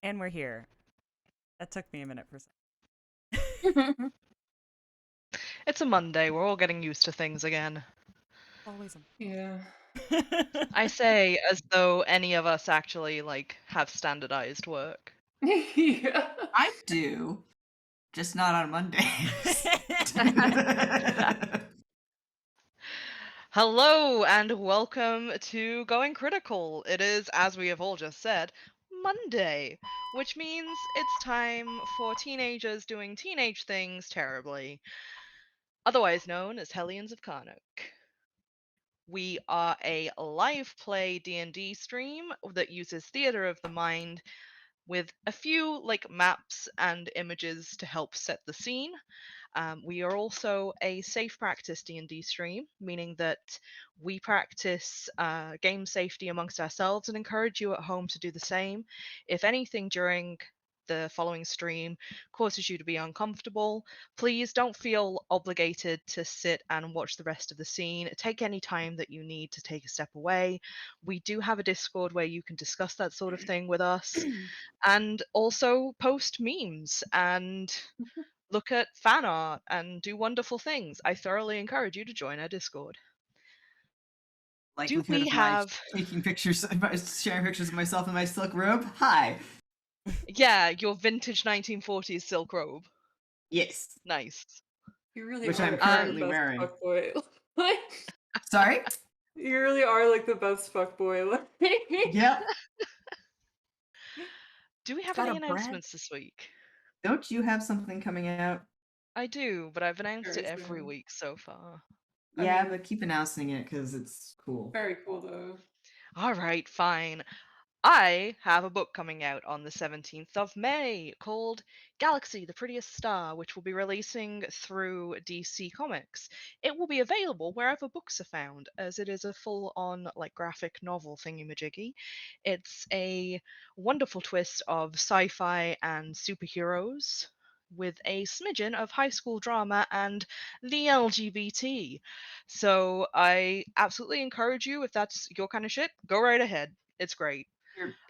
And we're here. That took me a minute for It's a Monday. We're all getting used to things again. always. Yeah. I say as though any of us actually have standardized work. Yeah. I do, just not on Mondays. Hello and welcome to Going Critical. It is, as we have all just said, Monday, which means it's time for teenagers doing teenage things terribly, otherwise known as Hellions of Carnocht. We are a live play D&D stream that uses theater of the mind with a few maps and images to help set the scene. We are also a safe practice D&D stream, meaning that we practice game safety amongst ourselves and encourage you at home to do the same. If anything during the following stream causes you to be uncomfortable, please don't feel obligated to sit and watch the rest of the scene. Take any time that you need to take a step away. We do have a Discord where you can discuss that sort of thing with us, and also post memes and look at fan art and do wonderful things. I thoroughly encourage you to join our Discord. Do Likelihood we of have... taking pictures, sharing pictures of myself in my silk robe? Hi. Yeah, your vintage 1940s silk robe. Yes. Nice. You really Which are I'm the currently best wearing. fuckboy. Sorry? You really are like the best fuckboy. Yep. Do we have Got any a brand? announcements this week? Don't you have something coming out? I do, but I've announced it Very every soon. week so far. Yeah, mean- but keep announcing it because it's cool. Very cool though. Alright, fine. I have a book coming out on the 17th of May called Galaxy, the Prettiest Star, which will be releasing through DC Comics. It will be available wherever books are found, as it is a full-on graphic novel thingy-majiggy. It's a wonderful twist of sci-fi and superheroes with a smidgen of high school drama and the LGBT. So I absolutely encourage you, if that's your kind of shit, go right ahead. It's great.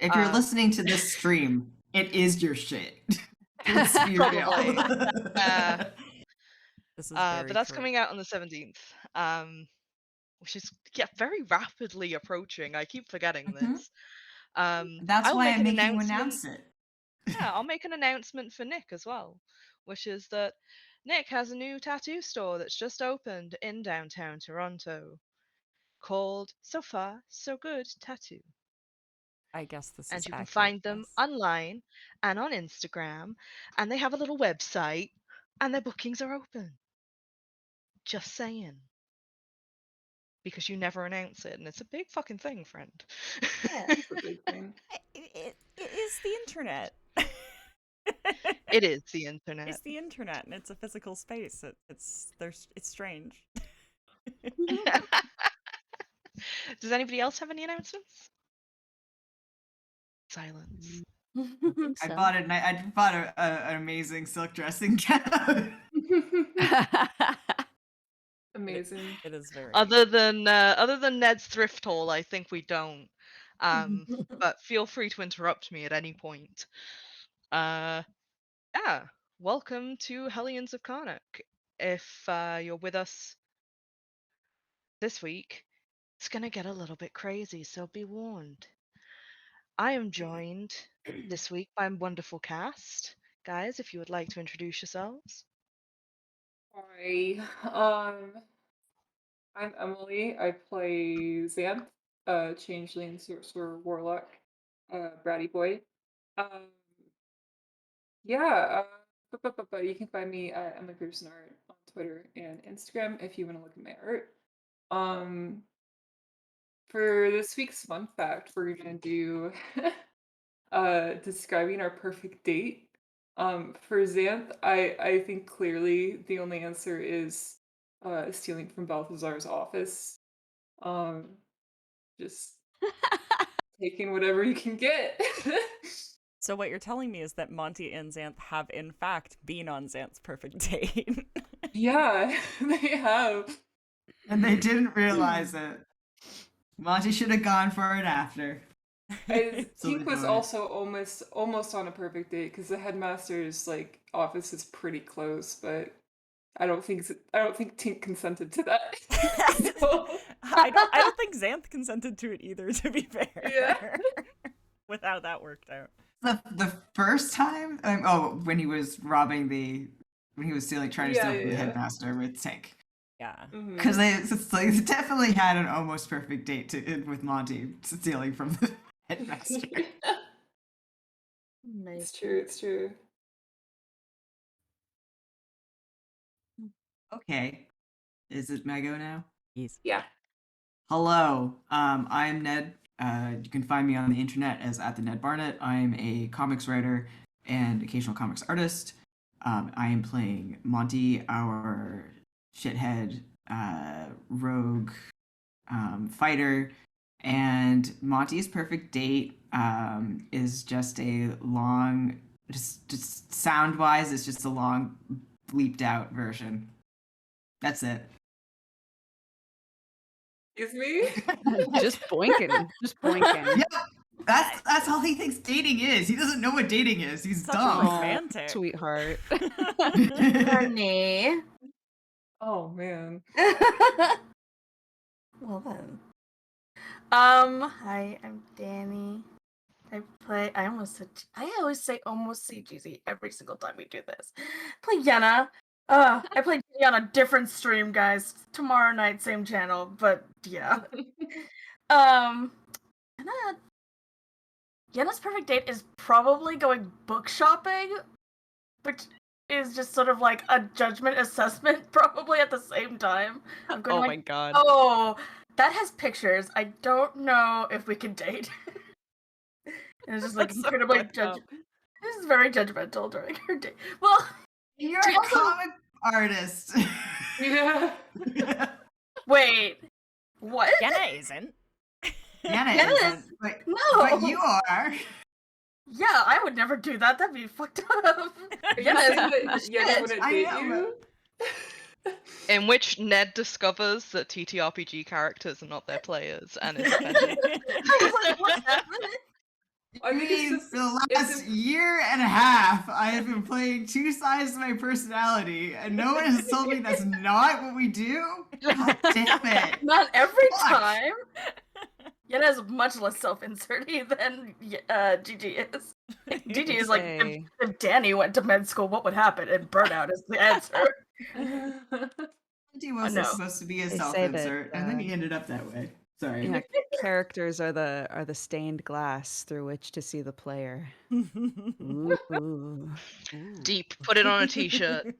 If you're listening to this stream, it is your shit. Let's be Probably. real. This is but very that's true. coming out on the 17th, which is very rapidly approaching. I keep forgetting this. That's I'll why make I'm an making you announcement. announce it. Yeah, I'll make an announcement for Nick as well, which is that Nick has a new tattoo store that's just opened in downtown Toronto called So Far So Good Tattoo. I guess this is And you can accurate, find them yes. online and on Instagram, and they have a little website, and their bookings are open. Just saying. Because you never announce it, and it's a big fucking thing, friend. Yeah, it's a big thing. It is the internet. It is the internet. It's the internet, and it's a physical space. It's strange. Does anybody else have any announcements? Silence. I bought it. I bought an amazing silk dressing gown. Amazing. It is very. Other than Ned's thrift haul, I think we don't. But feel free to interrupt me at any point. Yeah. Welcome to Hellions of Carnocht. If you're with us this week, it's gonna get a little bit crazy, so be warned. I am joined this week by a wonderful cast. Guys, if you would like to introduce yourselves. Hi. I'm Emily. I play Zanthe, changeling sorcerer warlock, bratty boy. Um, yeah. But you can find me at Emily Pearson Art on Twitter and Instagram if you want to look at my art. For this week's fun fact, we're gonna do describing our perfect date. For Xanth, I think clearly the only answer is stealing from Balthazar's office. Just taking whatever you can get. So what you're telling me is that Monty and Zanthe have in fact been on Zanthe's perfect date. Yeah, they have. And they didn't realize it. Monty should have gone for it after. So Tink they was know it. also almost on a perfect date because the headmaster's like office is pretty close, but I don't think Tink consented to that. So, I don't think Xanth consented to it either, to be fair. yeah. With how that worked out. The first time, when he was stealing, trying to steal from the Yeah. headmaster with Tank, Yeah. because Mhm. they definitely had an almost perfect date with Monty stealing from the headmaster. It's true. It's true. Okay, is it my go now? Yes. Yeah. Hello, I'm Ned. You can find me on the internet as at the Ned Barnett. I'm a comics writer and occasional comics artist. I am playing Monty, our shithead rogue fighter, and Monty's perfect date is just a long, just sound wise, it's just a long bleeped out version. That's it. Excuse me? Just boinking. Just boinking. Yep. That's all he thinks dating is. He doesn't know what dating is. He's Such a dumb. romantic. Sweetheart. Honey. Oh man. Well then. Hi, I'm Danny. I always say almost CGZ every single time we do this. Play Yenna. I play Yenna on a different stream, guys. Tomorrow night, same channel, but yeah. Yenna's perfect date is probably going book shopping, which is just sort of like a judgment assessment, probably at the same time. I'm going Oh like, my god. oh, that has pictures. I don't know if we can date. And it's just like That's so incredibly fucked up. This is very judgmental during her day. Well, You're she a also- comic artist. Yeah. wait, what? Yenna isn't. Yana Yenna isn't, is- but, No. but you are. Yeah, I would never do that. That'd be fucked up. Are you Yenna saying is- that Yenna wouldn't I date am. you? In which Ned discovers that TTRPG characters are not their players and is offended. I was like, what happened? I think it's just For the it's last year and a half, I have been playing two sides of my personality, and no one has told me that's not what we do. God damn it. Not every Fuck. time. Yenna is much less self-inserty than Gigi is. Gigi is like, Say, if Danny went to med school, what would happen? And burnout is the answer. He wasn't No. supposed to be a They say self-insert, that, and then he ended up that way. Sorry. yeah, characters are the stained glass through which to see the player. Ooh. Ooh. Deep. Put it on a t-shirt.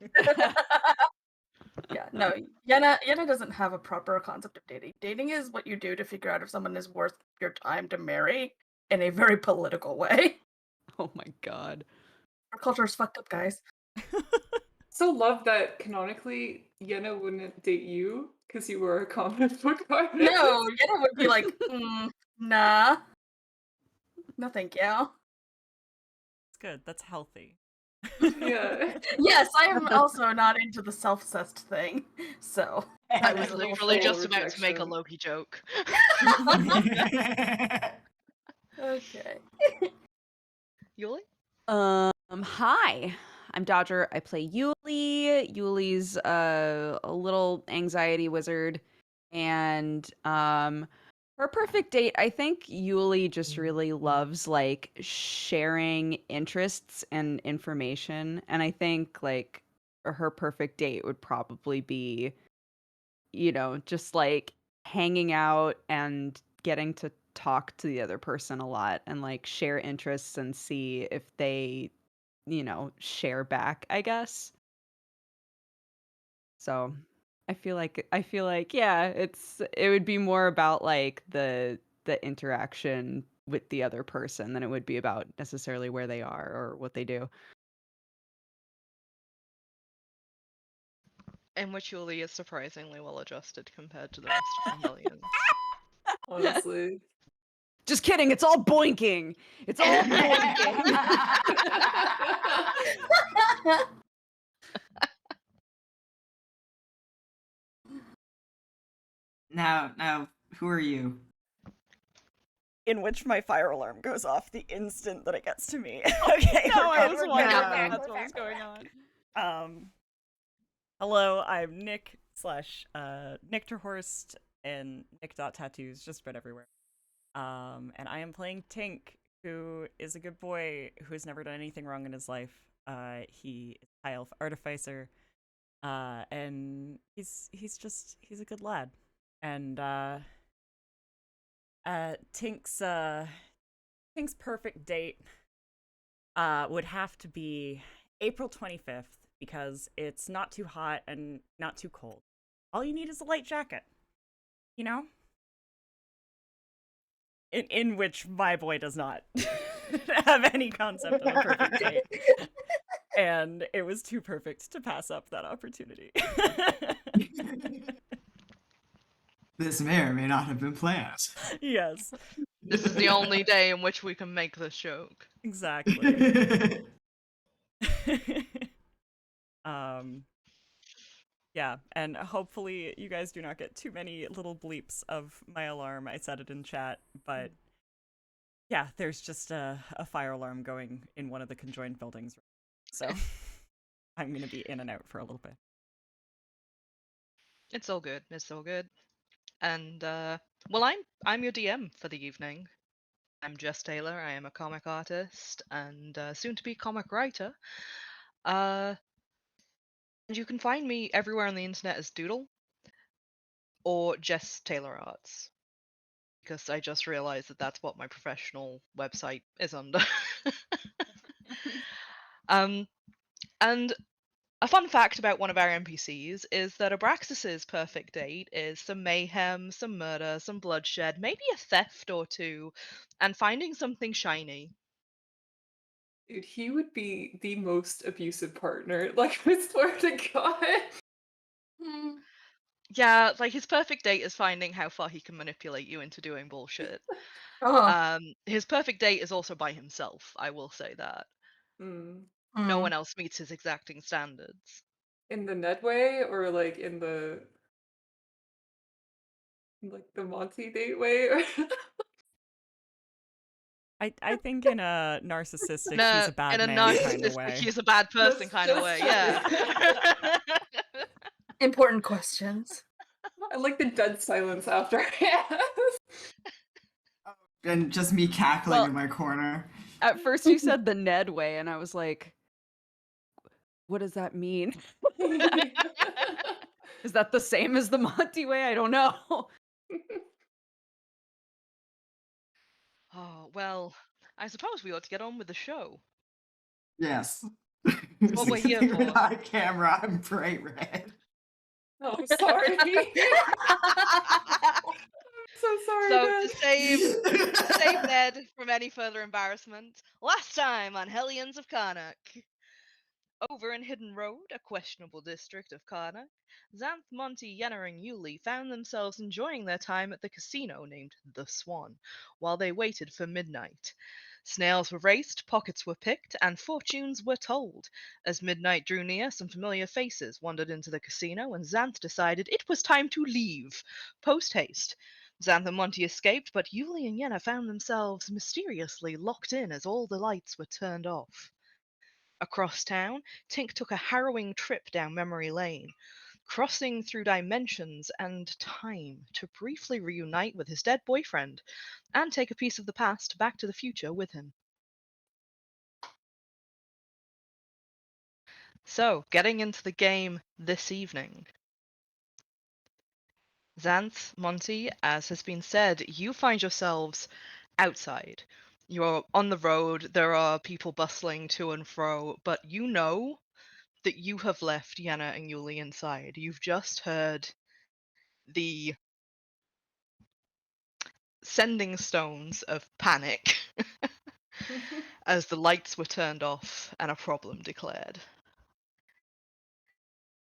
Yeah, no, Yenna doesn't have a proper concept of dating. Dating is what you do to figure out if someone is worth your time to marry in a very political way. Oh my god. Our culture is fucked up, guys. so love that canonically Yenna wouldn't date you because you were a comic book artist. No, Yenna would be like, nah. No, thank you. It's good. That's healthy. Yeah. Yes, I am also not into the self-cessed thing, so. I was a literally full just about to make a rejection. Loki joke. Okay. Yulie? Hi. I'm Dodger. I play Yulie. Yulie's a little anxiety wizard, and her perfect date. I think Yulie just really loves like sharing interests and information, and I think like her perfect date would probably be, just like hanging out and getting to talk to the other person a lot and like share interests and see if they share back, I guess. So I feel like yeah, it would be more about like the interaction with the other person than it would be about necessarily where they are or what they do. In which Yulie is surprisingly well adjusted compared to the rest of the Hellions. Honestly. Just kidding, it's all boinking. It's all boinking. Now, who are you? in which my fire alarm goes off the instant that it gets to me. Okay, No, I we're was good. wondering We're if back, that's we're what was back, we're going back. on. Hello, I'm Nick / Nick Terhorst and Nick.tattoos just spread everywhere. And I am playing Tink, who is a good boy who's never done anything wrong in his life. He is a high elf artificer, and he's a good lad. And Tink's perfect date would have to be April 25th because it's not too hot and not too cold. All you need is a light jacket, you know? In which my boy does not have any concept of a perfect date. And it was too perfect to pass up that opportunity. This may or may not have been planned. Yes, This is the only day in which we can make this joke. exactly. Yeah, and hopefully you guys do not get too many little bleeps of my alarm. I said it in chat, but yeah, there's just a fire alarm going in one of the conjoined buildings. So I'm going to be in and out for a little bit. It's all good. It's all good. And well, I'm your DM for the evening. I'm Jess Taylor. I am a comic artist and soon to be comic writer. And you can find me everywhere on the internet as Doodle or Jess Taylor Arts, because I just realized that that's what my professional website is under. And a fun fact about one of our NPCs is that Abraxas's perfect date is some mayhem, some murder, some bloodshed, maybe a theft or two, and finding something shiny. Dude, he would be the most abusive partner. Like, I swear to God. Hmm. Yeah, like his perfect date is finding how far he can manipulate you into doing bullshit. Oh. His perfect date is also by himself, I will say that. Mm. No Hmm. one else meets his exacting standards. In the Ned way, or like in the Monty date way? I think in a narcissistic, In he's a, a bad in a man kind of narcissistic, way. he's a bad person That's kind of just way, right. yeah. Important questions. I like the dead silence after I ask. And just me cackling Well- in my corner. At first you said the Ned way, and I was like, what does that mean? Is that the same as the Monty way? I don't know. Oh, well, I suppose we ought to get on with the show. Yes. What we're here for. On camera, I'm bright red. Oh, I'm sorry. So sorry, So Ned. to save Ned from any further embarrassment, last time on Hellions of Carnocht. Over in Hidden Road, a questionable district of Carnocht, Zanthe, Monty, Yenna and Yulie found themselves enjoying their time at the casino named the Swan, while they waited for midnight. Snails were raced, pockets were picked, and fortunes were told. As midnight drew near, some familiar faces wandered into the casino, and Zanthe decided it was time to leave, post-haste. Zanthe and Monty escaped, but Yulie and Yenna found themselves mysteriously locked in as all the lights were turned off. Across town, Tink took a harrowing trip down memory lane, crossing through dimensions and time to briefly reunite with his dead boyfriend and take a piece of the past back to the future with him. So, getting into the game this evening. Zanthe, Monty, as has been said, you find yourselves outside. You're on the road, there are people bustling to and fro, but you know that you have left Yenna and Yulie inside. You've just heard the sending stones of panic as the lights were turned off and a problem declared.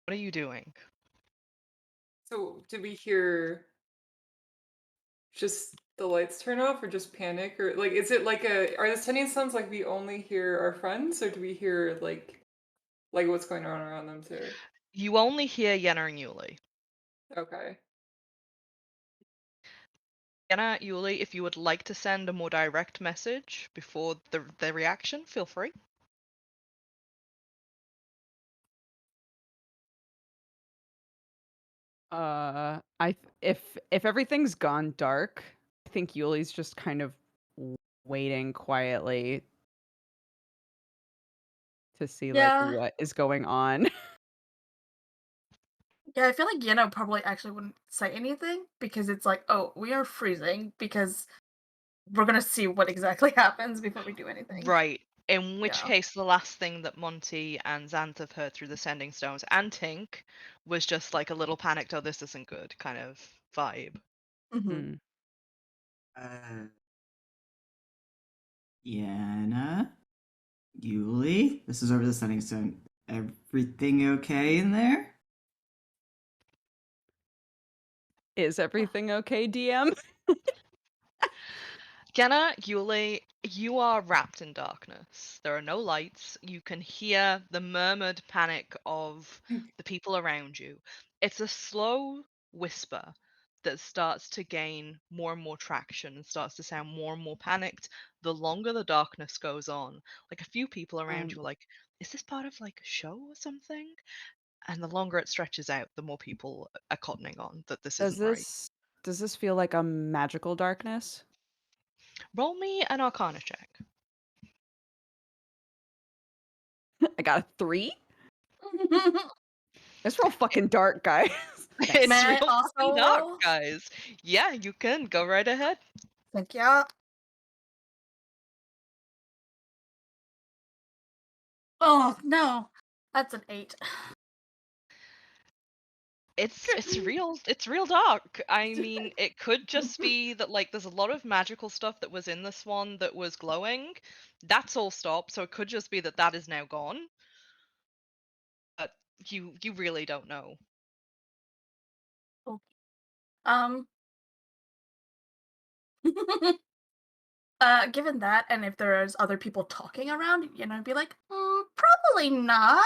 What are you doing? So, did we hear just the lights turn off, or just panic, or like, is it like are the sending sounds like we only hear our friends, or do we hear like what's going on around them too? You only hear Yenna and Yulie. Okay. Yenna, Yulie, if you would like to send a more direct message before the reaction, feel free. If everything's gone dark, I think Yulie's just kind of waiting quietly to see like Yeah. what is going on. Yeah, I feel like Yenna probably actually wouldn't say anything because it's like, oh, we are freezing because we're gonna see what exactly happens before we do anything. Right. In which Yeah. case, the last thing that Monty and Zanthe have heard through the sending stones and Tink was just like a little panicked, oh, this isn't good kind of vibe. Mm-hmm. Mm. Yenna, Yulie, this is over the sending stone. Everything okay in there? Is everything okay, DM? Yenna, Yulie, you are wrapped in darkness. There are no lights. You can hear the murmured panic of the people around you. It's a slow whisper that starts to gain more and more traction and starts to sound more and more panicked the longer the darkness goes on. Like a few people around you are like, is this part of like a show or something? And the longer it stretches out, the more people are cottoning on that this Does isn't right. this feel like a magical darkness? Roll me an Arcana check. I got a 3. It's real fucking dark, guys. It's May I real also fucking dark, roll? guys. Yeah, you can go right ahead. Thank you. Oh no, that's an 8. It's real dark. I mean, it could just be that like there's a lot of magical stuff that was in this one that was glowing. That's all stopped, so it could just be that that is now gone. But you really don't know. Um. Given that, and if there's other people talking around, I'd be like, probably not.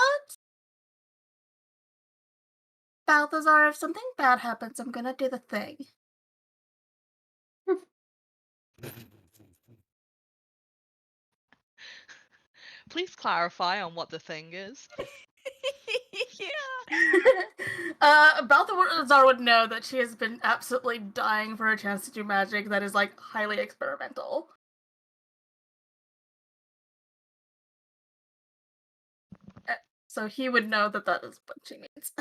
Balthazar, if something bad happens, I'm gonna do the thing. Please clarify on what the thing is. Balthazar would know that she has been absolutely dying for a chance to do magic that is like highly experimental. So he would know that that is what she means.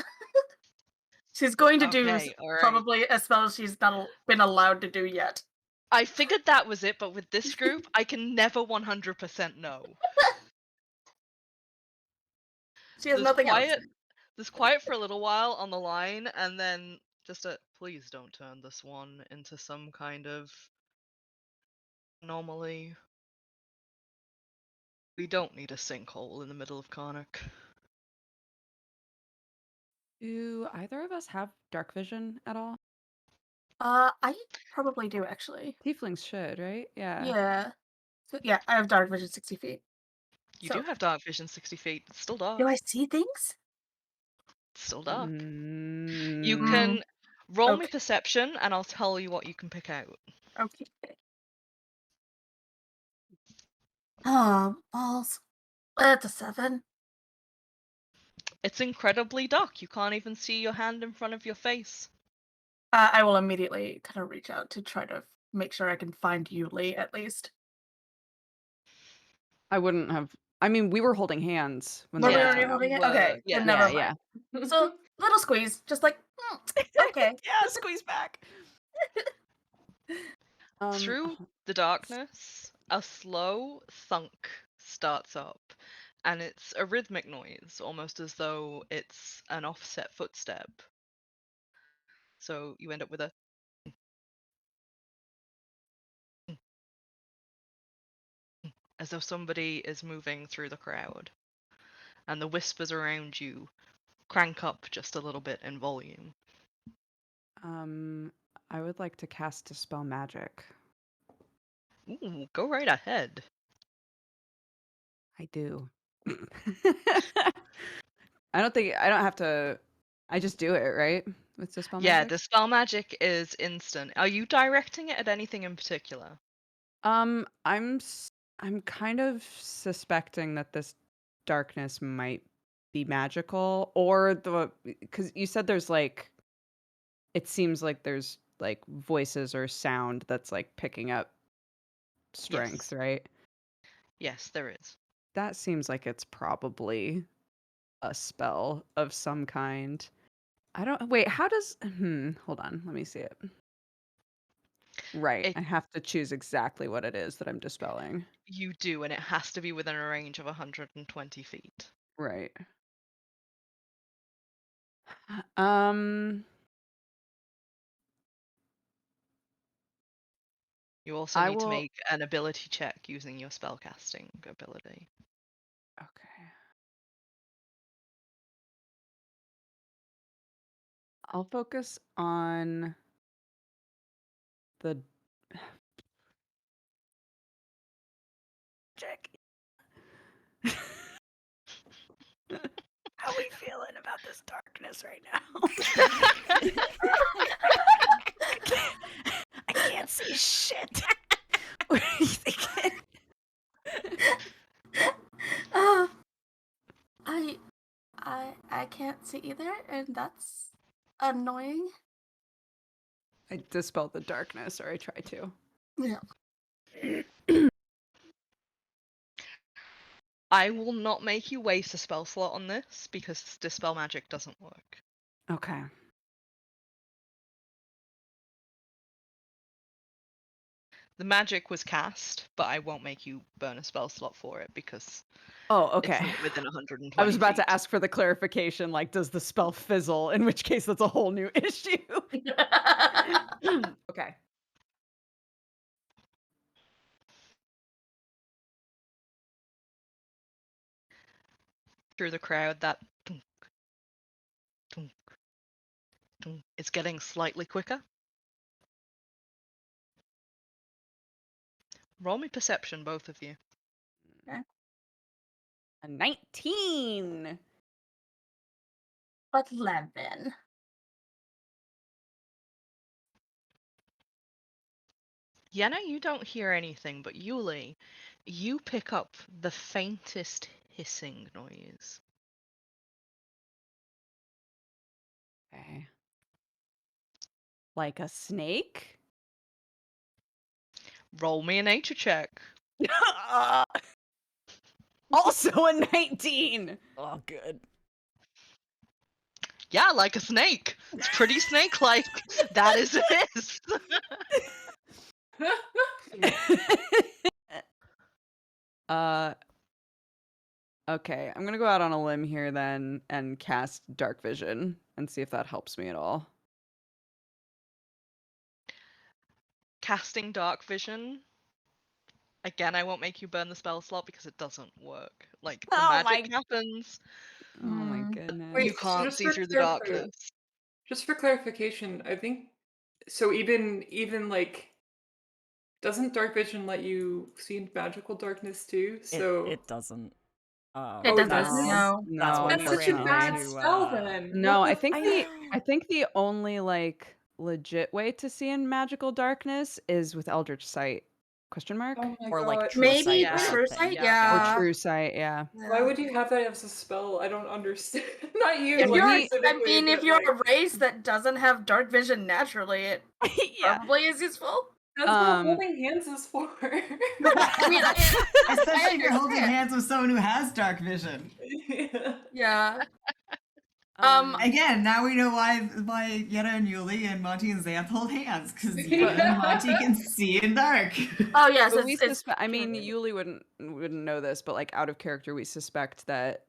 She's going to do Okay, all right. probably a spell she's not been allowed to do yet. I figured that was it, but with this group, I can never 100% know. She has There's nothing quiet. else. There's quiet for a little while on the line, and then just a please don't turn this one into some kind of anomaly. We don't need a sinkhole in the middle of Carnocht. Do either of us have dark vision at all? I probably do actually. Tieflings should, right? Yeah. Yeah. So, yeah, I have dark vision 60 feet. You So, do have dark vision 60 feet. It's still dark. do I see things? It's still dark. You Mm, can roll me Okay. perception, and I'll tell you what you can pick out. Okay. Oh, balls. That's a 7. It's incredibly dark. You can't even see your hand in front of your face. I will immediately kind of reach out to try to make sure I can find Yulie at least. I wouldn't have. I mean, we were holding hands when Were they we were already doing holding you it? were, Okay, yeah. then never Yeah, mind. So, little squeeze, just like, okay. yeah, squeeze back. Through the darkness, a slow thunk starts up, and it's a rhythmic noise, almost as though it's an offset footstep. So you end up with a as though somebody is moving through the crowd, and the whispers around you crank up just a little bit in volume. I would like to cast Dispel Magic. Ooh, go right ahead. I do. I don't have to. I just do it, right? with dispel Yeah, magic? the spell magic is instant. Are you directing it at anything in particular? I'm kind of suspecting that this darkness might be magical, or because you said there's like it seems like there's like voices or sound that's like picking up strength, Yes. right? Yes, there is. That seems like it's probably a spell of some kind. I don't wait, how does hold on, let me see it. Right, It, I have to choose exactly what it is that I'm dispelling. you do, and it has to be within a range of 120 feet. Right. Um You also I need to will make an ability check using your spellcasting ability. Okay. I'll focus on the magic. How are we feeling about this darkness right now? I can't see shit. What are you thinking? Uh, I can't see either, and that's annoying. I dispel the darkness, or I try to. Yeah. I will not make you waste a spell slot on this because dispel magic doesn't work. Okay. The magic was cast, but I won't make you burn a spell slot for it because Oh, it's okay. not within 120 I was about feet. to ask for the clarification, like, does the spell fizzle? In which case, that's a whole new issue. Okay. Through the crowd, that dunk, dunk, dunk, is getting slightly quicker. Roll me perception, both of you. A 19. 11. Yenna, you don't hear anything, but Yulie, you pick up the faintest hissing noise. Okay. Like a snake? Roll me a nature check. Also a 19. Oh, good. Yeah, like a snake. It's pretty snake-like. That is it. Okay, I'm gonna go out on a limb here then and cast Dark Vision and see if that helps me at all. Casting dark vision. Again, I won't make you burn the spell slot because it doesn't work. Like, the Oh magic happens, Oh my Hmm. goodness. you Wait, so can't just see for through the clarif- darkness. Just for clarification, I think so. Even like, doesn't dark vision let you see in magical darkness too? So It doesn't. It Oh, it That's doesn't? No. that's No, what That's we such a ran bad unfortunately. into. spell then. No, What I the think I the know. I think the only like legit way to see in magical darkness is with Eldritch Sight. Question mark? Oh my Or like god. true Maybe sight or Yeah. True something. Sight? Yeah. Or Yeah. True Sight, yeah. Why would you have that as a spell? I don't understand. Not you, If like you're, I specifically, mean, if but you're like a race that doesn't have dark vision naturally, it Yeah. probably is useful. that's what Um, holding hands is for. I mean, Especially if you're holding understand. hands with someone who has dark vision. Yeah. Yeah. Again, now we know why Yenna and Yulie and Monty and Zanthe hold hands, because Yenna and Monty can see in dark. Oh yes, but we it's I mean, canon. Yulie wouldn't know this, but like out of character, we suspect that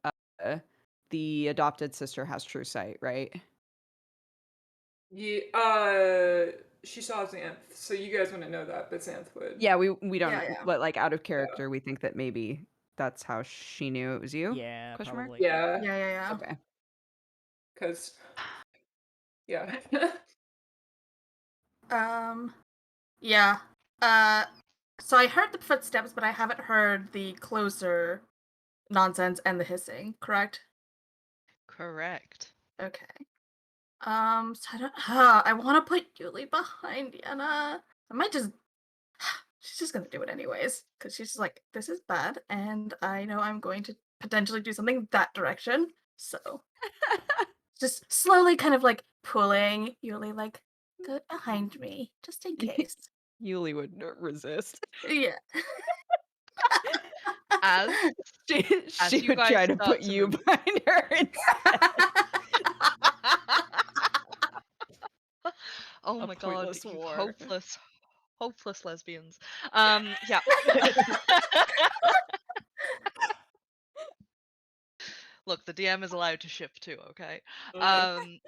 the adopted sister has True Sight, right? Yeah, she saw Xanth, so you guys wouldn't know that, but Xanth would. Yeah, we don't, Yeah, yeah. but like out of character, we think that maybe that's how she knew it was you. Yeah, Question mark? probably. Yeah, Yeah. Okay. because yeah. Yeah. So I heard the footsteps, but I haven't heard the closer nonsense and the hissing, correct? Correct. Okay. So I want to put Yulie behind Yenna. I might just. She's just gonna do it anyways, because she's just like, this is bad, and I know I'm going to potentially do something that direction. So just slowly kind of like pulling Yulie like, go behind me, just in case. Yulie would not resist. Yeah. As She you would guys try to start put to you move. behind her. Oh A my god, pointless you war. hopeless lesbians. Yeah. Look, the DM is allowed to ship too, okay? Um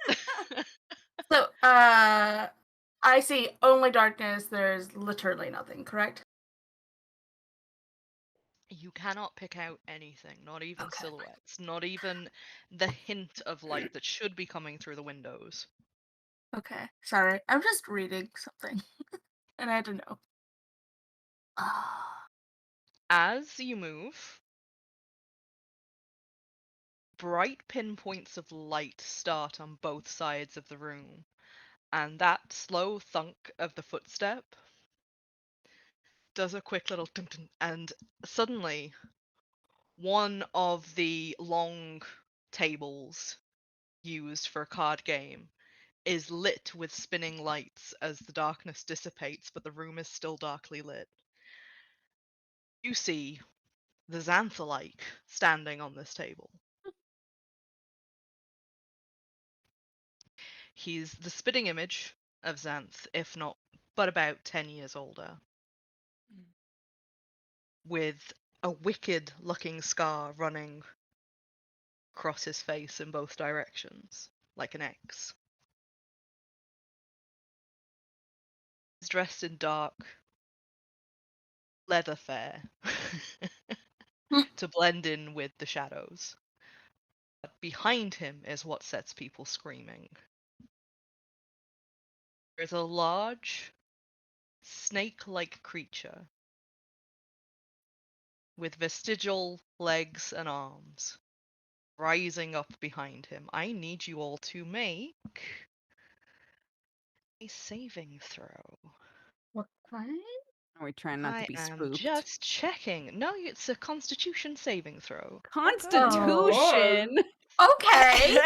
So, I see only darkness. There's literally nothing, correct? you cannot pick out anything, not even Okay. silhouettes, not even the hint of light that should be coming through the windows. Okay. Sorry. I'm just reading something. And I had to know. As you move, bright pinpoints of light start on both sides of the room, and that slow thunk of the footstep does a quick little dun dun, and suddenly one of the long tables used for a card game is lit with spinning lights as the darkness dissipates, but the room is still darkly lit. You see the Zanthe-alike standing on this table. He's the spitting image of Zanthe, if not but about 10 years older, with a wicked looking scar running across his face in both directions, like an X. He's dressed in dark leather fare to blend in with the shadows. But behind him is what sets people screaming. There's a large, snake-like creature with vestigial legs and arms rising up behind him. I need you all to make a saving throw. What kind? Are we trying not to I be am spooked? just checking. No, it's a Constitution saving throw. Constitution. Okay.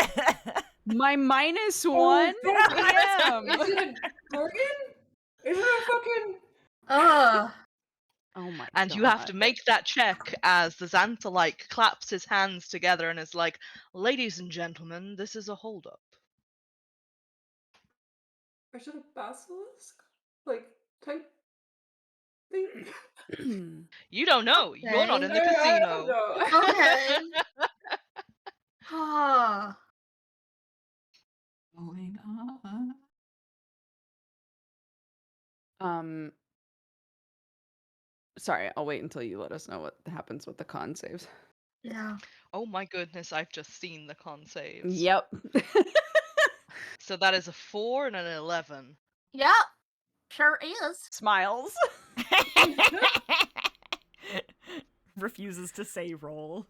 My minus Oh, one. that's Damn. Is it a Gorgon? Is it a fucking? Ugh. Oh my And god. you have to make that check as the Zanthe-alike claps his hands together and is like, ladies and gentlemen, this is a holdup. Is it a basilisk? Like type thing? You don't know. You're not in the I casino. don't know. Okay. Ah. Going on. Sorry, I'll wait until you let us know what happens with the con saves. Yeah. Oh my goodness, I've just seen the con saves. Yep. So that is a 4 and an 11. Yep. Sure is. Smiles. Refuses to say roll.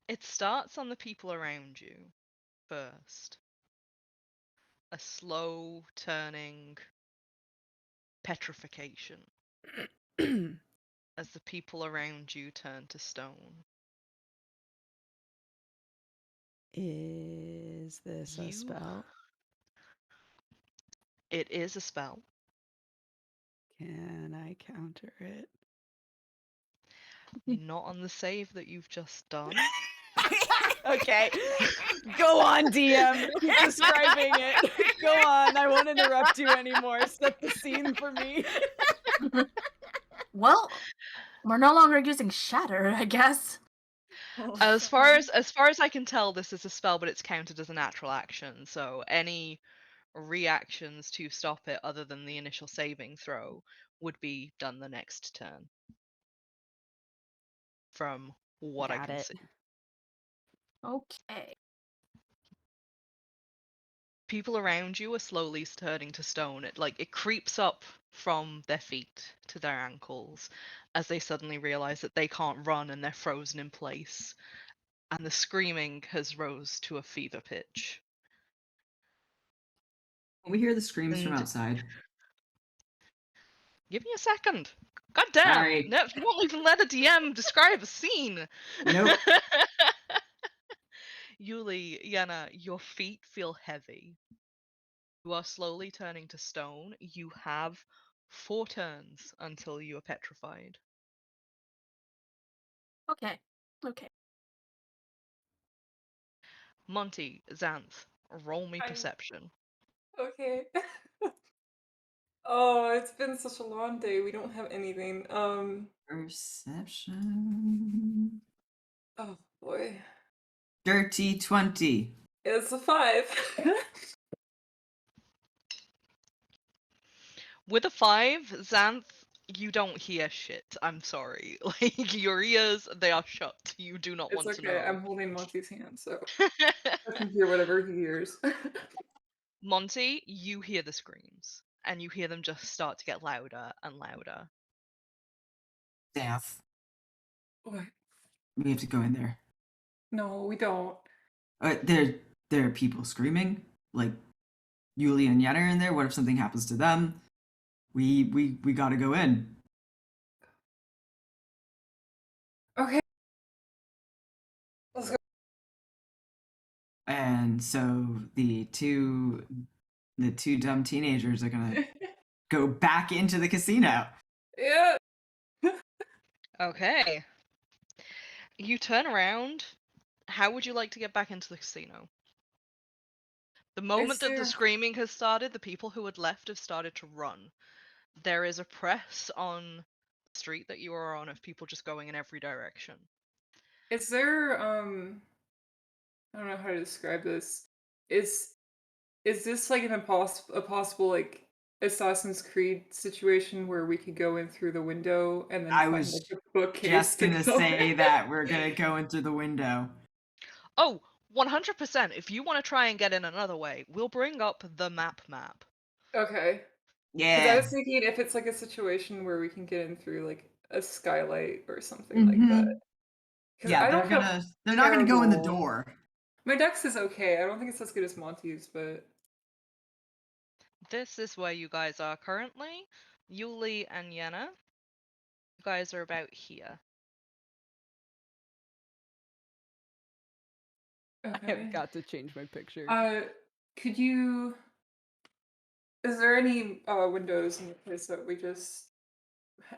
It starts on the people around you first. A slow turning petrification as the people around you turn to stone. Is this a You- spell? It is a spell. Can I counter it? Not on the save that you've just done. Okay. Go on, DM. Keep describing it. Go on. I won't interrupt you anymore. Set the scene for me. Well, we're no longer using shatter, I guess. As far as I can tell, this is a spell, but it's counted as a natural action. So any reactions to stop it, other than the initial saving throw, would be done the next turn. From what I Got can it. see, Okay. people around you are slowly turning to stone. It creeps up from their feet to their ankles as they suddenly realize that they can't run and they're frozen in place. and the screaming has rose to a fever pitch. We hear the screams from And outside. give me a second. God damn! Sorry. No, you won't even let a DM describe a scene. Nope. Yulie, Yenna, your feet feel heavy. You are slowly turning to stone. You have 4 turns until you are petrified. Okay. Okay. Monty, Zanthe, roll me I'm- perception. Okay. Oh, it's been such a long day. We don't have anything. Perception. Oh boy. Dirty 20. It's a 5. With a 5, Zanthe, you don't hear shit. I'm sorry. Like, your ears, they are shut. You do not It's want to okay. I'm know. holding Monty's hand, so I can hear whatever he hears. Monty, you hear the screams, and you hear them just start to get louder and louder. Death. What? We have to go in there. No, we don't. There are people screaming. Like, Yulie and Yenna are in there. What if something happens to them? We gotta go in. Okay. Let's go. And so the two dumb teenagers are gonna go back into the casino. Yeah. Okay. You turn around. How would you like to get back into the casino? The moment that the there- screaming has started, the people who had left have started to run. There is a press on the street that you are on of people just going in every direction. Is there I don't know how to describe this. Is this like a possible like Assassin's Creed situation where we could go in through the window and then I find was like a bookcase Just to gonna go say in? that we're gonna go in through the window. Oh, 100%. If you want to try and get in another way, we'll bring up the map. Okay. Because I Yeah. was thinking if it's like a situation where we can get in through like a skylight or something like that. Because Yeah, I don't they're not gonna go in the terrible- door. My dex is okay. I don't think it's as good as Monty's, but This is where you guys are currently. Yulie and Yenna. You guys are about here. okay. I've got to change my picture. Could you? Is there any windows in the place that we just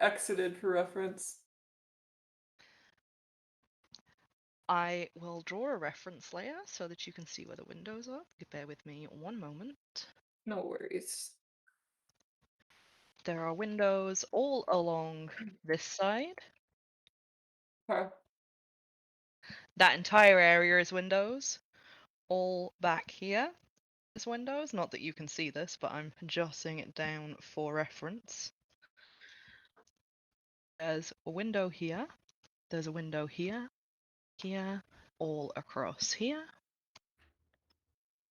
exited for reference? I will draw a reference layer so that you can see where the windows are. Bear with me one moment. No worries. There are windows all along this side. Okay. That entire area is windows. All back here is windows. Not that you can see this, but I'm jotting it down for reference. There's a window here. There's a window here, here, all across here.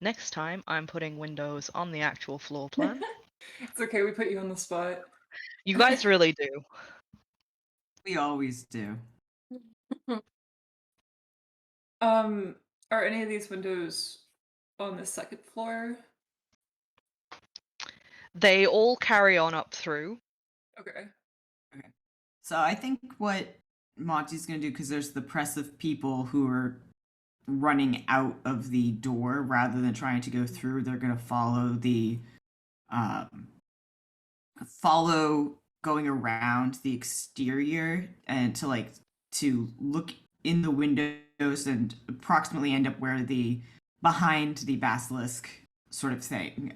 Next time, I'm putting windows on the actual floor plan. It's okay. We put you on the spot. You guys really do. We always do. Are any of these windows on the second floor? They all carry on up through. Okay. So I think what Monty's gonna do, because there's the press of people who are running out of the door rather than trying to go through, they're gonna follow going around the exterior and to look in the windows and approximately end up where behind the basilisk sort of thing.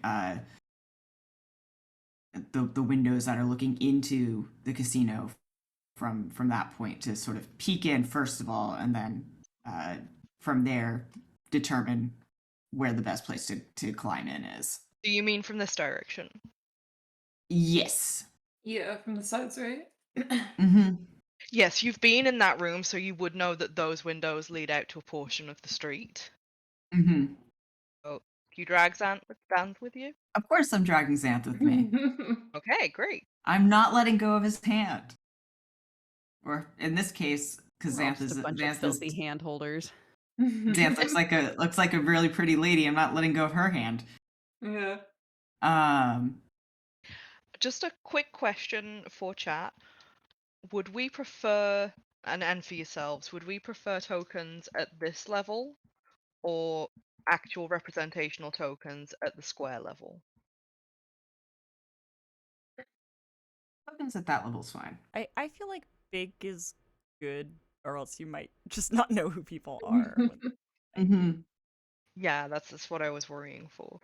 The windows that are looking into the casino from that point, to sort of peek in first of all, and then from there determine where the best place to climb in is. Do you mean from this direction? Yes. Yeah, from the sides, right? Mm-hmm. Yes, you've been in that room, so you would know that those windows lead out to a portion of the street. Mm-hmm. Oh, do you drag Zanthe with you? Of course I'm dragging Zanthe with me. Okay, great. I'm not letting go of his hand. Or in this case, because We're all Zanthe just is a bunch of filthy hand holders. Zanthe looks like a really pretty lady. I'm not letting go of her hand. Yeah. Just a quick question for chat. Would we prefer, and for yourselves, would we prefer tokens at this level or actual representational tokens at the square level? Tokens at that level's fine. I feel like big is good, or else you might just not know who people are. Mm-hmm. Yeah, that's what I was worrying for.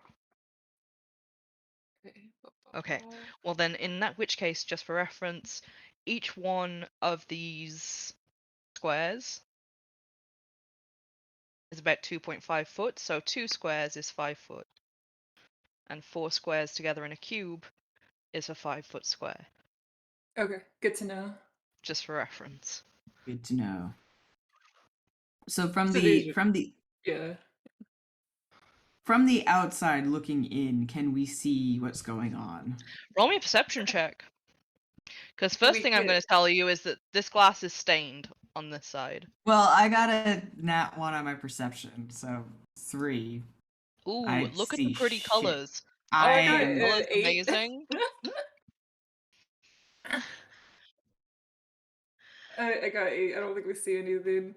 Okay, well then, in that which case, just for reference, each one of these squares is about 2.5 foot, so 2 squares is 5 foot. And 4 squares together in a cube is a 5-foot square. Okay, good to know. Just for reference. Good to know. So from So the yeah. from the outside looking in, can we see what's going on? Roll me a perception check. Because first thing I'm going to tell you is that this glass is stained on this side. Well, I got a nat 1 on my perception, so 3. Ooh, look at the pretty shit. colors. I got The colors 8. amazing. I got 8. I don't think we see anything.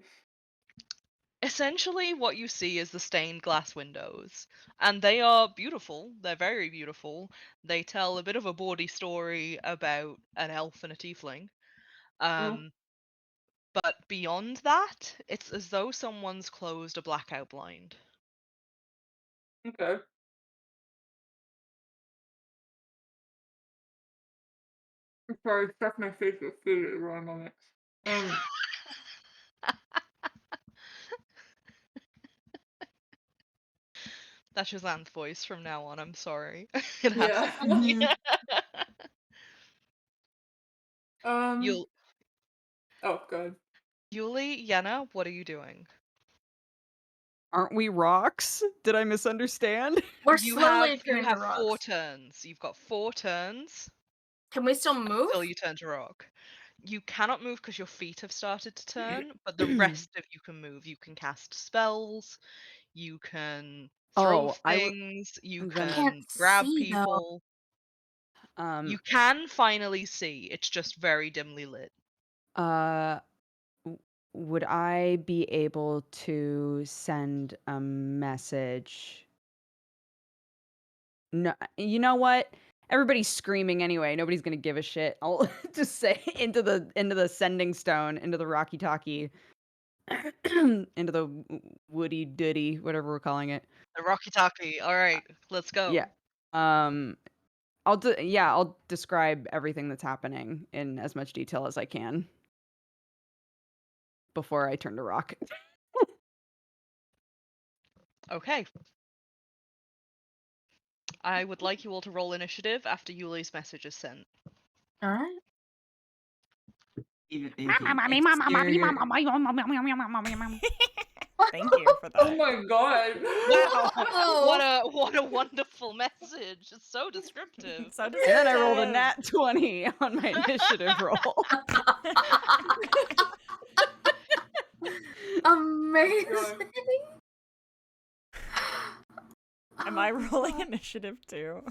Essentially, what you see is the stained glass windows. And they are beautiful. They're very beautiful. They tell a bit of a bawdy story about an elf and a tiefling. But beyond that, it's as though someone's closed a blackout blind. Okay. I'm sorry, stuff my face with food at the wrong moment. That's your Zanthe voice from now on, I'm sorry. It has Yeah. to be. You'll Oh god. Yulie, Yenna, what are you doing? Aren't we rocks? Did I misunderstand? We're You slowly have turning to 4 rocks. turns. You've got 4 turns Can we still move? until you turn to rock. You cannot move because your feet have started to turn, but the rest of you can move. You can cast spells, you can throw things, you I'm gonna- can Can't grab see, though. people. You can finally see. It's just very dimly lit. Would I be able to send a message? No, you know what? Everybody's screaming anyway. Nobody's gonna give a shit. I'll just say into the sending stone, into the rocky talkie, into the woody doody, whatever we're calling it. The Rocky Talkie. All right, let's go. Yeah. I'll describe everything that's happening in as much detail as I can before I turn to rock. Okay. I would like you all to roll initiative after Yulie's message is sent. All right. Even Thank you for that. Oh my god. Wow. What a wonderful message. It's so descriptive. So And then I rolled a descriptive. nat 20 on my initiative roll. Amazing. Am I rolling initiative too?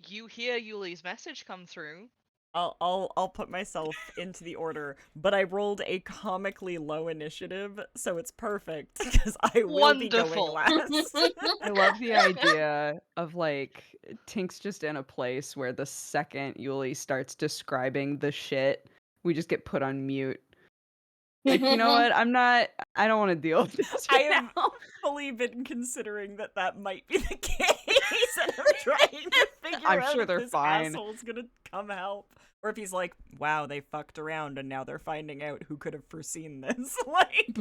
You hear Yulie's message come through. I'll put myself into the order, but I rolled a comically low initiative, so it's perfect because I will be going Wonderful. last. I love the idea of like Tink's just in a place where the second Yulie starts describing the shit, we just get put on mute. Like, you know what? I don't want to deal with this I right have now. fully been considering that might be the case, and I'm trying to figure I'm out sure if they're this fine. asshole's gonna come help, or if he's like, wow, they fucked around and now they're finding out who could have foreseen this. Like,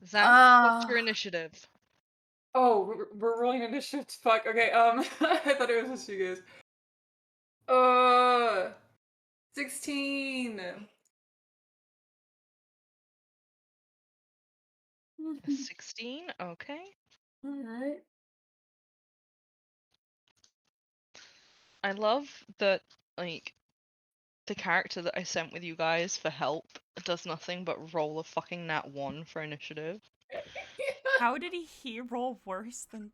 Zanthe, what's your initiative? Oh, we're rolling initiative. Fuck. Okay. I thought it was just you guys. 16. 16? Okay. All right. I love that, like, the character that I sent with you guys for help does nothing but roll a fucking nat 1 for initiative. How did he roll worse than?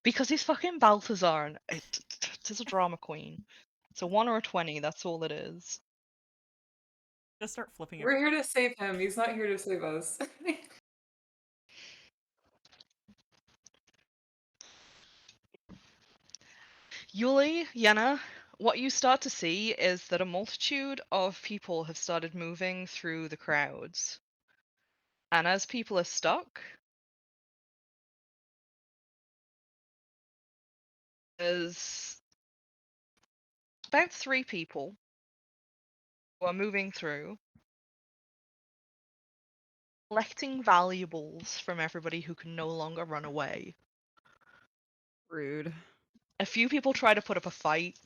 Because he's fucking Balthazar and it's a drama queen. It's a 1 or a 20, that's all it is. Just start flipping it. We're here to save him. He's not here to save us. Yulie, Yenna, what you start to see is that a multitude of people have started moving through the crowds. And as people are stuck, there's about 3 people who are moving through, collecting valuables from everybody who can no longer run away. Rude. A few people try to put up a fight,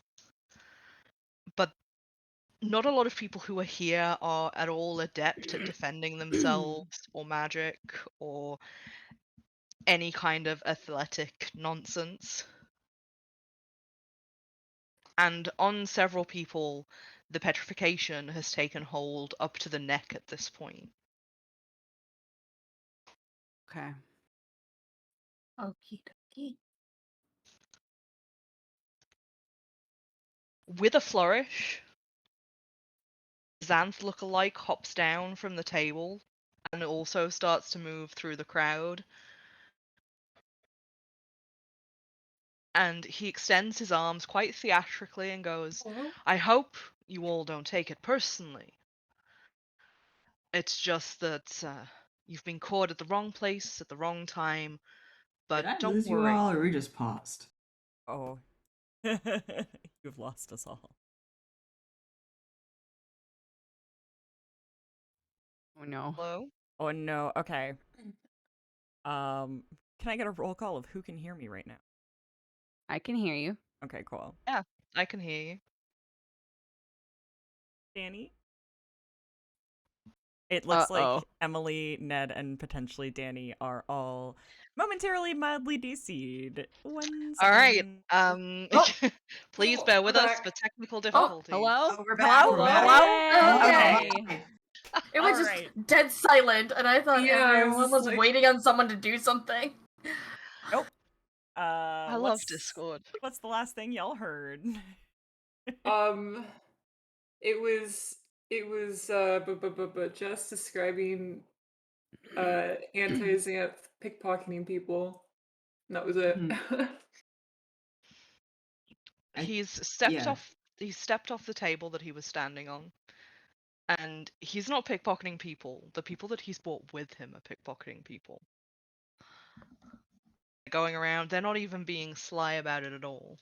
but not a lot of people who are here are at all adept at defending themselves or magic or any kind of athletic nonsense. And on several people, the petrification has taken hold up to the neck at this point. Okay. Okie dokie. With a flourish, Zanthe-alike hops down from the table and also starts to move through the crowd. And he extends his arms quite theatrically and goes, I hope you all don't take it personally. It's just that you've been caught at the wrong place at the wrong time, but Did I don't lose you worry. all, or we just paused? Oh, you've lost us all. Oh no. Hello? Oh no. Okay. Can I get a roll call of who can hear me right now? I can hear you. Okay, cool. Yeah, I can hear you. Danny? It looks like Uh-oh. Emily, Ned, and potentially Danny are all momentarily mildly DC'd. One All right. second. Please Oh, bear we're with us back. for technical difficulties. Hello? Oh, we're back. Hello? We're back. Hello? Yay! Okay. It was just Alright. dead silent, and I thought Yeah, I was everyone just was like- waiting on someone to do something. Nope. I love Discord. What's the last thing y'all heard? It was just describing anti-Zanthe pickpocketing people. And that was it. He's stepped yeah. off. He stepped off the table that he was standing on, and he's not pickpocketing people. The people that he's brought with him are pickpocketing people. Going around, they're not even being sly about it at all.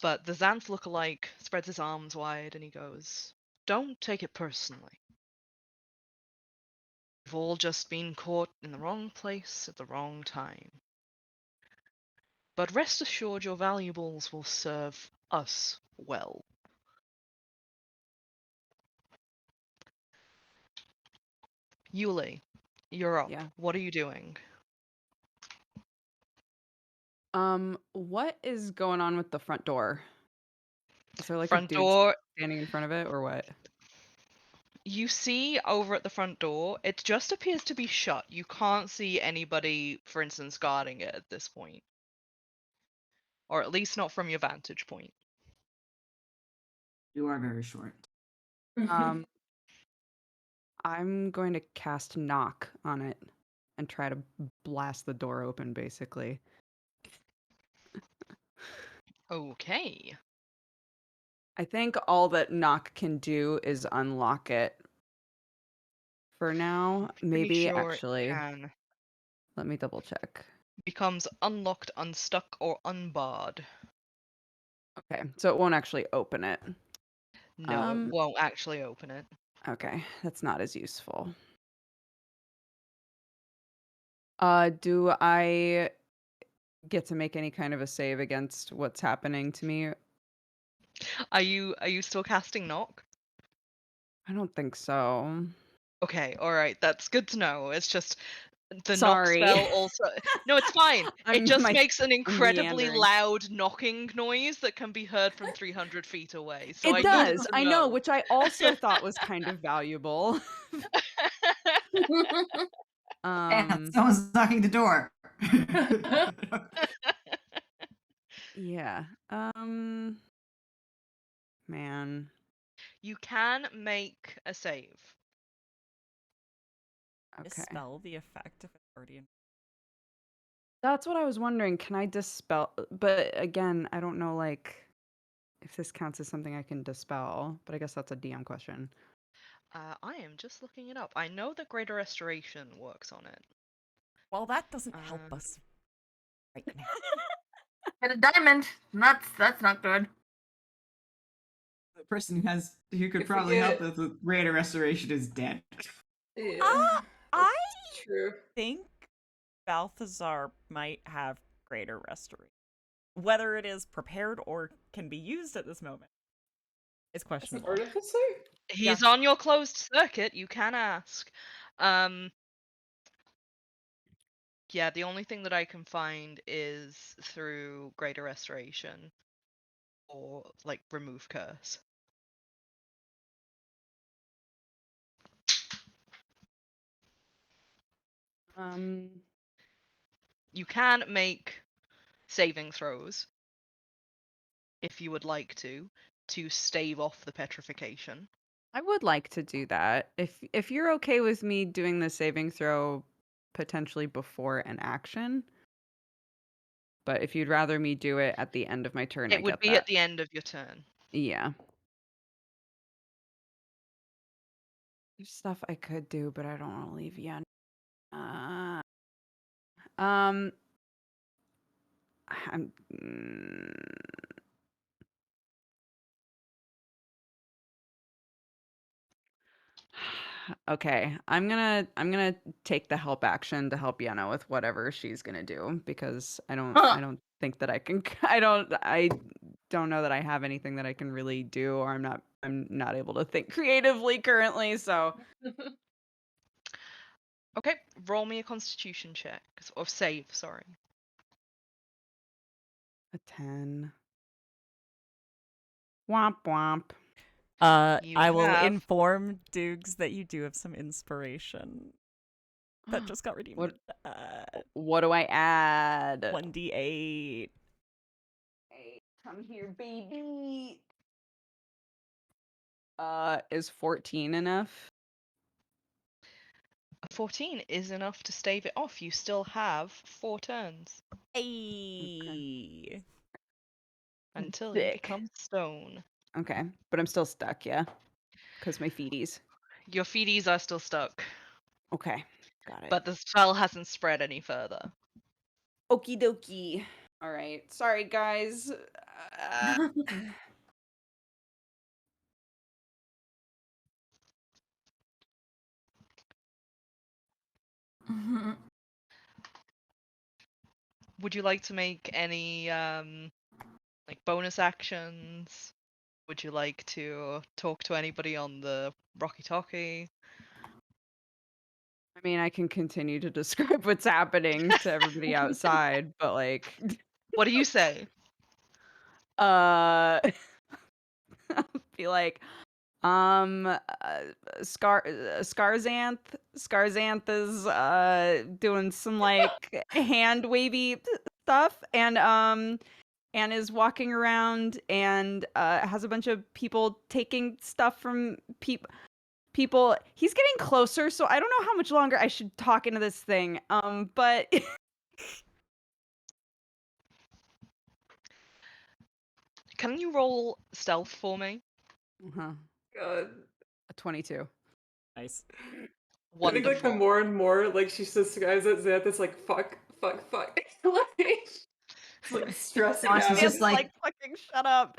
But the Zanthe look-alike spreads his arms wide and he goes, "Don't take it personally. We've all just been caught in the wrong place at the wrong time. But rest assured your valuables will serve us well." Yulie, you're up. Yeah. What are you doing? What is going on with the front door? Is there like Front a dude door. standing in front of it or what? You see over at the front door, it just appears to be shut. You can't see anybody, for instance, guarding it at this point. Or at least not from your vantage point. You are very short. I'm going to cast knock on it and try to blast the door open, basically. Okay. I think all that knock can do is unlock it. For now, maybe Pretty sure actually. it can. Let me double check. Becomes unlocked, unstuck, or unbarred. Okay, so it won't actually open it. No, it won't actually open it. Okay, that's not as useful. Do I get to make any kind of a save against what's happening to me? Are you still casting knock? I don't think so. Okay, alright, that's good to know. It's just The Sorry. knock spell also. No, it's fine. I'm- It just my- makes an incredibly meandering. loud knocking noise that can be heard from 300 feet away. So I It needed does. to I know, which I also thought was kind of valuable. Someone's knocking the door. Yeah. Man. You can make a save. Okay. Dispel the effect if it's already in. That's what I was wondering. Can I dispel? But again, I don't know, like, if this counts as something I can dispel. But I guess that's a DM question. I am just looking it up. I know that Greater Restoration works on it. Well, that doesn't help us right now. Get a diamond. That's not good. The person who could If we probably help get- us with greater restoration is dead. Yeah, I that's true. think Balthazar might have greater restoration. Whether it is prepared or can be used at this moment is As an questionable. artificer? He's on your closed circuit. You can ask. Yeah, the only thing that I can find is through Greater Restoration or like Remove Curse. You can make saving throws if you would like to stave off the petrification. I would like to do that. If you're okay with me doing the saving throw potentially before an action. But if you'd rather me do it at the end of my turn, I It would get be that. at the end of your turn. Yeah. There's stuff I could do, but I don't want to leave Yenna. I'm. Okay, I'm gonna take the help action to help Yenna with whatever she's gonna do because I don't think that I can. I don't know that I have anything that I can really do, or I'm not able to think creatively currently. So Okay, roll me a Constitution check or save. Sorry. a 10. Womp womp. You I will have- inform Dukes that you do have some inspiration that just got redeemed. What do I add? 1d8. Hey, come here, baby. Is 14 enough? A 14 is enough to stave it off. You still have 4 turns Hey. until Sick. you become stone. Okay, but I'm still stuck, yeah? Because my feeties. Your feeties are still stuck, Okay, got it. but the spell hasn't spread any further. Okie dokie. All right. Sorry, guys. Would you like to make any like bonus actions? Would you like to talk to anybody on the Rocky Talkie? I mean, I can continue to describe what's happening to everybody outside, but like, What do you say? be like, Scarzanth is doing some like hand wavy stuff and is walking around and has a bunch of people taking stuff from people. He's getting closer, so I don't know how much longer I should talk into this thing. But Can you roll stealth for me? God. A 22. Nice. I think like the Wonderful. more and more like she says to guys at Zanthe, it's like fuck. Like, it's like stressing She's out. just like- fucking shut up.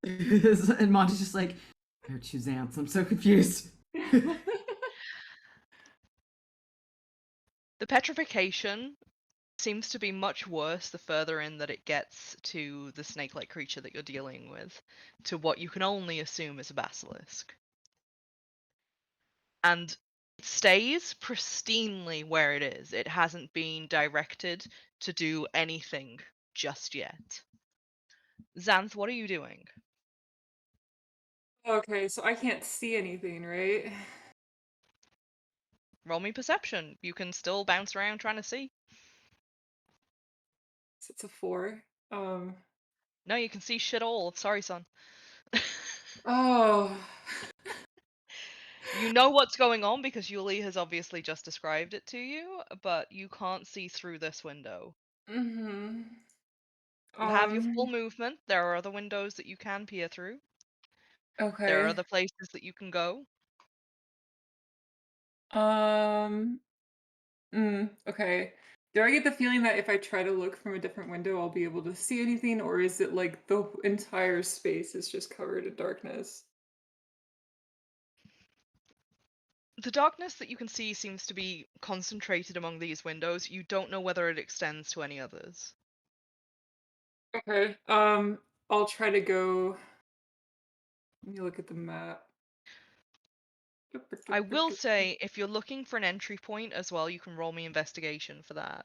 And Monty's just like, aren't you Zanthe? I'm so confused. The petrification seems to be much worse the further in that it gets to the snake-like creature that you're dealing with, to what you can only assume is a basilisk. And stays pristinely where it is. It hasn't been directed to do anything just yet. Zanthe, what are you doing? Okay, so I can't see anything, right? Roll me perception. You can still bounce around trying to see. So it's a 4. No, you can see shit all. Sorry, son. Oh. You know what's going on because Yulie has obviously just described it to you, but you can't see through this window. Mm-hmm. You have your full movement. There are other windows that you can peer through. There are Okay. other places that you can go. Um, okay. Do I get the feeling that if I try to look from a different window, I'll be able to see anything, or is it like the entire space is just covered in darkness? The darkness that you can see seems to be concentrated among these windows. You don't know whether it extends to any others. Okay. I'll try to go. Let me look at the map. I will say, if you're looking for an entry point as well, you can roll me investigation for that.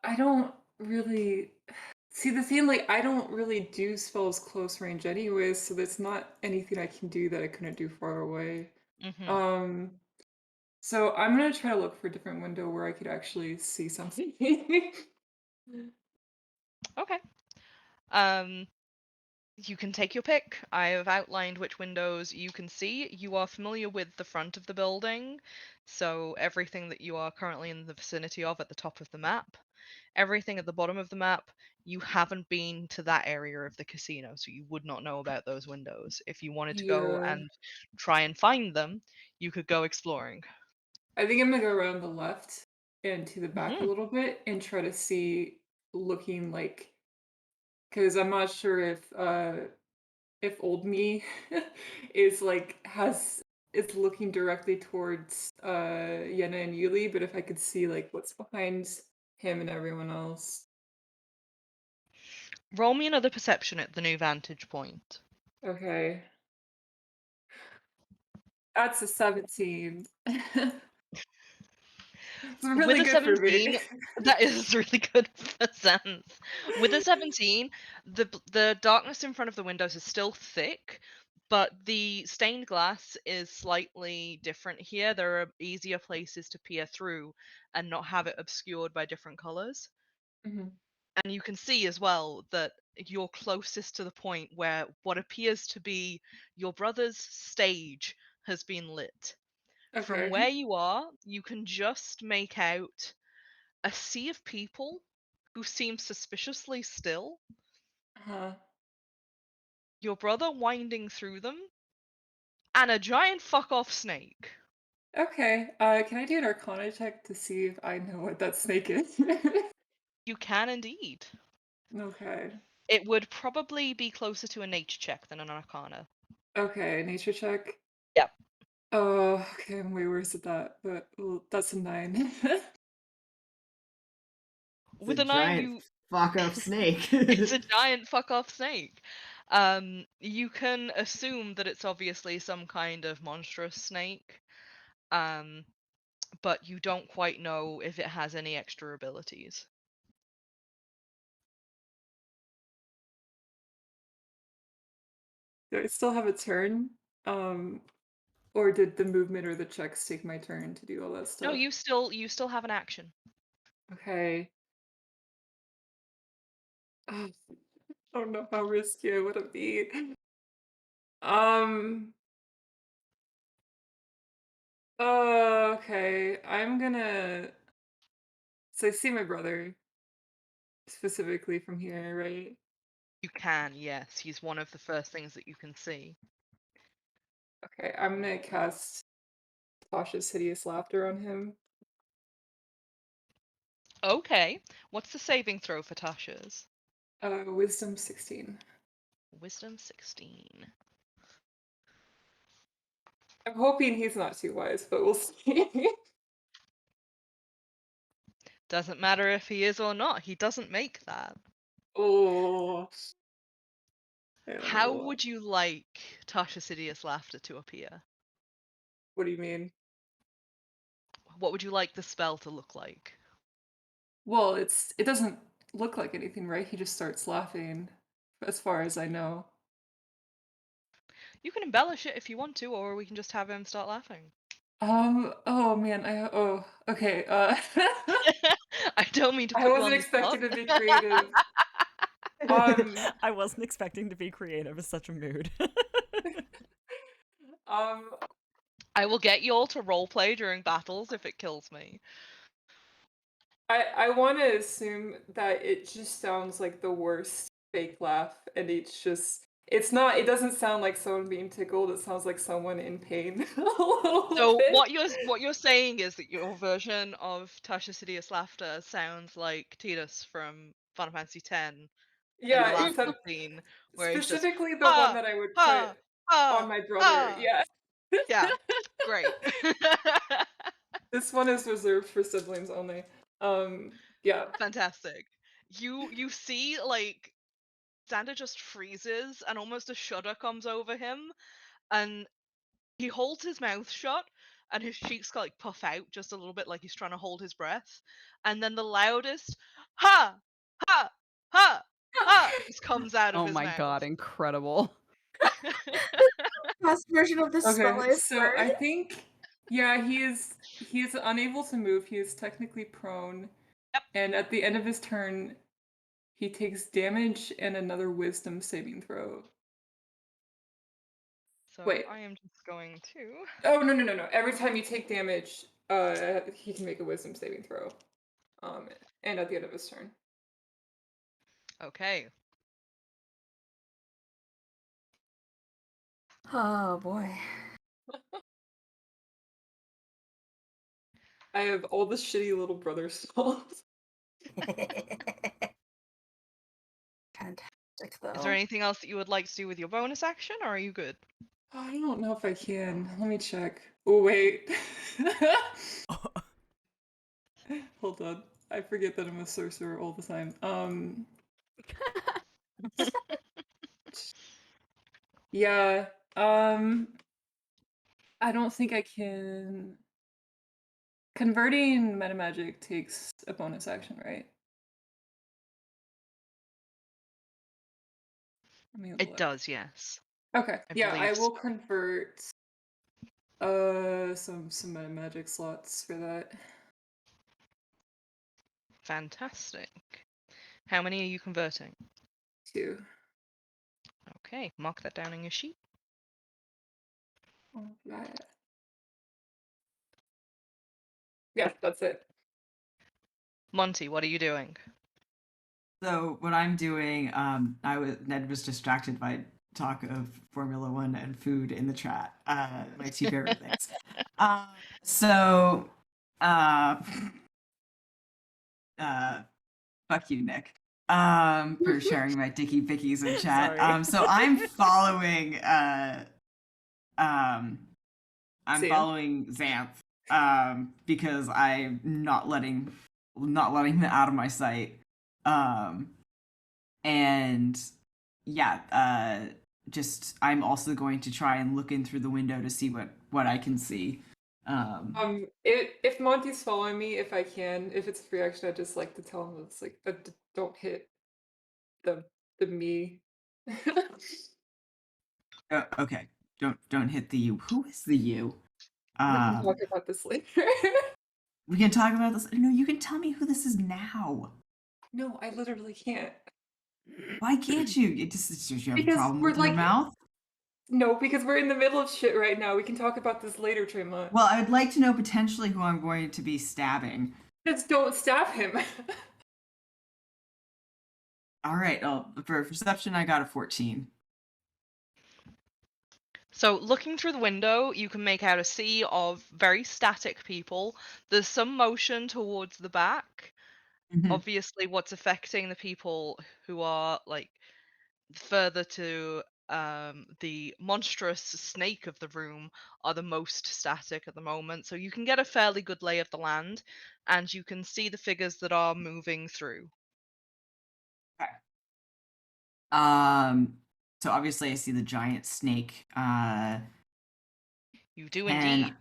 I don't really see the thing. Like, I don't really do spells close range anyways, so there's not anything I can do that I couldn't do far away. Mm-hmm. So I'm gonna try to look for a different window where I could actually see something. Okay. You can take your pick. I have outlined which windows you can see. You are familiar with the front of the building, so everything that you are currently in the vicinity of at the top of the map. Everything at the bottom of the map, you haven't been to that area of the casino, so you would not know about those windows. If you wanted to go Yeah. and try and find them, you could go exploring. I think I'm gonna go around the left and to the back a Hmm. little bit and try to see looking like, because I'm not sure if old me is like has is looking directly towards Yenna and Yulie, but if I could see like what's behind him and everyone else. Roll me another perception at the new vantage point. Okay. That's a 17. It's With really a good for me. 17, that is really good for sense. With a 17, the darkness in front of the windows is still thick, but the stained glass is slightly different here. There are easier places to peer through and not have it obscured by different colors. Mhm. And you can see as well that you're closest to the point where what appears to be your brother's stage has been lit. From Okay. where you are, you can just make out a sea of people who seem suspiciously still, Uh-huh. your brother winding through them, and a giant fuck off snake. Okay. Can I do an Arcana check to see if I know what that snake is? You can indeed. Okay. It would probably be closer to a nature check than an arcana. Okay, nature check. Yep. Oh, okay, I'm way worse at that, but well, that's a 9. It's a With a 9, giant you. fuck off snake. It's a giant fuck off snake. You can assume that it's obviously some kind of monstrous snake. But you don't quite know if it has any extra abilities. Do I still have a turn? Um, or did the movement or the checks take my turn to do all that No, stuff? you still have an action. Okay. Oh, I don't know how risky I would have been. Um, okay. I'm gonna. So I see my brother specifically from here, right? You can, yes. He's one of the first things that you can see. Okay, I'm gonna cast Tasha's Hideous Laughter on him. Okay. What's the saving throw for Tasha's? Wisdom 16. Wisdom 16. I'm hoping he's not too wise, but we'll see. Doesn't matter if he is or not, he doesn't make that. Oh, I don't How know. would you like Tasha's hideous laughter to appear? What do you mean? what would you like the spell to look like? Well, it doesn't look like anything, right? He just starts laughing, as far as I know. You can embellish it if you want to, or we can just have him start laughing. Oh man, okay. I don't mean to I put you wasn't on the expecting spot. to be creative. I wasn't expecting to be creative. It's such a mood. um, I will get you all to roleplay during battles if it kills me. I want to assume that it just sounds like the worst fake laugh, and it's not. It doesn't sound like someone being tickled. It sounds like someone in pain a little So bit. what you're saying is that your version of Tasha Sidious laughter sounds like Tidus from Final Fantasy X in the Yeah, last except scene where he's just specifically the one ha that I would put ha on ha my brother. ha. Yeah. Yeah, great. This one is reserved for siblings only. Yeah. Fantastic. You see like Xander just freezes and almost a shudder comes over him, and he holds his mouth shut and his cheeks like puff out just a little bit like he's trying to hold his breath, and then the loudest ha ha ha ha just comes out of Oh his my mouth. god, incredible. Best version of this spell Okay, is so I think yeah, he is unable to move. He is technically prone. Yep. And at the end of his turn, he takes damage and another wisdom saving throw. So Wait. I am just going to Oh no. Every time you take damage, he can make a wisdom saving throw. And at the end of his turn. okay. Oh boy. I have all the shitty little brother spells. Fantastic though. Is there anything else that you would like to do with your bonus action, or are you good? I don't know if I can. Let me check. Oh wait. Hold on. I forget that I'm a sorcerer all the time. Yeah. I don't think I can. Converting metamagic takes a bonus action, right? Let me It look. does, yes. Okay. I Yeah, I believe will convert some metamagic slots for that. Fantastic. How many are you converting? 2. Okay, mark that down in your sheet. Oh, yeah, that's it. Monty, what are you doing? So what I'm doing, Ned was distracted by talk of Formula One and food in the chat. My two favorite things. So, fuck you, Nick, for sharing my dicky pickies in chat. Sorry. So I'm following, I'm Sam? following Zanthe, because I'm not letting them out of my sight. And yeah, just I'm also going to try and look in through the window to see what I can see. If Monty's following me, if I can, if it's a free action, I'd just like to tell him it's like, don't hit the me. Okay, don't hit the you. Who is the you? We can talk about this later. We can talk about this. No, you can tell me who this is now. No, I literally can't. Why can't you? You have a Because problem we're with your like- mouth? No, because we're in the middle of shit right now. We can talk about this later, Tremont. Well, I'd like to know potentially who I'm going to be stabbing. Just don't stab him. All right. For perception, I got a 14. So, looking through the window, you can make out a sea of very static people. There's some motion towards the back. Mhm. Obviously, what's affecting the people who are like further to the monstrous snake of the room are the most static at the moment. So you can get a fairly good lay of the land, and you can see the figures that are moving through. So obviously I see the giant snake. You do And indeed.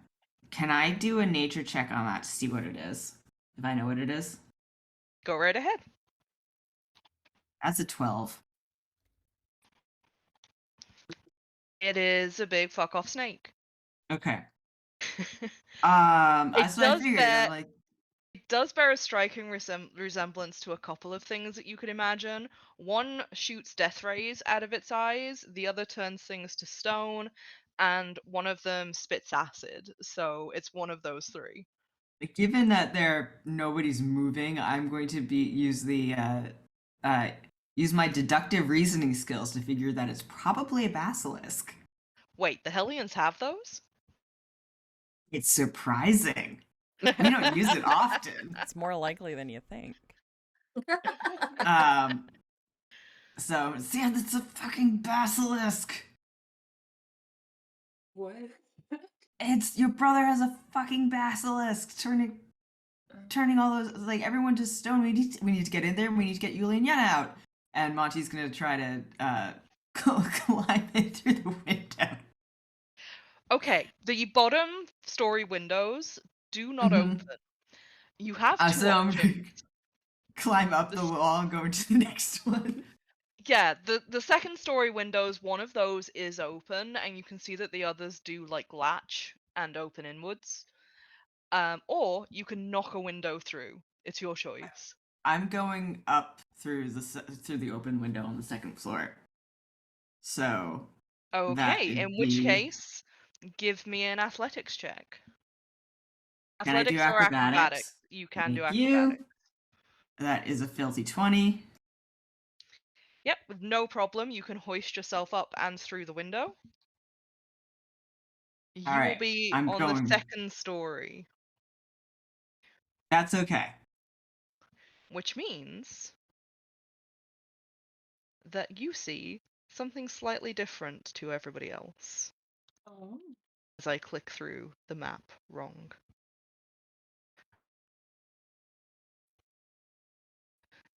Can I do a nature check on that to see what it is? If I know what it is? Go right ahead. That's a 12. It is a big fuck off snake. Okay. It That's what I does figured. bear I'm like, it does bear a striking resemblance to a couple of things that you could imagine. One shoots death rays out of its eyes, the other turns things to stone, and one of them spits acid. So it's one of those three. given that nobody's moving, I'm going to use my deductive reasoning skills to figure that it's probably a basilisk. Wait, the Hellions have those? It's surprising. We don't use it often. It's more likely than you think. So, Sam, it's a fucking basilisk. What? It's your brother has a fucking basilisk turning all those, like, everyone to stone. We need to get in there. We need to get Yulie and Yenna out. And Monty's gonna try to climb in through the window. Okay, the bottom story windows do not Mhm. open. You have two So I'm options. gonna climb up the wall and go into the next one. Yeah, the second story windows, one of those is open, and you can see that the others do like latch and open inwards. Or you can knock a window through. It's your choice. I'm going up through the open window on the second floor. So that Okay, would in which be. case, give me an athletics check. Can I do Athletics or acrobatics? acrobatics? You can do Thank acrobatics. you. That is a filthy 20. Yep, with no problem. You can hoist yourself up and through the window. All You will right, be I'm on the going. second story, That's okay. which means that you see something slightly different to everybody else Oh. as I click through the map wrong.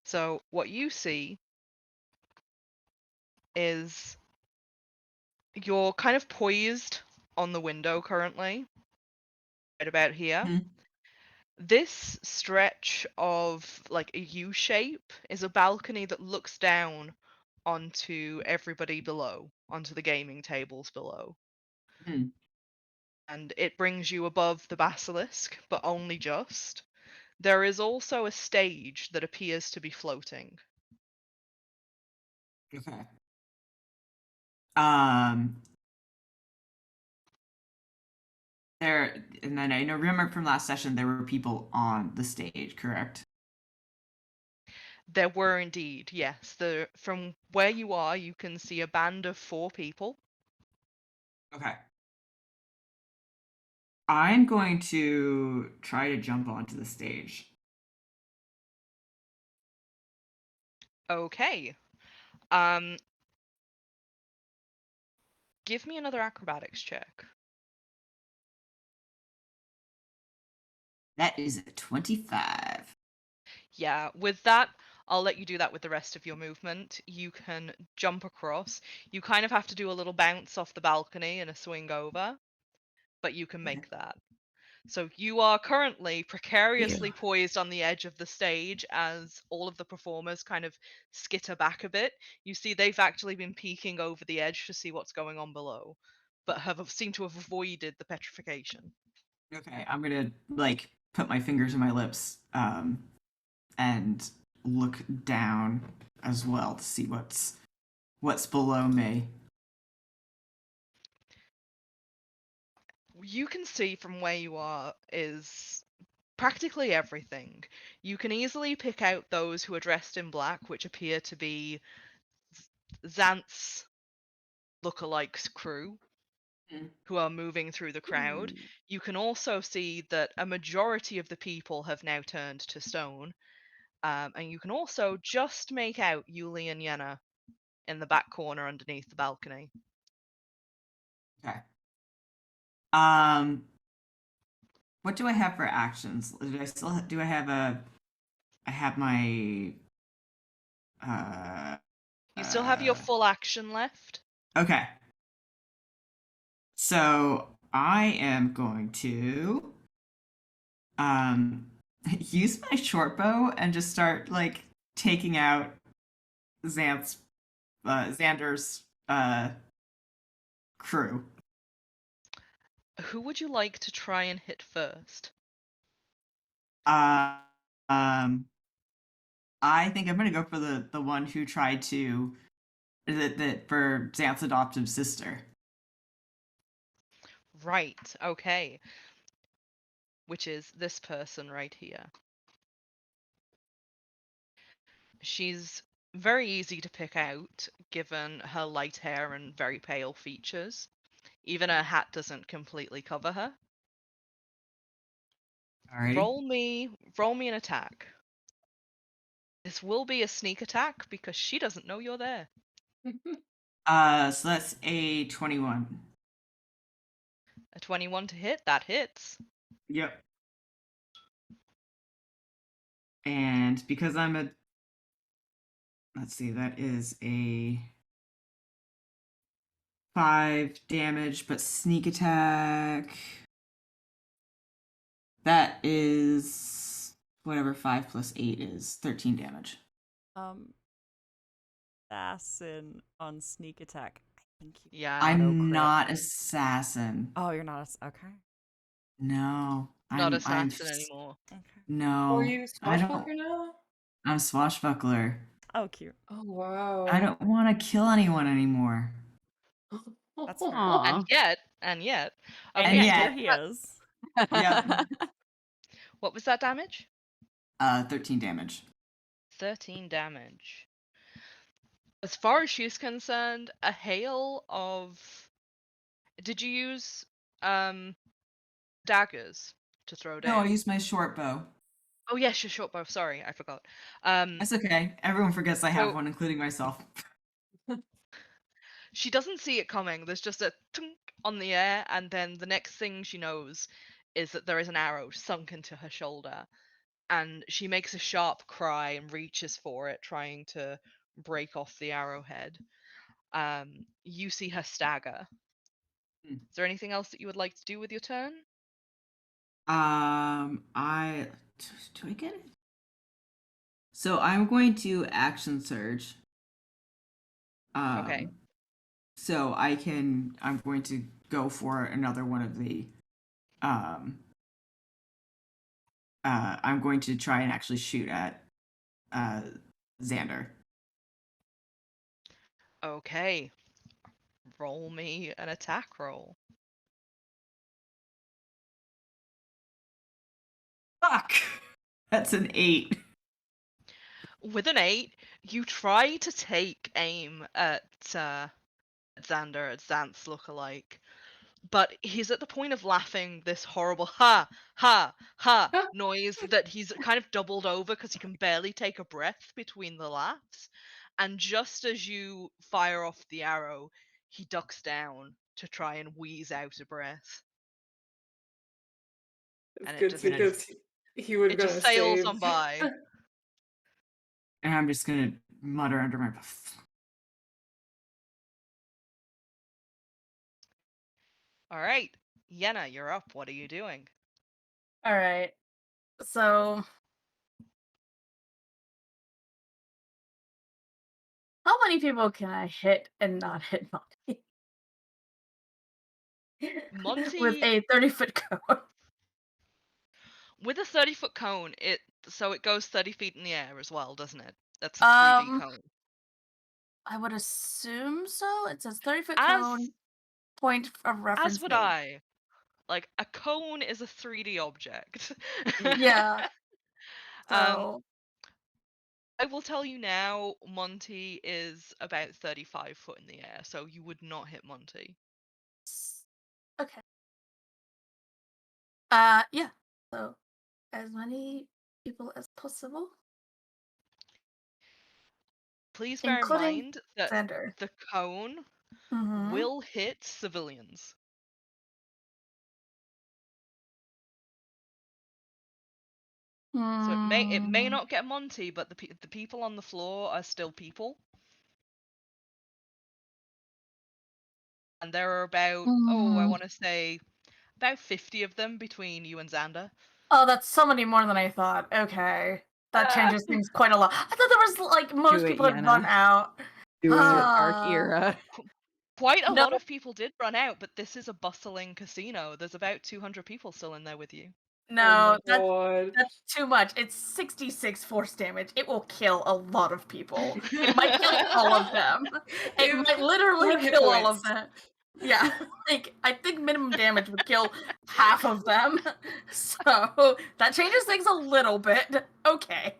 So what you see is you're kind of poised on the window currently, right about here. Mhm. This stretch of like a U shape is a balcony that looks down onto everybody below, onto the gaming tables below. Hmm. And it brings you above the basilisk, but only just. There is also a stage that appears to be floating. Okay. Um. And then I know. Remember from last session, there were people on the stage, correct? There were indeed, yes. From where you are, you can see a band of 4 people. Okay. I'm going to try to jump onto the stage. Okay. Give me another acrobatics check. That is a 25. Yeah, with that, I'll let you do that with the rest of your movement. You can jump across. You kind of have to do a little bounce off the balcony and a swing over, but you can make that. So you are currently precariously poised on the edge of the stage as all of the performers kind of skitter back a bit. You see they've actually been peeking over the edge to see what's going on below, but seem to have avoided the petrification. Okay, I'm gonna like put my fingers in my lips, and look down as well to see what's below me. You can see from where you are is practically everything. You can easily pick out those who are dressed in black, which appear to be Zanthe's lookalikes crew, who are moving through the crowd. You can also see that a majority of the people have now turned to stone. And you can also just make out Yulie and Yenna in the back corner underneath the balcony. Okay. What do I have for actions? Do I have I have my You still have your full action left. okay. So I am going to use my short bow and just start like taking out Xander's crew. Who would you like to try and hit first? Uh, um, I think I'm gonna go for the one who tried to that for Xanth's adoptive sister. Right, okay. Which is this person right here. She's very easy to pick out, given her light hair and very pale features. Even her hat doesn't completely cover her. Alrighty. Roll me an attack. This will be a sneak attack because she doesn't know you're there. So that's a 21. A 21 to hit, that hits. Yep. And because I'm a, let's see, that is a 5 damage, but sneak attack. That is whatever 5 plus 8 is, 13 damage. Assassin on sneak attack. I think you. Yeah. I'm not assassin. Oh, you're not. Okay. No. Not assassin anymore. Okay. No. Are you swashbuckler now? I'm swashbuckler. Oh, cute. Oh wow. I don't want to kill anyone anymore. That's fair. Aw. And yet. And Okay, yet, yet. here he is. Yep. what was that damage? 13 damage. 13 damage. As far as she's concerned, a hail of... Did you use daggers to throw down? No, I used my short bow. Oh yes, your short bow. Sorry, I forgot. That's okay. Everyone forgets I have So- one, including myself. She doesn't see it coming. There's just a tunk on the air, and then the next thing she knows is that there is an arrow sunk into her shoulder, and she makes a sharp cry and reaches for it, trying to break off the arrowhead. You see her stagger. Hmm. Is there anything else that you would like to do with your turn? I do I get it? So I'm going to action surge. Okay. So I'm going to go for another one of the I'm going to try and actually shoot at Xander. Okay. Roll me an attack roll. Fuck. That's an 8. With an 8, you try to take aim at Xander, at Zanthe look-alike, but he's at the point of laughing this horrible ha, ha, ha noise that he's kind of doubled over because he can barely take a breath between the laughs. And just as you fire off the arrow, he ducks down to try and wheeze out a breath. It's And good it just, because he would it have just been a sails save. on by. And I'm just gonna mutter under my breath. All right, Yenna, you're up. What are you doing? All right. So, how many people can I hit and not hit Monty? Monty- With a 30-foot cone. With a 30-foot cone, it goes 30 feet in the air as well, doesn't it? That's a 3D cone. I would assume so. It says 30-foot As- cone. Point of reference. As would made. I. Like, a cone is a 3D object. Yeah. Um, So, I will tell you now, Monty is about 35 foot in the air, so you would not hit Monty. okay. Yeah. So, as many people as possible, Please bear in including mind that Xander. the cone Mhm. will hit civilians. So it may not get Monty, but the people on the floor are still people. And there are about, I want to say about 50 of them between you and Xander. Oh, that's so many more than I thought. Okay. That changes things quite a lot. I thought there was like most Do it, people had Yenna. run out. Do it, Dark Ah. Era. Quite a No. lot of people did run out, but this is a bustling casino. There's about 200 people still in there with you. No, God. that's too much. It's 66 force damage. It will kill a lot of people. It might kill all of them. It Ew. might literally 4 hit kill all of points. them. Yeah, like I think minimum damage would kill half of them. So that changes things a little bit. Okay.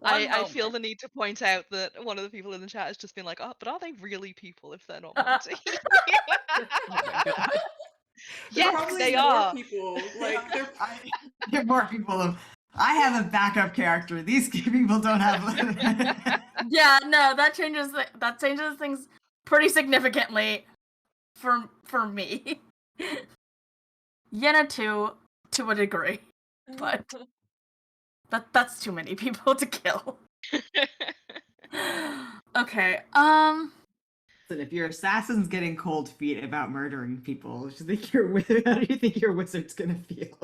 I feel the need to point out that one of the people in the chat has just been like, oh, but are they really people if they're not Monty? Oh my god. Yes, Probably they more are. people. Like they're There are more people. I have a backup character. These people don't have. Yeah, no, that changes things pretty significantly for me. Yenna too, to a degree, but that's too many people to kill. Okay, Listen, if your assassin's getting cold feet about murdering people, how do you think your wizard's gonna feel?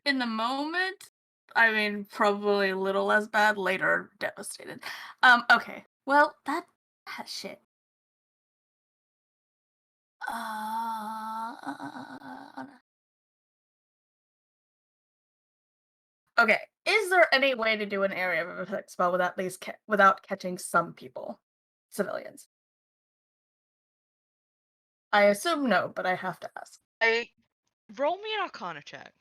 in the moment, I mean, probably a little less bad. Later, devastated. Okay, well, shit. Okay, is there any way to do an area of effect spell without catching some people, civilians? I assume no, but I have to ask. Roll me an Arcana check.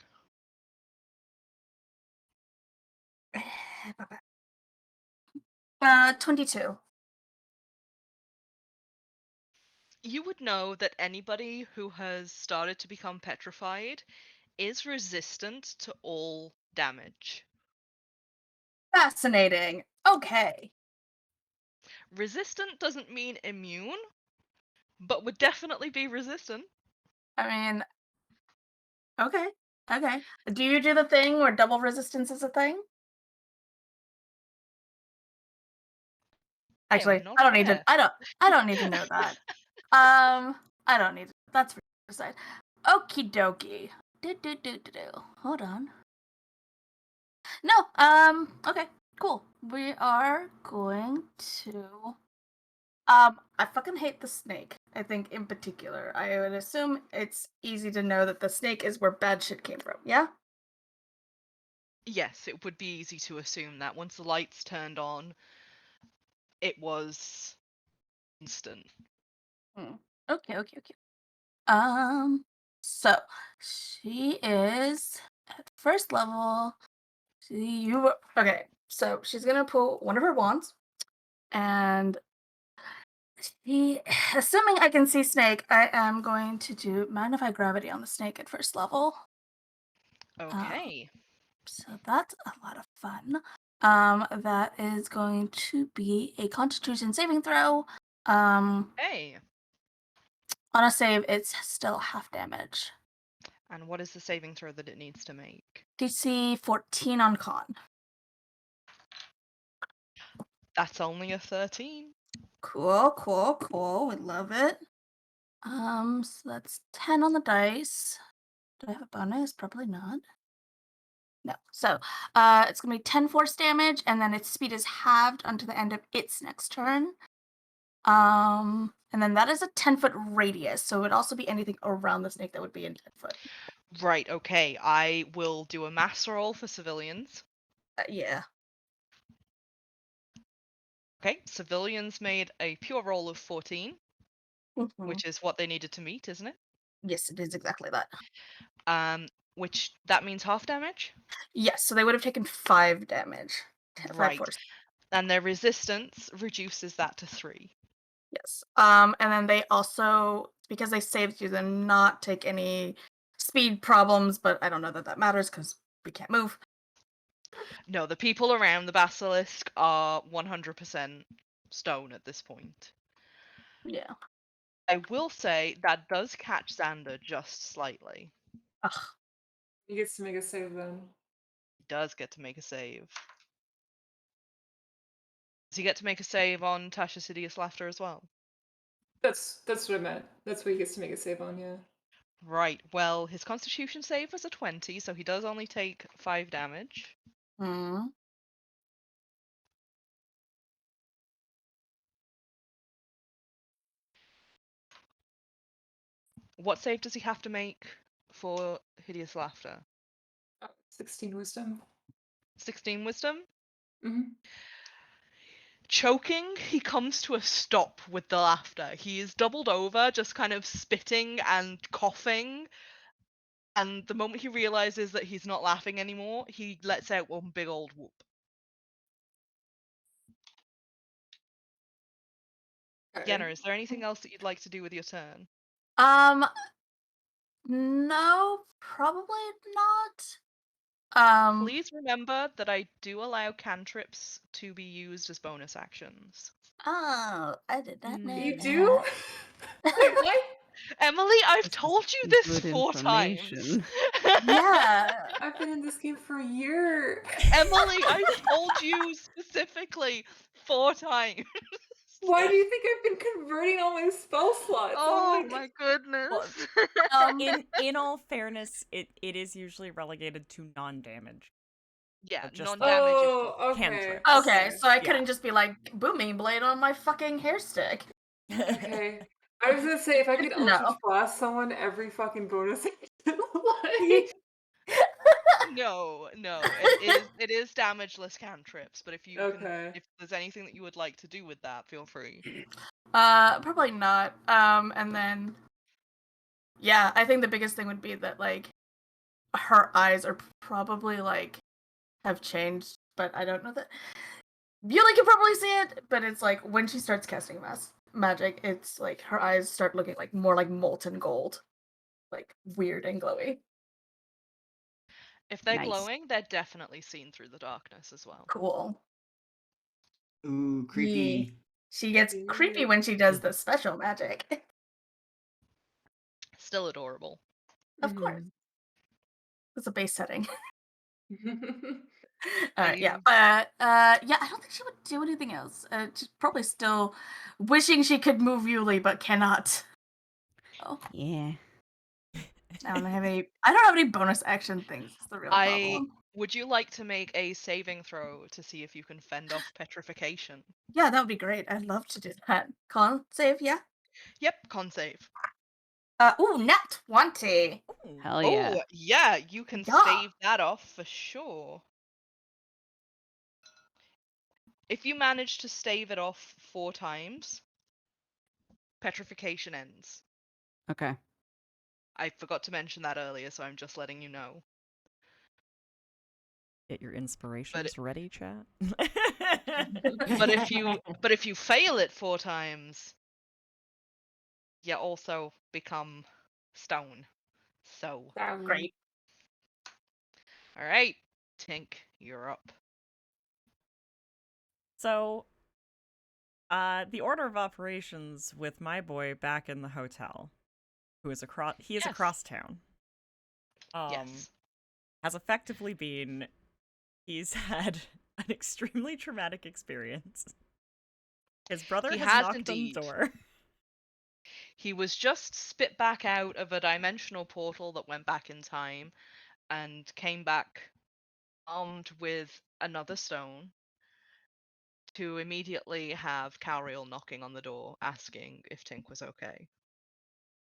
22. You would know that anybody who has started to become petrified is resistant to all damage. Fascinating. Okay. Resistant doesn't mean immune, but would definitely be resistant. I mean, okay. Do you do the thing where double resistance is a thing? I am Actually, not I don't need to. aware. I don't need to know that. I don't need. That's for your side. Okie dokie. Do. Hold on. No. Okay. Cool. We are going to. I fucking hate the snake. I think in particular, I would assume it's easy to know that the snake is where bad shit came from. Yeah. Yes, it would be easy to assume that once the lights turned on, it was instant. Okay. So she is at first level. Okay. So she's gonna pull one of her wands, and assuming I can see snake, I am going to do magnify gravity on the snake at first level. Okay. So that's a lot of fun. That is going to be a Constitution saving throw. Hey. On a save, it's still half damage. And what is the saving throw that it needs to make? DC 14 on con. That's only a 13. Cool. We love it. So that's 10 on the dice. Do I have a bonus? Probably not. No. So, it's gonna be 10 force damage, and then its speed is halved until the end of its next turn. And then that is a 10-foot radius, so it would also be anything around the snake that would be in 10 foot. Right, okay. I will do a mass roll for civilians. Yeah. Okay, civilians made a pure roll of 14, Mhm. which is what they needed to meet, isn't it? Yes, it is exactly that. Which that means half damage? Yes, so they would have taken 5 damage. 5 Right. force. And their resistance reduces that to 3. Yes. And then they also, because they saved you, then not take any speed problems, but I don't know that matters because we can't move. No, the people around the basilisk are 100% stone at this point. Yeah. I will say that does catch Xander just slightly. Ugh. he gets to make a save then. He does get to make a save. Does he get to make a save on Tasha's Hideous Laughter as well? That's what I meant. That's what he gets to make a save on, yeah. Right, well, his constitution save was a 20, so he does only take 5 damage. Hmm. What save does he have to make for hideous laughter? 16 wisdom. 16 wisdom? Hmm. Choking, he comes to a stop with the laughter. He is doubled over, just kind of spitting and coughing. And the moment he realizes that he's not laughing anymore, he lets out one big old whoop. Yenna, is there anything else that you'd like to do with your turn? Um, no, probably not. Please remember that I do allow cantrips to be used as bonus actions. Oh, I did not know You that. do? Wait, what? Emily, I've This is told you this good 4 times. information. Yeah. I've been in this game for a year. Emily, I've told you specifically 4 times. Why do you think I've been converting all my spell slots? Oh I'm like, my goodness. Well, in all fairness, it is usually relegated to non-damage. Yeah, just non-damage is oh, fine. okay. cantrips. Okay, so I Yeah. couldn't just be like booming blade on my fucking hair stick. Okay. I was gonna say, if I could No. Eldritch Blast someone every fucking bonus action, like... No, it is damageless cantrips, but if you Okay. if there's anything that you would like to do with that, feel free. Probably not. And then, yeah, I think the biggest thing would be that like her eyes are probably like have changed, but I don't know that. Yulie can probably see it, but it's like when she starts casting magic, it's like her eyes start looking like more like molten gold, like weird and glowy. If they're Nice. glowing, they're definitely seen through the darkness as well. Cool. Ooh, creepy. She gets creepy when she does the special magic. Still adorable. Of course. It's a base setting. Are Yeah, you- but yeah, I don't think she would do anything else. She's probably still wishing she could move Yulie, but cannot. Oh, Yeah. I don't have any. I don't have any bonus action things. It's the real problem. Would you like to make a saving throw to see if you can fend off petrification? Yeah, that would be great. I'd love to do that. Con save, yeah. Yep, con save. Ooh, nat 20. Ooh. Hell yeah. Oh, yeah, you can Yeah. stave that off for sure. If you manage to stave it off 4 times, petrification ends. Okay. I forgot to mention that earlier, so I'm just letting you know. Get your inspirations ready, chat. But if you fail it 4 times, you also become stone. So, Great. all right, Tink, you're up. So, the order of operations with my boy back in the hotel, who is across, he is Yes. across town. Yes. Has effectively been, he's had an extremely traumatic experience. His brother He has has knocked indeed. on the door. He was just spit back out of a dimensional portal that went back in time and came back armed with another stone to immediately have Cal'riel knocking on the door asking if Tink was okay.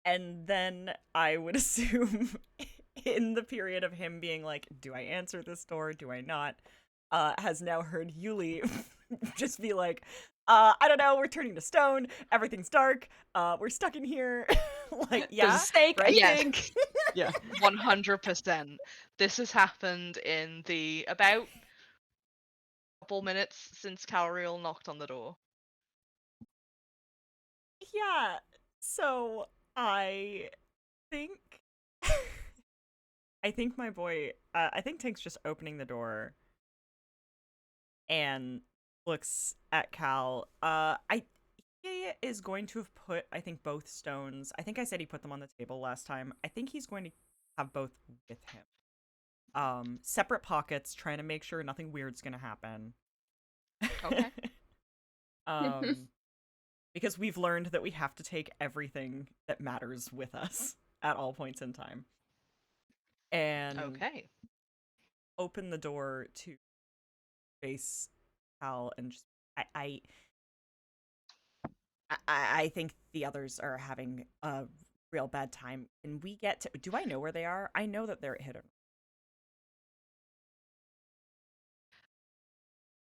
And then I would assume in the period of him being like, do I answer this door? Do I not? Has now heard Yulie just be like, I don't know, we're turning to stone, everything's dark, we're stuck in here. Like, yeah, There's a snake, right? I Yes. think. Yeah. 100%. This has happened in the about couple minutes since Cal'riel knocked on the door. Yeah, so I think I think my boy I think Tink's just opening the door and looks at Cal. He is going to have put, I think, both stones. I think I said he put them on the table last time. I think he's going to have both with him. Separate pockets, trying to make sure nothing weird's gonna happen. Okay. Because we've learned that we have to take everything that matters with us at all points in time. And Okay. open the door to face Cal and just I think the others are having a real bad time. And we get to, do I know where they are? I know that they're at Hidden.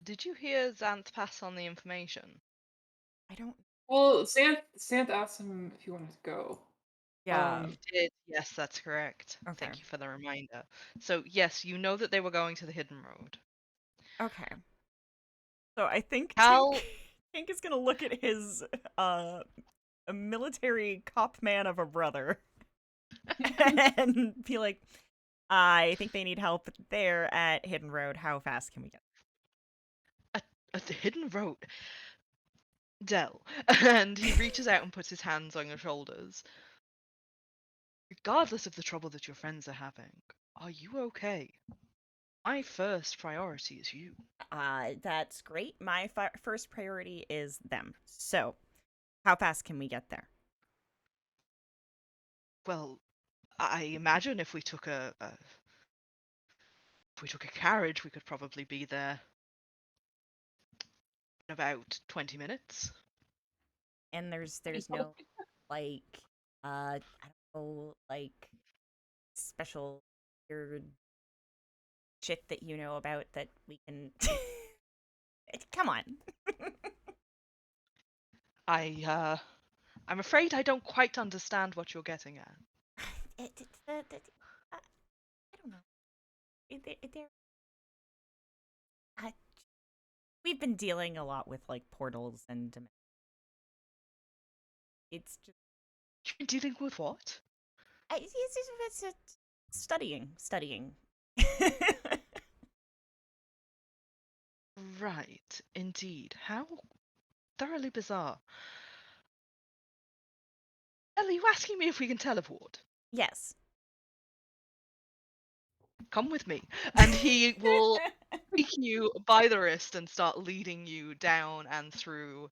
Did you hear Zanthe pass on the information? I don't. Well, Zanthe asked him if he wanted to go. Yeah. You did. Yes, that's correct. Okay. Thank you for the reminder. So, yes, you know that they were going to the Hidden Road. Okay. So I think Cal- Tink is gonna look at his a military cop man of a brother and be like, I think they need help there at Hidden Road. How fast can we get? At the Hidden Road. Dell. And he reaches out and puts his hands on your shoulders. Regardless of the trouble that your friends are having, are you okay? My first priority is you. That's great. My first priority is them. So, how fast can we get there? Well, I imagine if we took a carriage, we could probably be there in about 20 minutes. And there's no like I don't know, like special weird shit that you know about that we can come on. I'm afraid I don't quite understand what you're getting at. I don't know. We've been dealing a lot with like portals and it's just You're dealing with what? it's studying. Right, indeed. How thoroughly bizarre. Are you asking me if we can teleport? Yes. Come with me. And he will take you by the wrist and start leading you down and through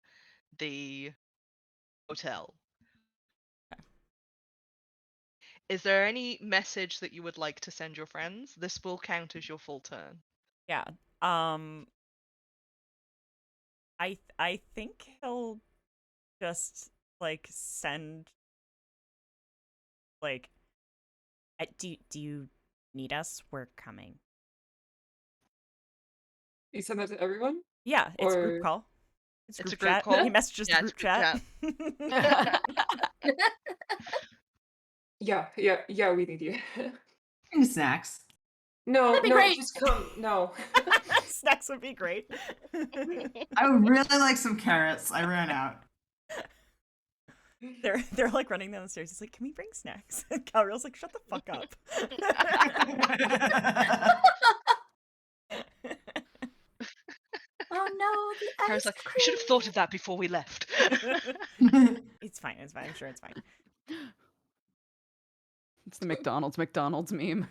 the hotel. Is there any message that you would like to send your friends? This will count as your full turn. Yeah. I think he'll just like send like do you need us? We're coming. You send that to everyone? Yeah, it's Or... group call. It's a group group chat. call? He messages Yeah, the it's group chat. Yeah, we need you. Bring snacks. No, That'd be no, great. just come. No. Snacks would be great. I would really like some carrots. I ran out. They're like running down the stairs. He's like, "Can we bring snacks?" And Cal'riel's like, "Shut the fuck up." Oh no, the I ice was like, cream. we should have thought of that before we left. It's fine. I'm sure it's fine. It's the McDonald's meme.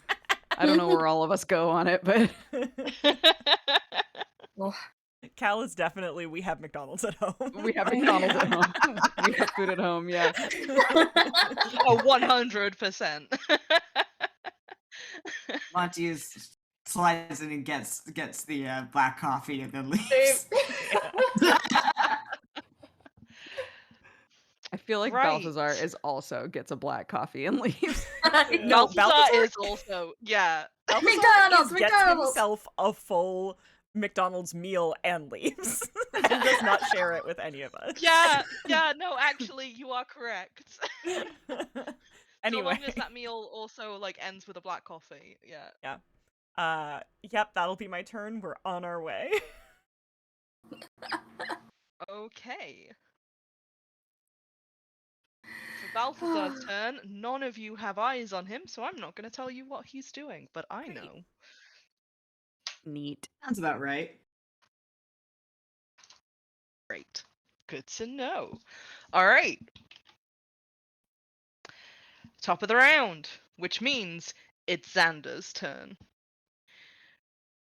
I don't know where all of us go on it, but Cal is definitely, we have McDonald's at home. we have McDonald's at home. We have food at home, yeah. Oh, 100%. Monty slides in and gets the black coffee and then leaves. I feel like Right. Balthazar is also gets a black coffee and leaves. No, Balthazar is also, yeah. McDonald's, Gets McDonald's. himself a full McDonald's meal and leaves. And does not share it with any of us. Yeah, no, actually, you are correct. Anyway. So long as that meal also, like, ends with a black coffee, yeah. Yep, that'll be my turn. We're on our way. Okay. So Balthazar's turn. None of you have eyes on him, so I'm not going to tell you what he's doing, but I know. Neat. Sounds about right. Great. Good to know. All right. Top of the round, which means it's Xander's turn.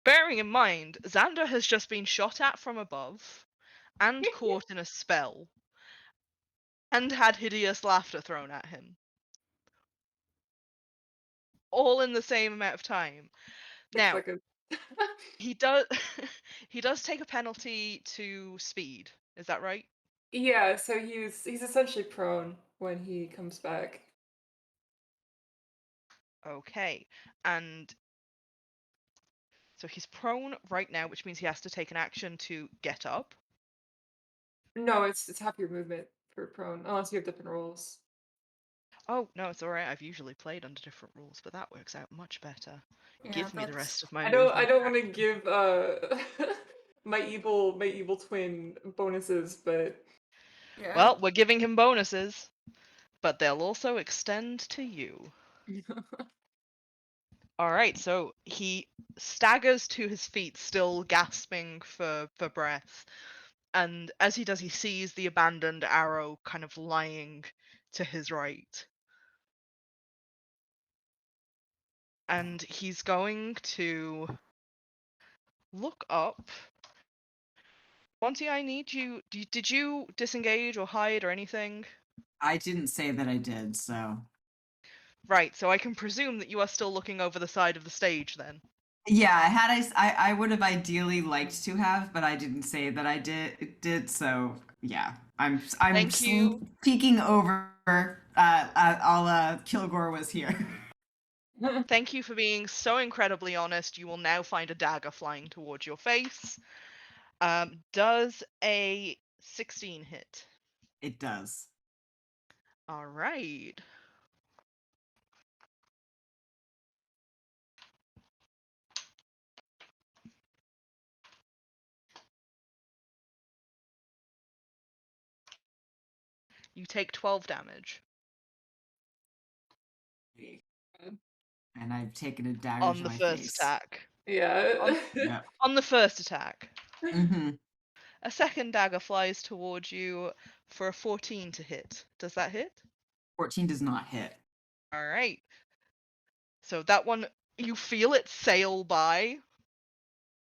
Bearing in mind, Xander has just been shot at from above and caught in a spell and had hideous laughter thrown at him. all in the same amount of time. 6 Now, seconds. he does he does take a penalty to speed. Is that right? Yeah, so he's essentially prone when he comes back. Okay. And so he's prone right now, which means he has to take an action to get up. No, it's half your movement for prone, unless you have different rules. Oh, no, it's alright. I've usually played under different rules, but that works out much better. Yeah, Give me the that's rest of my I movement. don't want to give my evil twin bonuses, but yeah. Well, we're giving him bonuses, but they'll also extend to you. Alright, so he staggers to his feet, still gasping for breath. And as he does, he sees the abandoned arrow kind of lying to his right. And he's going to look up. Monty, I need you. Did you disengage or hide or anything? I didn't say that I did, so Right, so I can presume that you are still looking over the side of the stage then. yeah. I would have ideally liked to have, but I didn't say that I did. So yeah, I'm Thank you. peeking over. A la Kilgore was here. Thank you for being so incredibly honest. You will now find a dagger flying towards your face. Does a 16 hit? It does. All right. You take 12 damage And I've taken a dagger on to the my first face. attack. yeah. Yeah. On the first attack. Mm-hmm. A second dagger flies towards you for a 14 to hit. Does that hit? 14 does not hit. All right. So that one, you feel it sail by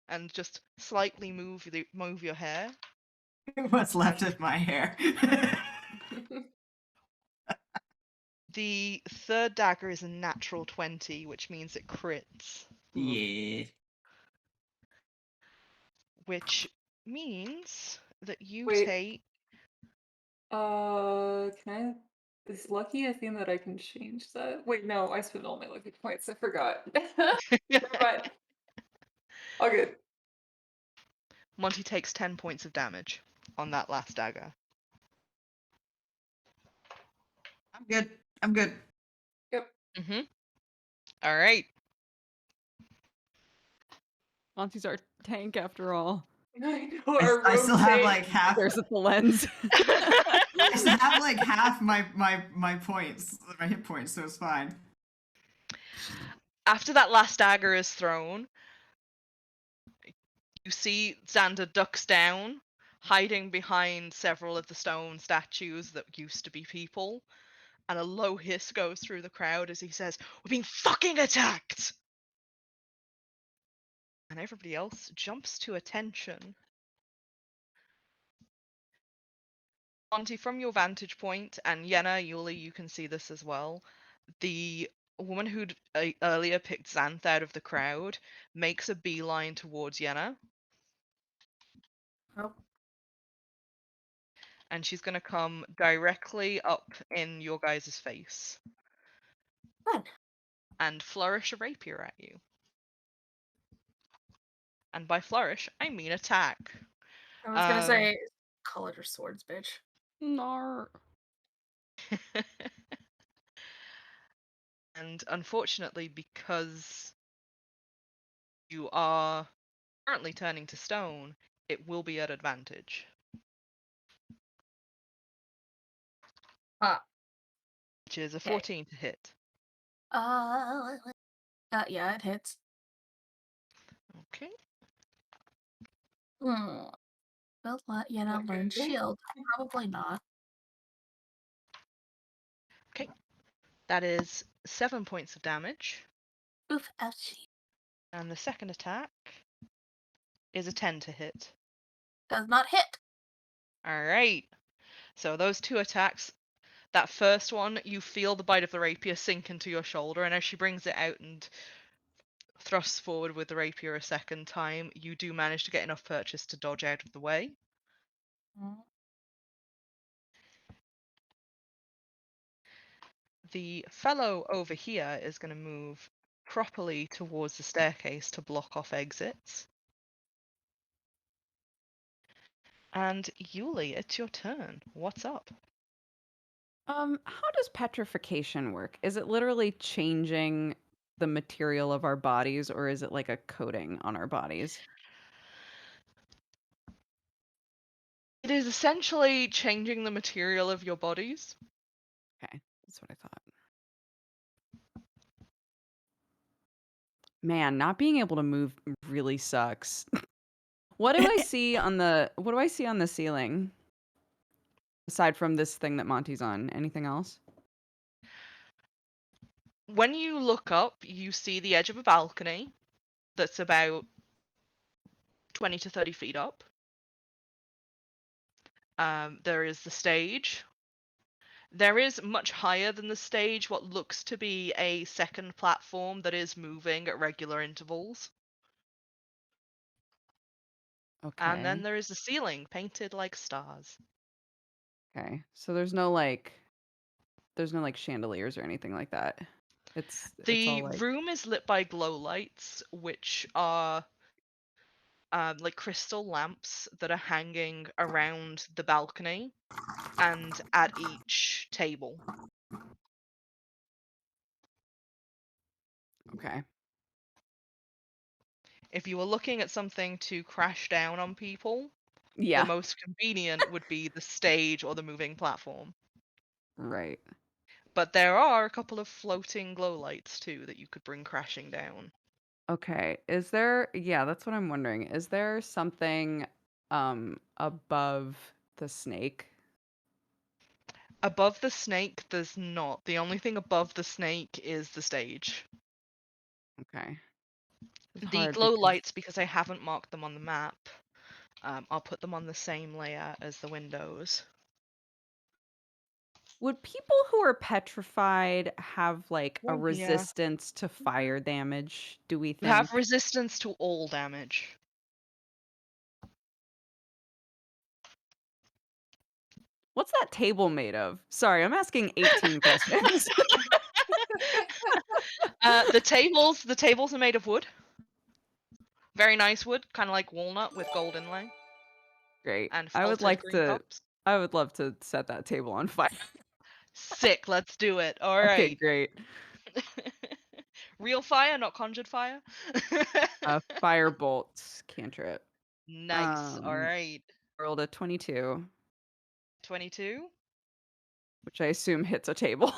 and just slightly move your hair. What's left of my hair. The third dagger is a natural 20, which means it crits. Yeah. Which means that you Wait. take. Can I? Is lucky a thing that I can change that? Wait, no, I spent all my lucky points. I forgot. Never mind. All good. Monty takes 10 points of damage on that last dagger. I'm good. I'm good. Yep. Mm-hmm. All right. Monty's our tank after all. I know our I still rogue have tank. like half. There's at the lens. I still have like half my points, my hit points, so it's fine. After that last dagger is thrown, you see Xander ducks down, hiding behind several of the stone statues that used to be people, and a low hiss goes through the crowd as he says, "We're being fucking attacked!" And everybody else jumps to attention. Monty, from your vantage point, and Yenna, Yulie, you can see this as well, the woman who'd earlier picked Zanthe out of the crowd makes a beeline towards Yenna. Oh. And she's going to come directly up in your guys' face. Fun. And flourish a rapier at you. And by flourish, I mean attack. I was gonna say, call it her swords, bitch. Nar. And unfortunately, because you are currently turning to stone, it will be at advantage. Which is a 14 to hit. Yeah, it hits. Okay. Will Yenna learn shield? Probably not. Okay. That is 7 points of damage. Oof, ouchie. And the second attack is a 10 to hit. Does not hit. Alright. So those two attacks, That first one, you feel the bite of the rapier sink into your shoulder, and as she brings it out and thrusts forward with the rapier a second time, you do manage to get enough purchase to dodge out of the way. The fellow over here is going to move properly towards the staircase to block off exits. And Yulie, it's your turn. What's up? How does petrification work? Is it literally changing the material of our bodies, or is it like a coating on our bodies? It is essentially changing the material of your bodies. Okay, that's what I thought. Man, not being able to move really sucks. What do I see on the ceiling? Aside from this thing that Monty's on, anything else? When you look up, you see the edge of a balcony that's about 20 to 30 feet up. There is the stage. There is much higher than the stage what looks to be a second platform that is moving at regular intervals. And then Okay. there is the ceiling painted like stars. Okay. So there's no like chandeliers or anything like that. It's all The like room is lit by glow lights, which are like crystal lamps that are hanging around the balcony and at each table. okay. If you were looking at something to crash down on people, the Yeah. most convenient would be the stage or the moving platform. Right. But there are a couple of floating glow lights too that you could bring crashing down. Okay. Yeah, that's what I'm wondering. Is there something above the snake? Above the snake, there's not. The only thing above the snake is the stage. Okay. It's The hard glow because lights, because I haven't marked them on the map, I'll put them on the same layer as the windows. would people who are petrified have like a Well, yeah. resistance to fire damage, do we You have think? resistance to all damage. What's that table made of? Sorry, I'm asking 18 questions. The tables are made of wood. Very nice wood, kind of like walnut with gold inlay Great. and felted green tops. I would love to set that table on fire. Sick, let's do it. All Okay, right. great. Real fire, not conjured fire. Firebolt cantrip. Nice. All right. Rolled a 22, 22. which I assume hits a table.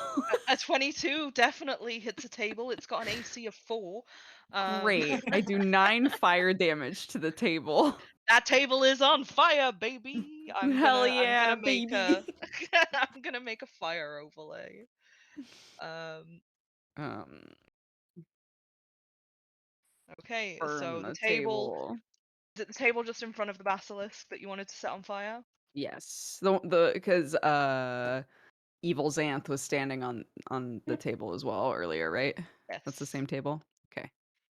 A 22 definitely hits a table. It's got an AC of 4. Great. I do 9 fire damage to the table. That table is on fire, baby. Hell I'm yeah, gonna make baby. a I'm gonna make a fire overlay. Um, Okay, burn so the the table, table. is it the table just in front of the basilisk that you wanted to set on fire? Yes. The because Evil Zanthe was standing on the table as well earlier, right? That's the Yes. same table? Okay.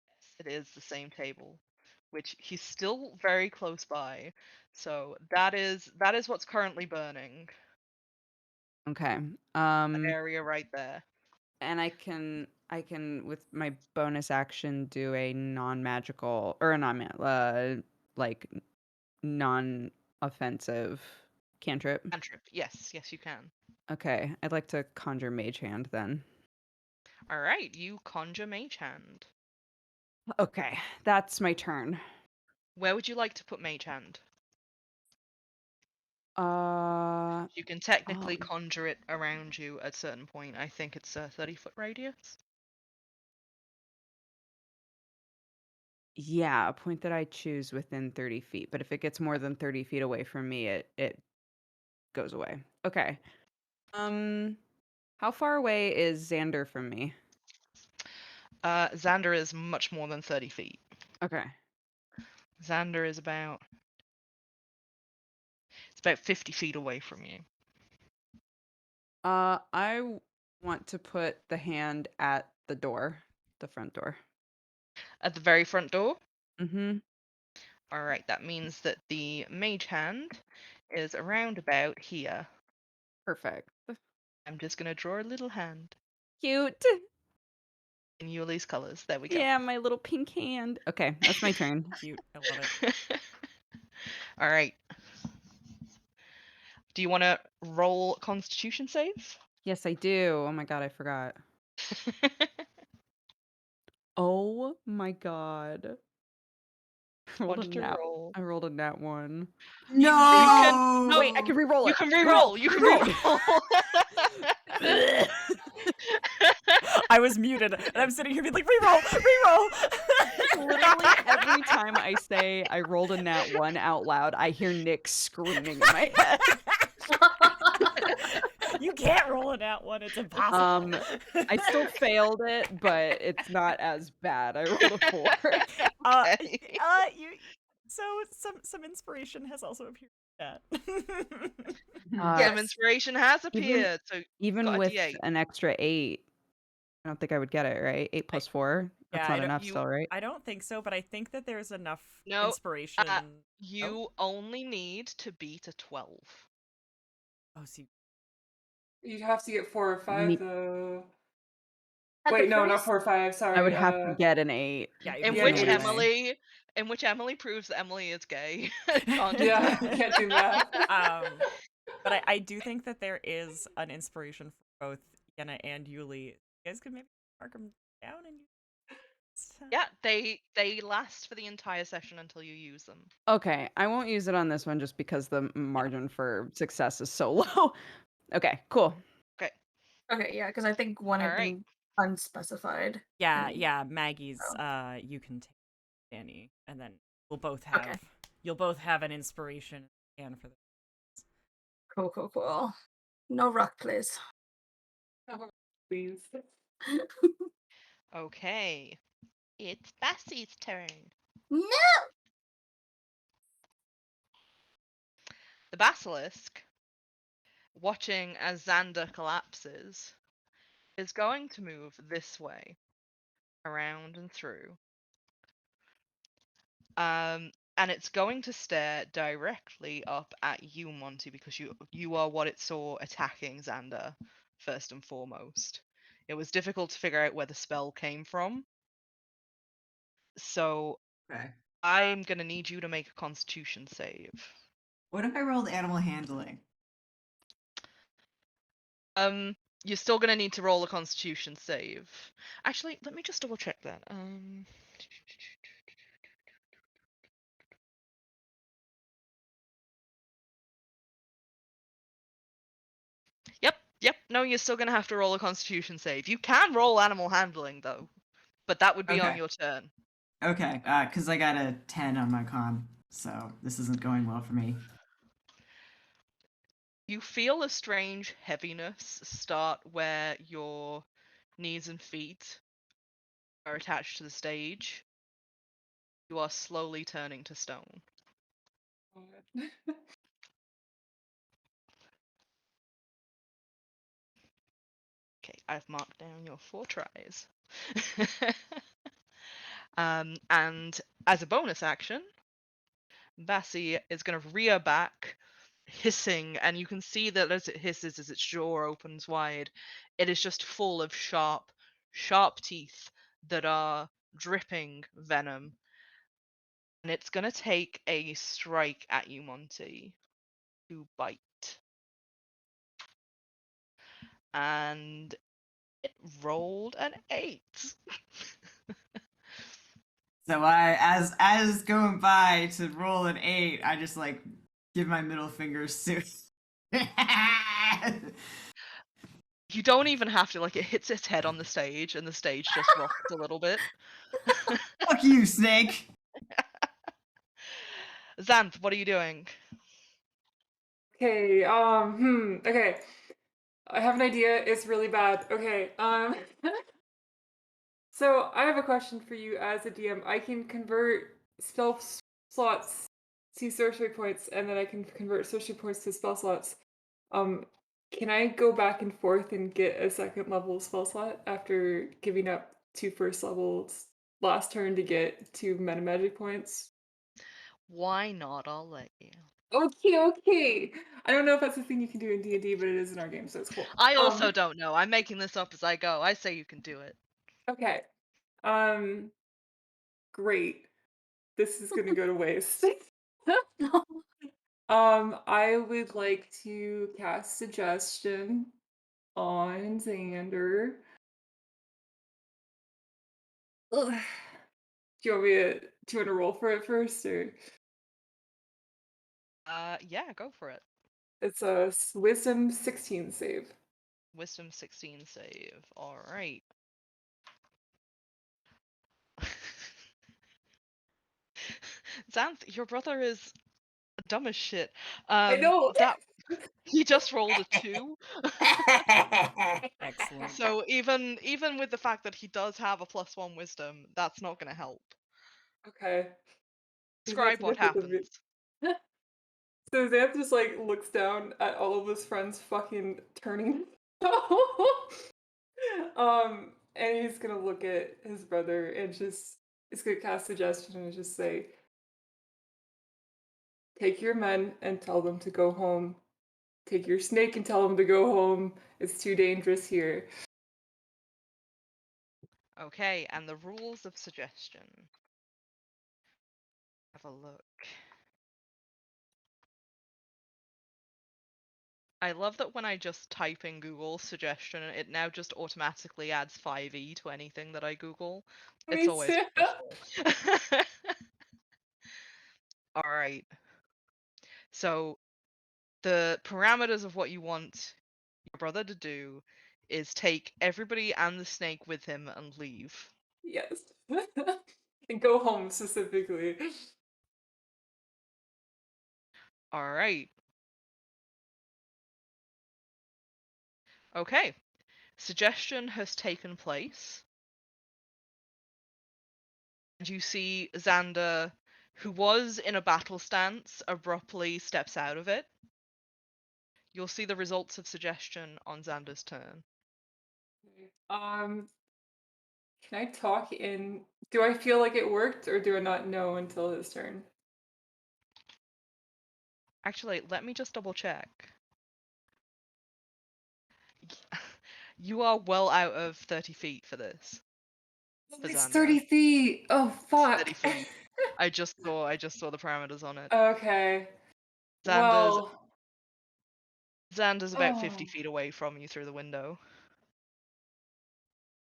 Yes, it is the same table, which he's still very close by. So that is what's currently burning. Okay. That area right there. And I can with my bonus action do a non-magical or a like non-offensive cantrip. Cantrip. Yes, yes you can. Okay, I'd like to conjure Mage Hand then. All right, you conjure Mage Hand. Okay, that's my turn. Where would you like to put Mage Hand? Uh You can oh, technically conjure it around you at a certain point. I think it's a 30-foot radius. yeah, a point that I choose within 30 feet. But if it gets more than 30 feet away from me, it goes away. Okay. How far away is Xander from me? Xander is much more than 30 feet. Okay. Xander is it's about 50 feet away from you. I want to put the hand at the door, the front door. At the very front door. Mm-hmm. All right, that means that the mage hand is around about here. Perfect. I'm just gonna draw a little hand Cute. in Yulie's colors. There we go. Yeah, my little pink hand. Okay, that's my turn. Cute. I love it. All right. Do you want to roll Constitution save? Yes, I do. Oh my god, I forgot. Oh my god. I rolled What a did you nat. roll? I rolled a nat 1. No. no, Wait, I can re-roll You it. can re-roll. You can re-roll. I was muted, and I'm sitting here being like, reroll, reroll. Literally every time I say I rolled a nat 1 out loud, I hear Nick screaming in my head. You can't roll it out one. It's impossible. I still failed it, but it's not as bad. I rolled a 4. Okay. You. So some inspiration has also appeared in that. Some inspiration has appeared. So Even got a with D8. an extra 8, I don't think I would get it, right? 8 plus 4? That's not enough still, right? I don't think so, but I think that there's enough No, inspiration. You only need to beat a 12. Oh, see. You'd have to get 4 or 5 Me- though. At Wait, the no, very not 4 or 5. Sorry. I would have to get an 8. Yeah, In Yeah, which anyway. Emily proves that Emily is gay. Yeah, can't do that. But I do think that there is an inspiration for both Yenna and Yulie. You guys could maybe mark them down and Yeah, they last for the entire session until you use them. Okay, I won't use it on this one just because the margin for success is so low. Okay, cool. Okay, yeah, because I think one had Alright. been unspecified. Yeah, Maggie's you can take Danny, and then we'll both have you'll both have an inspiration and for the Cool. No rock, please. Please. Okay. It's Bassie's turn. No! The basilisk, watching as Xander collapses, is going to move this way, around and through. And it's going to stare directly up at you, Monty, because you are what it saw attacking Xander, first and foremost. It was difficult to figure out where the spell came from. So Okay. I'm gonna need you to make a Constitution save. What if I rolled animal handling? You're still gonna need to roll a Constitution save. Actually, let me just double check that. Yep. No, you're still gonna have to roll a Constitution save. You can roll animal handling though, but that would be on Okay. your turn. Okay, because I got a 10 on my con, so this isn't going well for me. You feel a strange heaviness start where your knees and feet are attached to the stage. You are slowly turning to stone. Okay, I've marked down your 4 tries. And as a bonus action, Bassie is going to rear back, hissing, and you can see that as it hisses, as its jaw opens wide, it is just full of sharp teeth that are dripping venom. And it's going to take a strike at you, Monty, to bite. And it rolled an 8. So as going by to roll an 8, I just like give my middle fingers to. You don't even have to, like, it hits its head on the stage, and the stage just rocks a little bit. Fuck you, snake! Zanthe, what are you doing? Okay, okay. I have an idea, it's really bad. Okay, so I have a question for you as a DM. I can convert spell slots to sorcery points, and then I can convert sorcery points to spell slots. Can I go back and forth and get a second level spell slot after giving up 2 first levels last turn to get 2 meta magic points? Why not? I'll let you. Okay. I don't know if that's a thing you can do in D&D, but it is in our game, so it's cool. I also don't know. I'm making this up as I go. I say you can do it. Okay. Great. This is gonna go to waste. I would like to cast Suggestion on Xander. Ugh. Do you want to roll for it first, or Yeah, go for it. it's a Wisdom 16 save? Wisdom 16 save. All right. Zanthe, your brother is dumb as shit. I know. That he just rolled a 2. Excellent. So even with the fact that he does have a +1 wisdom, that's not gonna help. Okay. Describe what happens. So Xanth just like looks down at all of his friends fucking turning. And he's gonna look at his brother and just he's gonna cast Suggestion and just say, take your men and tell them to go home. Take your snake and tell them to go home. It's too dangerous here. Okay, and the rules of suggestion. Have a look. I love that when I just type in Google suggestion, it now just automatically adds 5e to anything that I Google. Me It's always too. wonderful. All right. So the parameters of what you want your brother to do is take everybody and the snake with him and leave. Yes. And go home specifically. All right. Okay. Suggestion has taken place. And you see Xander, who was in a battle stance, abruptly steps out of it. You'll see the results of suggestion on Xander's turn. Can I talk in? Do I feel like it worked, or do I not know until his turn? Actually, let me just double check. You are well out of 30 feet for this. For It's Xander. 30 feet. Oh fuck. 30 feet. I just saw the parameters on it. Okay. Xander's Well. about 50 feet away from you through the window.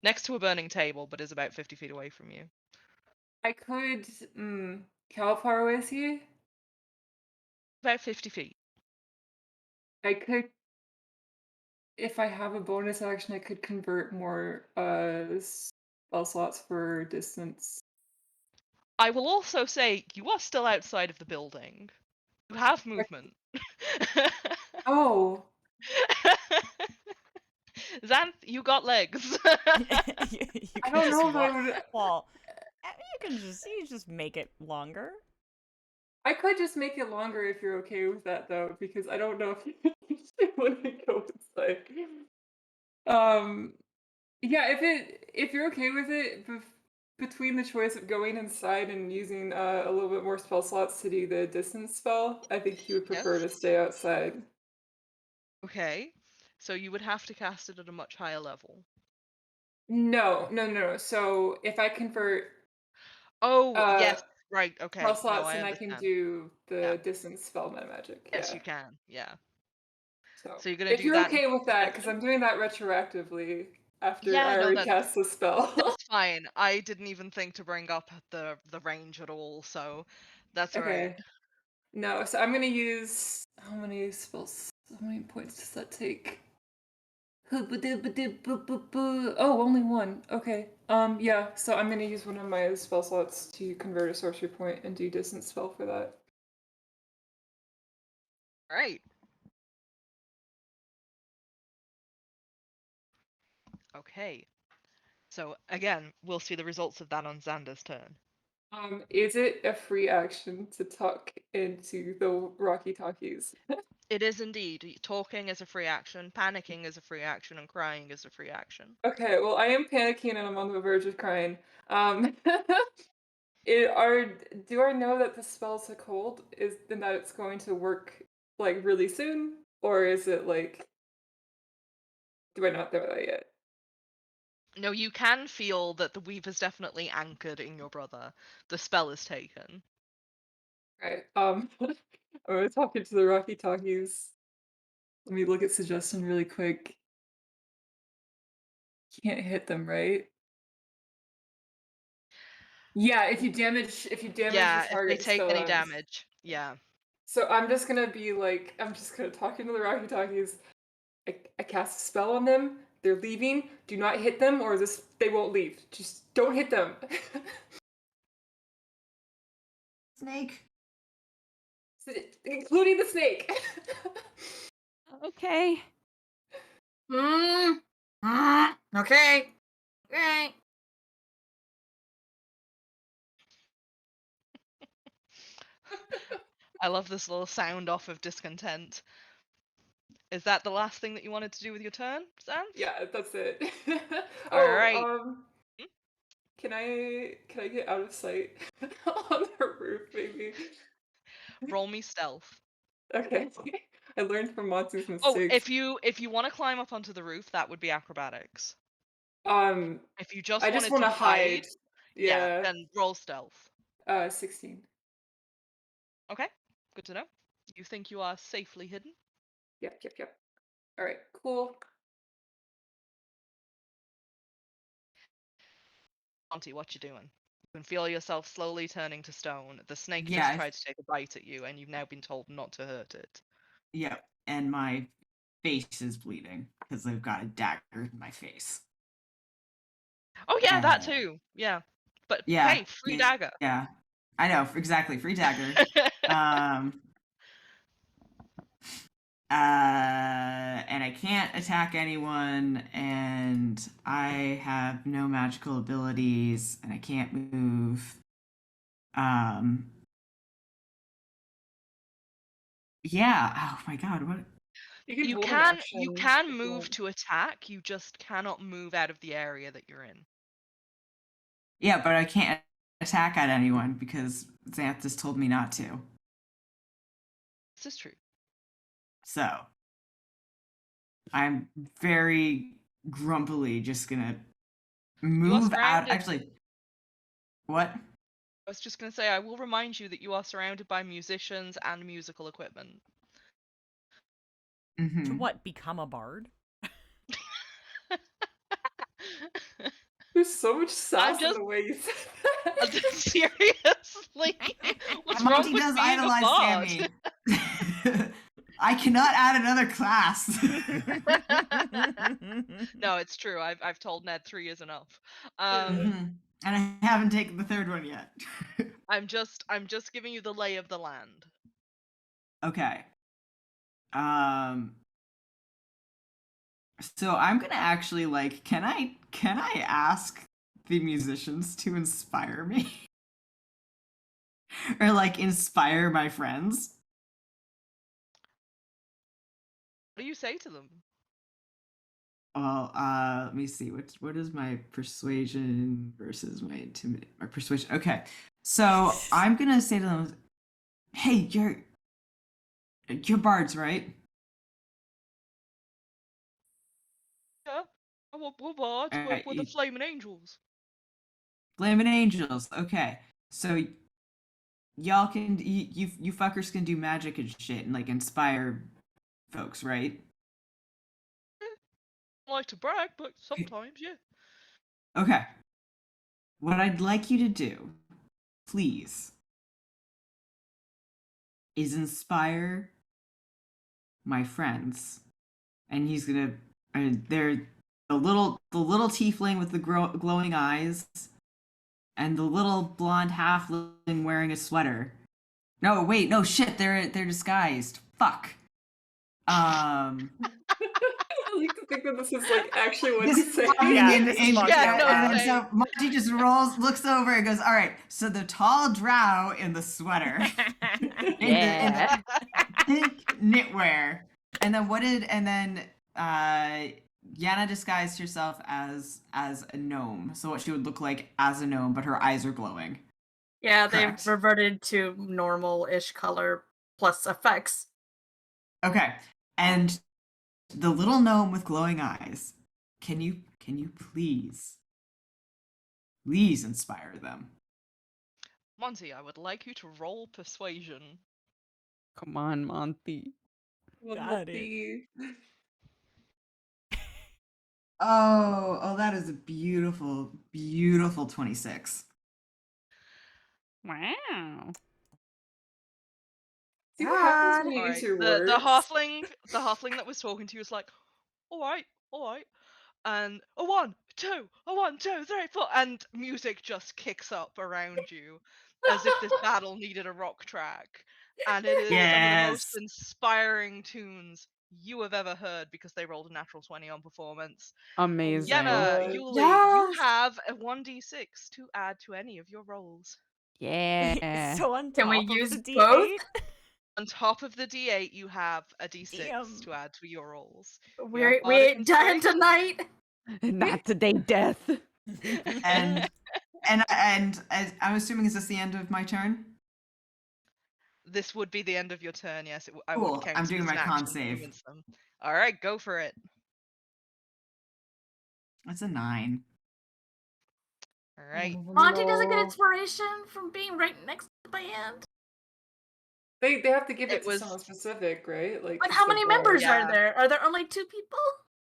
Next to a burning table, but is about 50 feet away from you. I could. How far away is he? About 50 feet. I could. If I have a bonus action, I could convert more spell slots for distance. I will also say you are still outside of the building. You have movement. Oh. Zanthe, you got legs. I don't know if I would. Well, you just make it longer. I could just make it longer if you're okay with that, though, because I don't know if you want to go inside. Yeah, if you're okay with it, between the choice of going inside and using a little bit more spell slots to do the distance spell, I think you would prefer to stay outside. Okay, so you would have to cast it at a much higher level. No. So if I convert Oh, yes, right, okay. spell slots, I and I can understand. do the distance spell meta magic. Yes, Yeah. you can, yeah. So you're gonna if do you're that okay with that, because suggestion? I'm doing that retroactively after Yeah, I no, already cast the spell. that's fine. I didn't even think to bring up the range at all, so that's alright. Okay. No, so I'm gonna use how many spells? How many points does that take? Oh, only one. Okay. Yeah. So I'm gonna use one of my spell slots to convert a sorcery point and do distance spell for that. Alright. Okay. So again, we'll see the results of that on Xander's turn. Is it a free action to tuck into the Rocky Talkies? It is indeed. Talking is a free action, panicking is a free action, and crying is a free action. Okay, well, I am panicking and I'm on the verge of crying. Do I know that the spell's a cold? And that it's going to work like really soon? Or is it like, do I not know that yet? No, you can feel that the weave is definitely anchored in your brother. The spell is taken. Right. I was talking to the Rocky Talkies. Let me look at suggestion really quick. Can't hit them, right? Yeah, if you damage the Yeah, if they target, the take spell any ends. damage. Yeah. So I'm just gonna talk into the Rocky Talkies. I cast a spell on them. They're leaving. Do not hit them, or they won't leave. Just don't hit them. Snake. Including the snake. Okay. Okay. Okay. I love this little sound off of discontent. Is that the last thing that you wanted to do with your turn, Zanthe? Yeah, that's it. Alright. Can I get out of sight on the roof, maybe? Roll me stealth. Okay. I learned from Monty's Oh, mistakes. if you want to climb up onto the roof, that would be acrobatics. I If you just just wanted want to to hide. yeah, Yeah. then roll stealth. 16. Okay, good to know. You think you are safely hidden? Yep. All right, cool. Monty, what you doing? You can feel yourself slowly turning to stone. The snake Yeah, just tried to take a bite at you, and you've now been told not to hurt it. Yep, and my face is bleeding because I've got a dagger in my face. Oh yeah, that too. Yeah, but Yeah. hey, free dagger. Yeah, I know exactly. Free dagger. And I can't attack anyone, and I have no magical abilities, and I can't move. Yeah. Oh my god. What? You hold an can action you if can you move want. to attack. You just cannot move out of the area that you're in. Yeah, but I can't attack at anyone because Zanthe just told me not to. This is true. So I'm very grumpily just gonna move out. Actually, what? I was just gonna say, I will remind you that you are surrounded by musicians and musical equipment. To what? Become a bard? There's so much sass in just- the way you said that. Seriously? What's wrong Monty with does being a idolize bard? Sammy. I cannot add another class. No, it's true. I've told Ned 3 is enough. And I haven't taken the third one yet. I'm just giving you the lay of the land. Okay. So I'm gonna actually can I ask the musicians to inspire me? Or inspire my friends? What do you say to them? Well, let me see. What is my persuasion versus my intimidate? My persuasion. Okay, so I'm gonna say to them, "Hey, you're bards, right?" Yeah, we're bards. We're the Flaming Angels. Flaming Angels. Okay, so y'all can you fuckers can do magic and shit and inspire folks, right? I like to brag, but sometimes, yeah. Okay. What I'd like you to do, please, is inspire my friends. And he's gonna. They're the little tiefling with the glowing eyes, and the little blonde halfling wearing a sweater. No, wait, no shit. They're disguised. Fuck. I like to think that this is actually what he's saying. So Monty just looks over and goes, "All right." So the tall drow in the sweater, Think knitwear. And then Yenna disguised herself as a gnome. So what she would look like as a gnome, but her eyes are glowing. Yeah, they've Correct. reverted to normal-ish color plus effects. Okay. And the little gnome with glowing eyes. Can you please inspire them? Monty, I would like you to roll persuasion. Come on, Monty. Well, Got it. the Oh, that is a beautiful, beautiful 26. Wow. see what happens when God. you All use right. your The words. halfling that was talking to you was like, all right, and a 1, 2, a 1, 2, 3, 4, and music just kicks up around you as if this battle needed a rock track, and it is some of the most Yes. inspiring tunes you have ever heard because they rolled a natural 20 on performance. Amazing. Yenna, God. Yulie, you Yes! have a 1d6 to add to any of your rolls. Yeah. So on Can we top of use the both? D8, On top of the d8, you have a d6 Damn. to add to your rolls. You We have we bardic ain't dying inspiration. tonight. Not today, death. And as I'm assuming, is this the end of my turn? This would be the end of your turn, yes. I would Cool. count I'm it doing as my an con action to save. convince them. Alright, go for it. That's a 9. Alright. Monty doesn't get No. inspiration from being right next to the band. They have to give it It to was someone specific, right? Like, But 'cause how they're many broad. members are Yeah. there? Are there only 2 people?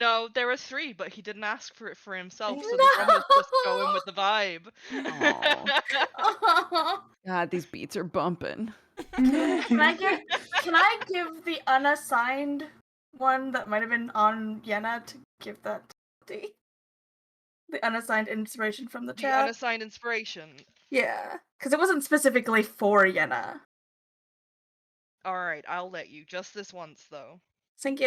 No, there are 3, but he didn't ask for it for himself, so No! the drummer's just going with the vibe. Aw. Oh. God, these beats are bumping. Can I give the unassigned one that might have been on Yenna to give that to D? The unassigned inspiration from the The chat? unassigned inspiration. Yeah, because it wasn't specifically for Yenna. Alright, I'll let you. Just this once, though. Thank you.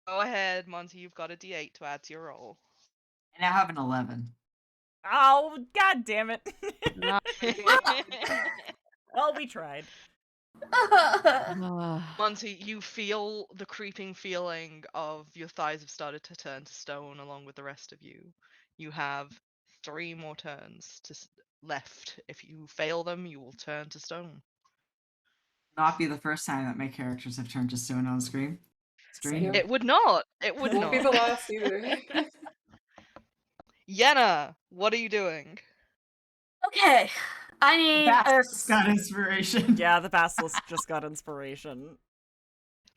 Go ahead, Monty, you've got a d8 to add to your roll. I now have an 11. Oh, god damn it. Ah. Well, we tried. Monty, you feel the creeping feeling of your thighs have started to turn to stone along with the rest of you. You have 3 more turns left. If you fail them, you will turn to stone. Not be the first time that my characters have turned to stone on screen. Same. It would not. It would Won't be the not. last either. Yenna, what are you doing? Okay, I need a That's got inspiration. Yeah, the basilisk just got inspiration.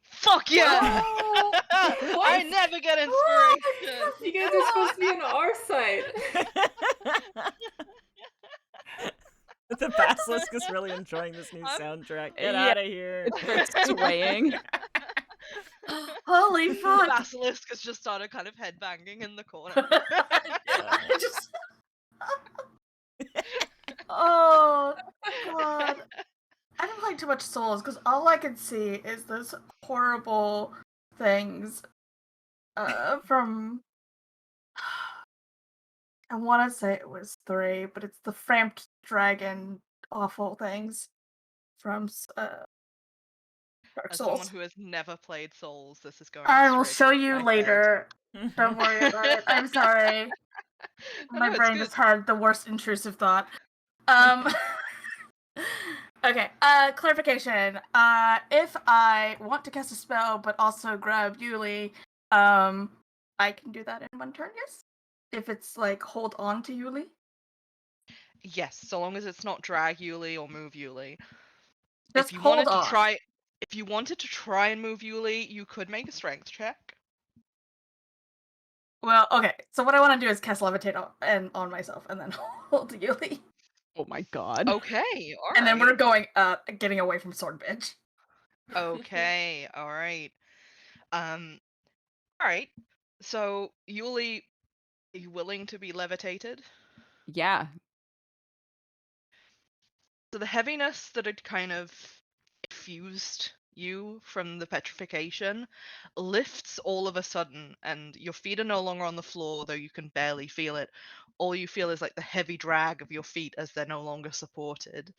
Fuck yeah! Oh, I never get inspiration. you guys are supposed to be on our side. The basilisk is really enjoying this new soundtrack. Get out of here. It's swaying. Holy The fuck! basilisk has just started kind of headbanging in the corner. I just. Oh god! I didn't play too much Souls because all I could see is those horrible things from. I want to say it was 3, but it's the Framped Dragon awful things from Dark As someone Souls. who has never played Souls, this is going. I will straight show to you my head. later. Don't worry about it. I'm sorry. No, My it's brain good. just had the worst intrusive thought. Okay, clarification. If I want to cast a spell but also grab Yulie, I can do that in 1 turn, yes? If it's like hold on to Yulie? Yes, so long as it's not drag Yulie or move Yulie. Just If you hold wanted on. to try, if you wanted to try and move Yulie, you could make a strength check. Well, okay, so what I want to do is cast Levitate on myself and then hold Yulie. Oh my god. Okay, all right. And then we're going getting away from Sword Bitch. Okay, all right. All right. So Yulie, are you willing to be levitated? Yeah. So the heaviness that had kind of infused you from the petrification lifts all of a sudden, and your feet are no longer on the floor, though you can barely feel it. All you feel is like the heavy drag of your feet as they're no longer supported.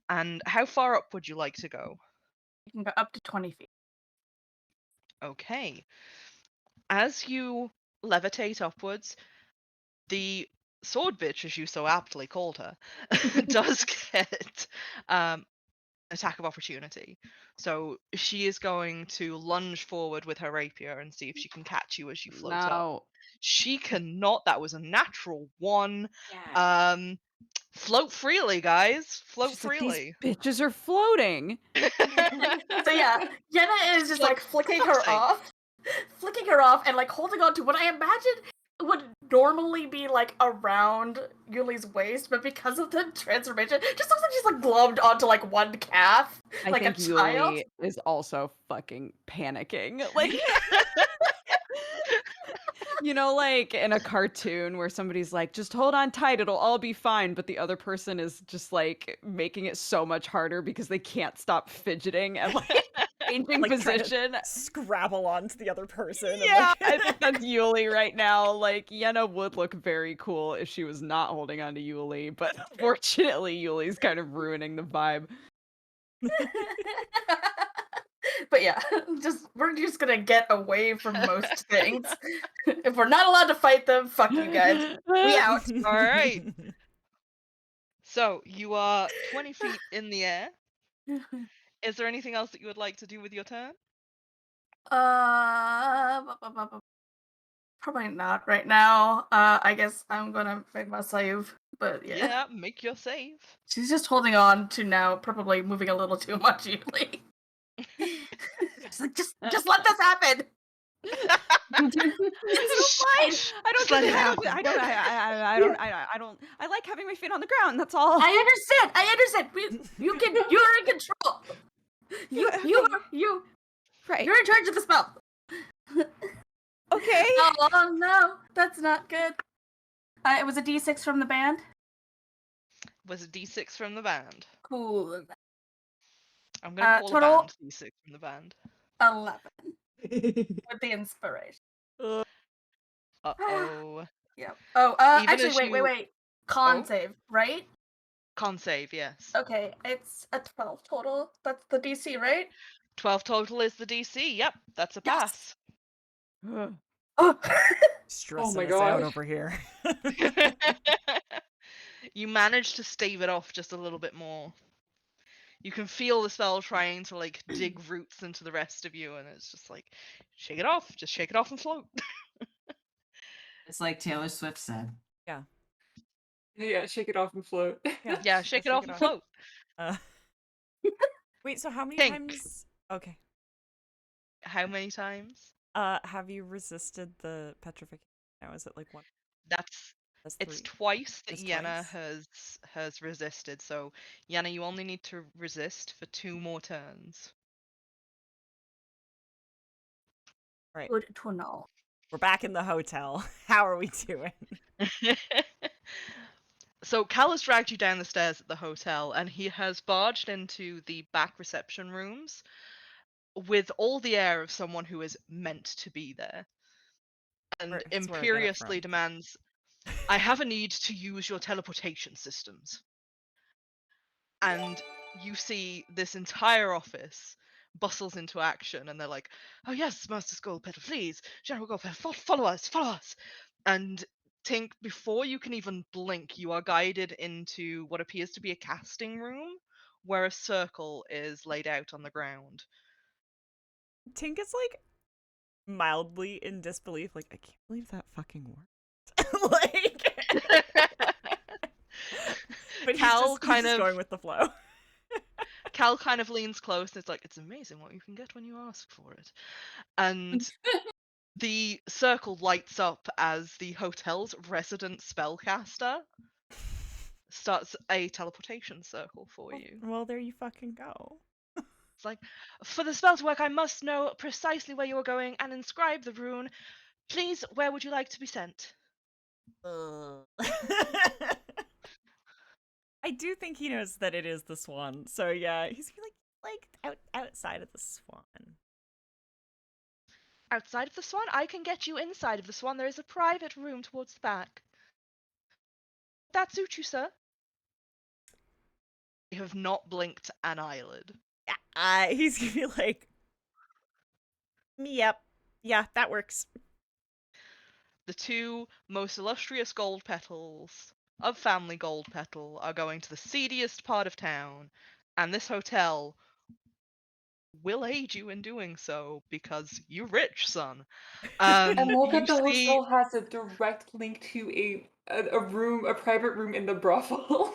And how far up would you like to go? You can go up to 20 feet. Okay. As you levitate upwards, the sword bitch, as you so aptly called her, does get attack of opportunity. So she is going to lunge forward with her rapier and see if she can catch you as you float up. No. She cannot. That was a natural 1. Yeah. Float freely, guys. Float She's like, freely. these bitches are floating. So yeah, Yenna is She's just like, like flicking "For her fuck's sake." off, and like holding on to what I imagine would normally be like around Yulie's waist, but because of the transformation, it just looks like she's like gloved onto like one calf, I like think a child. Yulie is also fucking panicking. Like, you know, like in a cartoon where somebody's like, just hold on tight, it'll all be fine. But the other person is just like making it so much harder because they can't stop fidgeting and like changing Like, trying to position. scrabble onto the other person. and, Yeah, like- I think that's Yulie right now. Like, Yenna would look very cool if she was not holding on to Yulie, but unfortunately, Yulie's kind of ruining the vibe. But yeah, we're just gonna get away from most things. If we're not allowed to fight them, fuck you guys. We out. All right. So you are 20 feet in the air. Is there anything else that you would like to do with your turn? Probably not right now. I guess I'm gonna make my save. But yeah. Yeah, make your save. She's just holding on to now, probably moving a little too much usually. She's like, just let this happen. It's so fine. I don't. Just let it I don't. happen. I don't. I like having my feet on the ground. That's all. I understand. You're in control. Right. You're in charge of the spell. Okay. Oh no, that's not good. It was a D6 from the band. Was a D6 from the band. Cool. I'm gonna call total- a band D6 from the band. 11 with the inspiration. Uh-oh. Yep. Oh, Even actually, as wait. you- Con Oh? save, right? Con save, yes. Okay, it's a 12 total. That's the DC, right? 12 total is the DC. Yep, that's a pass. Oh. Stressing my us out gosh. over here. You manage to stave it off just a little bit more. You can feel the spell trying to like dig roots into the rest of you, and it's just like, shake it off, just shake it off and float. It's like Taylor Swift said. Yeah, shake it off and float. Yeah, shake it off and float. Wait, so how many Pink. times? Okay. How many times? Have you resisted the petrification? Now is it like one? That's Three. it's twice that Just Yenna twice? has resisted. So Yenna, you only need to resist for 2 more turns. Right. Good to know. We're back in the hotel. How are we doing? So Cal has dragged you down the stairs at the hotel, and he has barged into the back reception rooms with all the air of someone who is meant to be there, and That's where I get it imperiously from. demands, "I have a need to use your teleportation systems." And you see this entire office bustles into action, and they're like, "Oh yes, Master Skull, Petal, please, General Go, follow us, follow us." And Tink, before you can even blink, you are guided into what appears to be a casting room, where a circle is laid out on the ground. Tink is like mildly in disbelief. Like, I can't believe that fucking worked. But Cal he's just going with the flow. Cal kind of leans close, and it's like, "It's amazing what you can get when you ask for it." And the circle lights up as the hotel's resident spellcaster starts a teleportation circle for you. Well, there you fucking go. It's like, "For the spell to work, I must know precisely where you are going and inscribe the rune. Please, where would you like to be sent?" I do think he knows that it is the Swan. So yeah, he's like outside of the Swan. "Outside of the Swan? I can get you inside of the Swan. There is a private room towards the back. That suit you, sir?" You have not blinked an eyelid. Yeah, He's gonna be like, yep, yeah, that works. The two most illustrious gold petals of family gold petal are going to the seediest part of town, and this hotel will aid you in doing so because you're rich, son. And look You at the see, hotel has a direct link to a room, a private room in the brothel.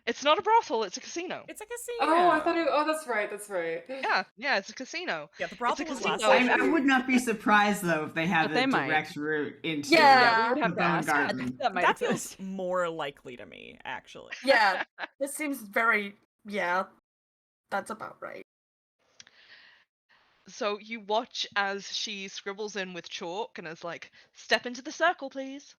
it's not a brothel, it's a casino. It's a casino. Oh, I thought it. Oh, that's right. That's right. Yeah, it's a casino. Yeah, the It's a brothel was casino. last I would not be surprised though if they have But they a might. direct route into Yeah, we would have to Bone ask. Garden. That might That exist. feels more likely to me, actually. Yeah, this seems very. Yeah, that's about right. So you watch as she scribbles in with chalk and is like, "Step into the circle, please.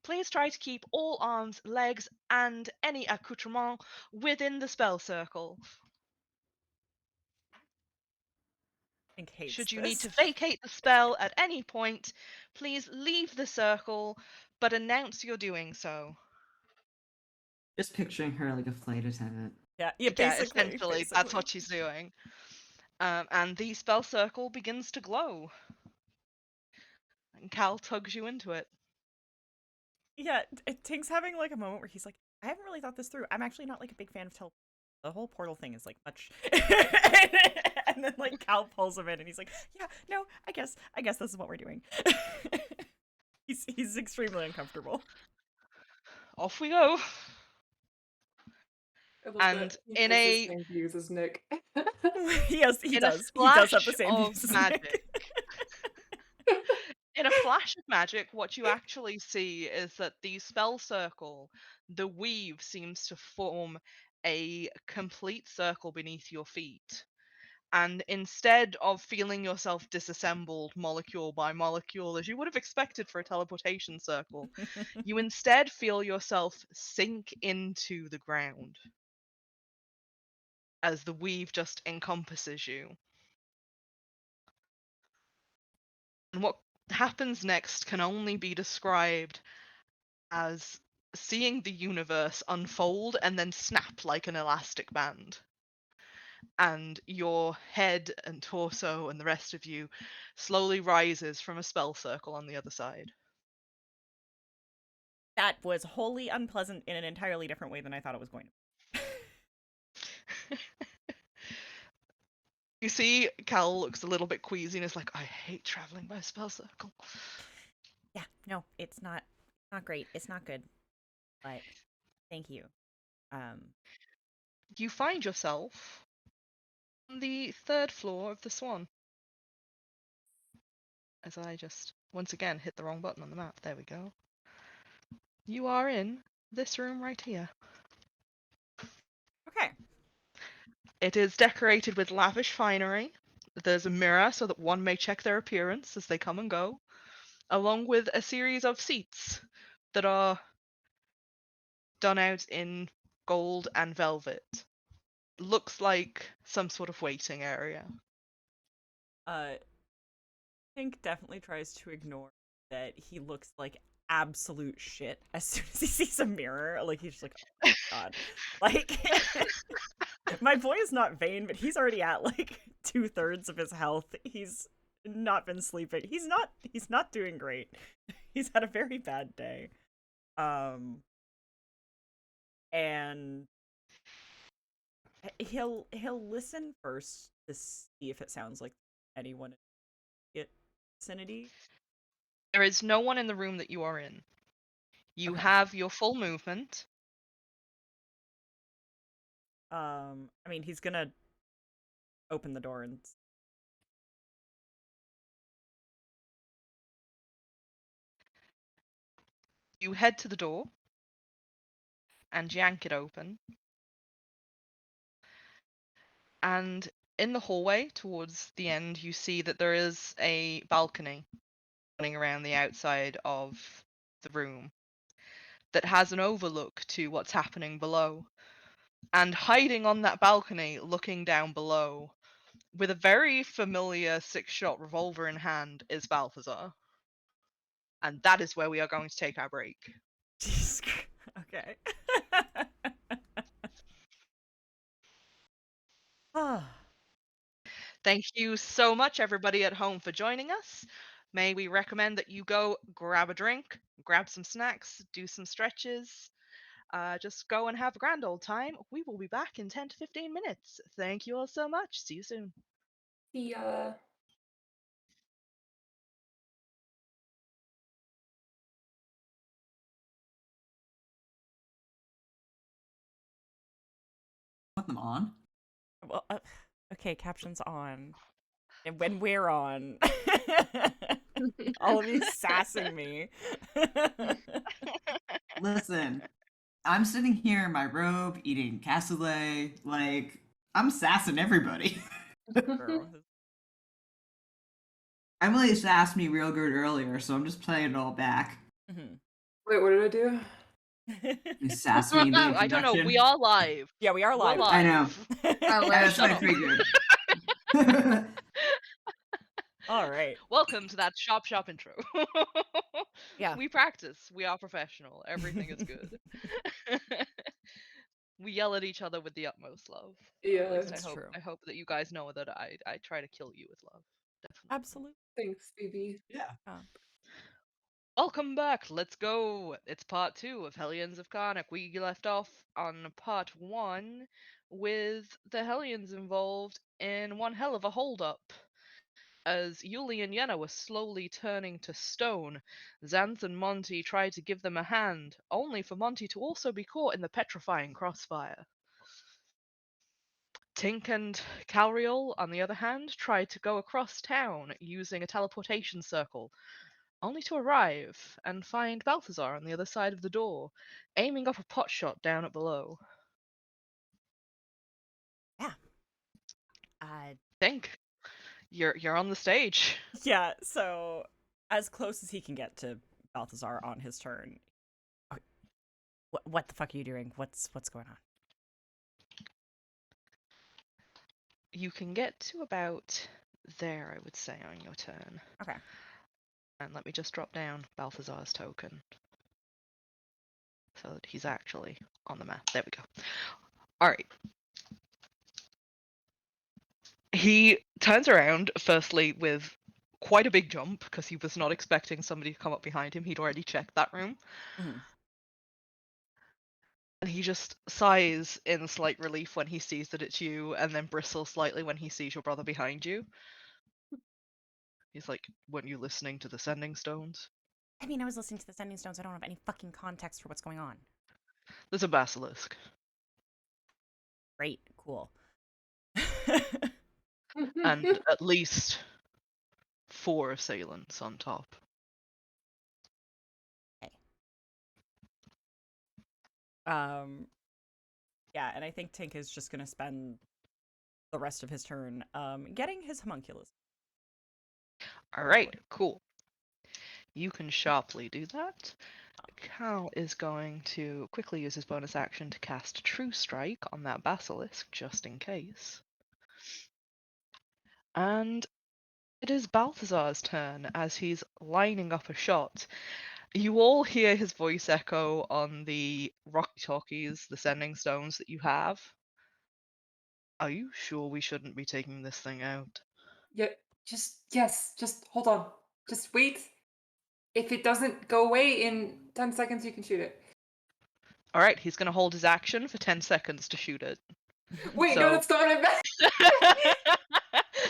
Please try to keep all arms, legs, and any accoutrement within the spell circle. Tink hates Should you need this. to vacate the spell at any point, please leave the circle, but announce you're doing so." Just picturing her like a flight attendant. Yeah, Yeah, basically. essentially, that's what she's doing. And the spell circle begins to glow. And Cal tugs you into it. Yeah, Tink's having like a moment where he's like, I haven't really thought this through. I'm actually not like a big fan of teleport. The whole portal thing is like much. And then like Cal pulls him in and he's like, yeah, no, I guess this is what we're doing. He's extremely uncomfortable. Off we go. I love And that he in has the a same views as Nick. Yes, he in a does. He does have the flash same of views as magic. Nick. In a flash of magic, what you actually see is that the spell circle, the weave seems to form a complete circle beneath your feet. And instead of feeling yourself disassembled molecule by molecule, as you would have expected for a teleportation circle, you instead feel yourself sink into the ground as the weave just encompasses you. And what happens next can only be described as seeing the universe unfold and then snap like an elastic band. And your head and torso and the rest of you slowly rises from a spell circle on the other side. That was wholly unpleasant in an entirely different way than I thought it was going to be. You see, Cal looks a little bit queasy and is like, "I hate traveling by spell circle." Yeah, no, it's not great. It's not good. But thank you. You find yourself on the third floor of the Swan. As I just, once again, hit the wrong button on the map. There we go. You are in this room right here. Okay. It is decorated with lavish finery. There's a mirror so that one may check their appearance as they come and go, along with a series of seats that are done out in gold and velvet. Looks like some sort of waiting area. Tink definitely tries to ignore that he looks like absolute shit as soon as he sees a mirror. Like he's just like, oh my god. Like my boy is not vain, but he's already at like 2/3 of his health. He's not been sleeping. He's not doing great. He's had a very bad day. And he'll listen first to see if it sounds like anyone in the vicinity. There is no one in the room that you are in. You Okay. have your full movement. I mean, he's gonna open the door and You head to the door and yank it open. And in the hallway towards the end, you see that there is a balcony running around the outside of the room that has an overlook to what's happening below. And hiding on that balcony, looking down below, with a very familiar six-shot revolver in hand, is Balthazar. And that is where we are going to take our break. Jeez. Okay. Ah, Thank you so much, everybody at home, for joining us. May we recommend that you go grab a drink, grab some snacks, do some stretches. Just go and have a grand old time. We will be back in 10 to 15 minutes. Thank you all so much. See you soon. Yeah. Put them on. well, okay, captions on. And when we're on. All of you sassing me. Listen, I'm sitting here in my robe eating cassoulet. Like, I'm sassing everybody. Girl. Emily sassed me real good earlier, so I'm just playing it all back. Mhm. Wait, what did I do? You sassed me in the I don't know. introduction. We are live. Yeah, we are We're live. I know. Oh, That's Shut what I up. figured. All right. Welcome to that shop intro. Yeah. We practice. We are professional. Everything is good. We yell at each other with the utmost love. Yeah. At least That's true. I hope that you guys know that I try to kill you with love. Definitely. Absolutely. Thanks, Phoebe. Yeah. Welcome back. Let's go. It's part 2 of Hellions of Carnocht. We left off on part 1 with the Hellions involved in one hell of a holdup. As Yulie and Yenna were slowly turning to stone, Zanthe and Monty tried to give them a hand, only for Monty to also be caught in the petrifying crossfire. Tink and Cal'riel, on the other hand, tried to go across town using a teleportation circle, only to arrive and find Balthazar on the other side of the door, aiming up a pot shot down at below. Yeah. Uh, Tink, you're on the stage. yeah, so as close as he can get to Balthazar on his turn. What the fuck are you doing? What's going on? You can get to about there, I would say, on your turn. Okay. And let me just drop down Balthazar's token. So that he's actually on the map. There we go. Alright. He turns around, firstly, with quite a big jump, because he was not expecting somebody to come up behind him. He'd already checked that room. Mhm. And he just sighs in slight relief when he sees that it's you, and then bristles slightly when he sees your brother behind you. He's like, weren't you listening to the sending stones? I mean, I was listening to the Sending Stones. I don't have any fucking context for what's going on. There's a basilisk. Great. Cool. And at least 4 assailants on top. Yeah, and I think Tink is just gonna spend the rest of his turn getting his homunculus. Alright, cool. You can sharply do that. Cal is going to quickly use his bonus action to cast True Strike on that basilisk, just in case. And it is Balthazar's turn as he's lining up a shot. You all hear his voice echo on the walkie-talkies, the sending stones that you have. Are you sure we shouldn't be taking this thing out? Yeah, just hold on. Just wait. If it doesn't go away in 10 seconds, you can shoot it. Alright, he's going to hold his action for 10 seconds to shoot it. Wait, So- no, that's not what I meant.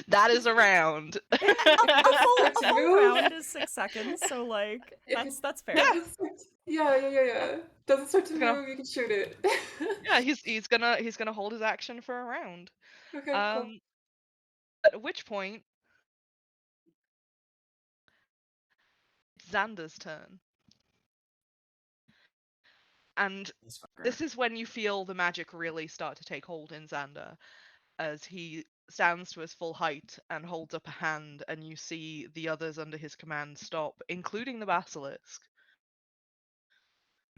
That is a round. A full Move. round is 6 seconds, so like that's fair. Yeah. Doesn't start to Gonna- move, you can shoot it. Yeah, he's gonna hold his action for a round. Okay, cool. At which point, it's Xander's turn. And this is when you feel the magic really start to take hold in Xander, as he stands to his full height and holds up a hand, and you see the others under his command stop, including the basilisk.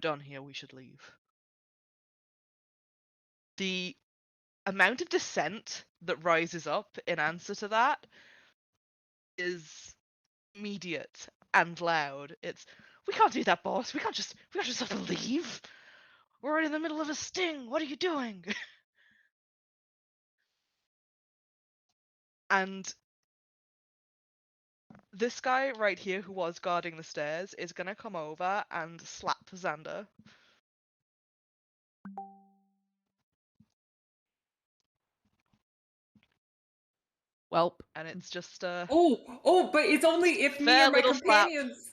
We're done here, we should leave. The amount of dissent that rises up in answer to that is immediate and loud. It's, we can't do that, boss. We can't just have to leave. We're right in the middle of a sting. What are you doing? And this guy right here who was guarding the stairs is gonna come over and slap Xander. Welp. And it's just But it's only if me fair or my little slap. companions.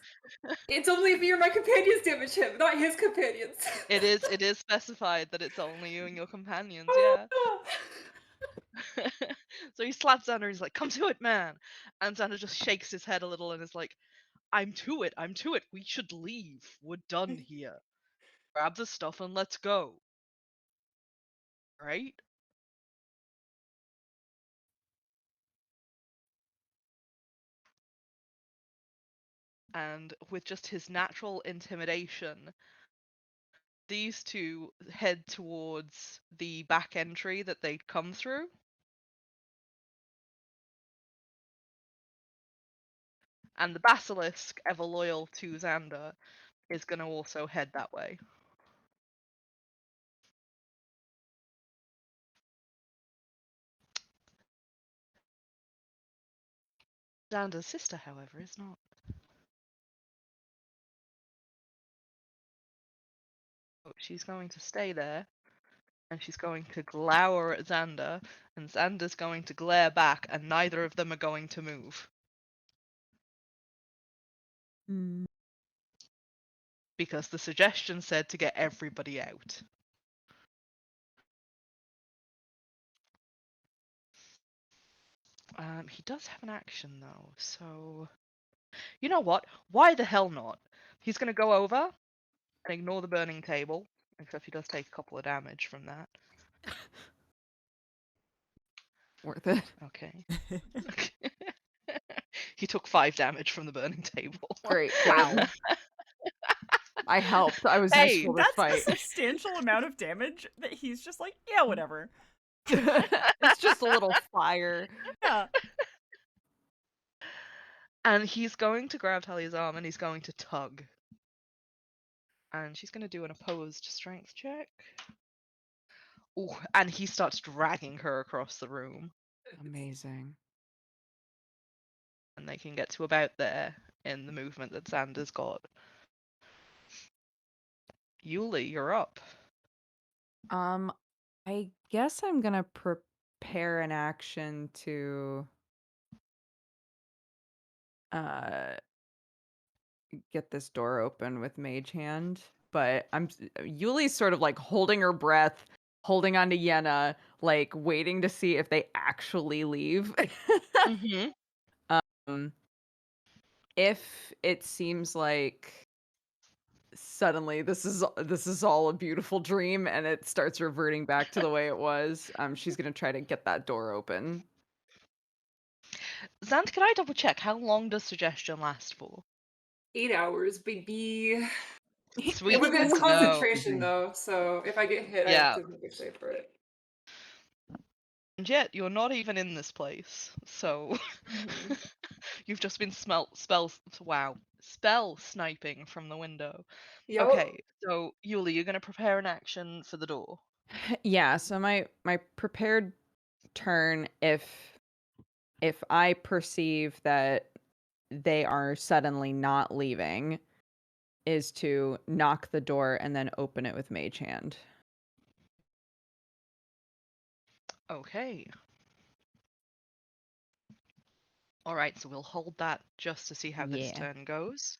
It's only if me or my companions damage him, not his companions. It is specified that it's only you and your companions, yeah. So he slaps Xander, he's like, come to it, man. And Xander just shakes his head a little and is like, I'm to it, we should leave. We're done here. Grab the stuff and let's go. Right? And with just his natural intimidation, these two head towards the back entry that they'd come through. And the basilisk, ever loyal to Xander, is going to also head that way. Xander's sister, however, is not. Oh, she's going to stay there, and she's going to glower at Xander, and Xander's going to glare back, and neither of them are going to move. Because the suggestion said to get everybody out. He does have an action though, so you know what? Why the hell not? He's gonna go over and ignore the burning table, except he does take a couple of damage from that. Worth it. Okay. He took 5 damage from the burning table. Great. Wow. I helped. I was Hey, useful to That's fight. a substantial amount of damage that he's just like, yeah, whatever. It's just a little fire. Yeah. And he's going to grab Tally's arm and he's going to tug. And she's going to do an opposed strength check. Ooh, and he starts dragging her across the room. Amazing. And they can get to about there in the movement that Xander's got. Yulie, you're up. I guess I'm gonna prepare an action to get this door open with Mage Hand, but Yulie's sort of like holding her breath, holding on to Yenna, like waiting to see if they actually leave. Mm-hmm. If it seems like suddenly this is all a beautiful dream and it starts reverting back to the way it was, she's gonna try to get that door open. Zanthe, can I double check? How long does suggestion last for? 8 hours, baby. Sweet. It's No. concentration though, so if I get hit, I Yeah. have to negotiate for it. And yet, you're not even in this place, so you've just been spell sniping from the window. Yup. Okay, so Yulie, you're gonna prepare an action for the door. Yeah, so my prepared turn, if I perceive that they are suddenly not leaving, is to knock the door and then open it with Mage Hand. Okay. Alright, so we'll hold that just to see how this Yeah. turn goes.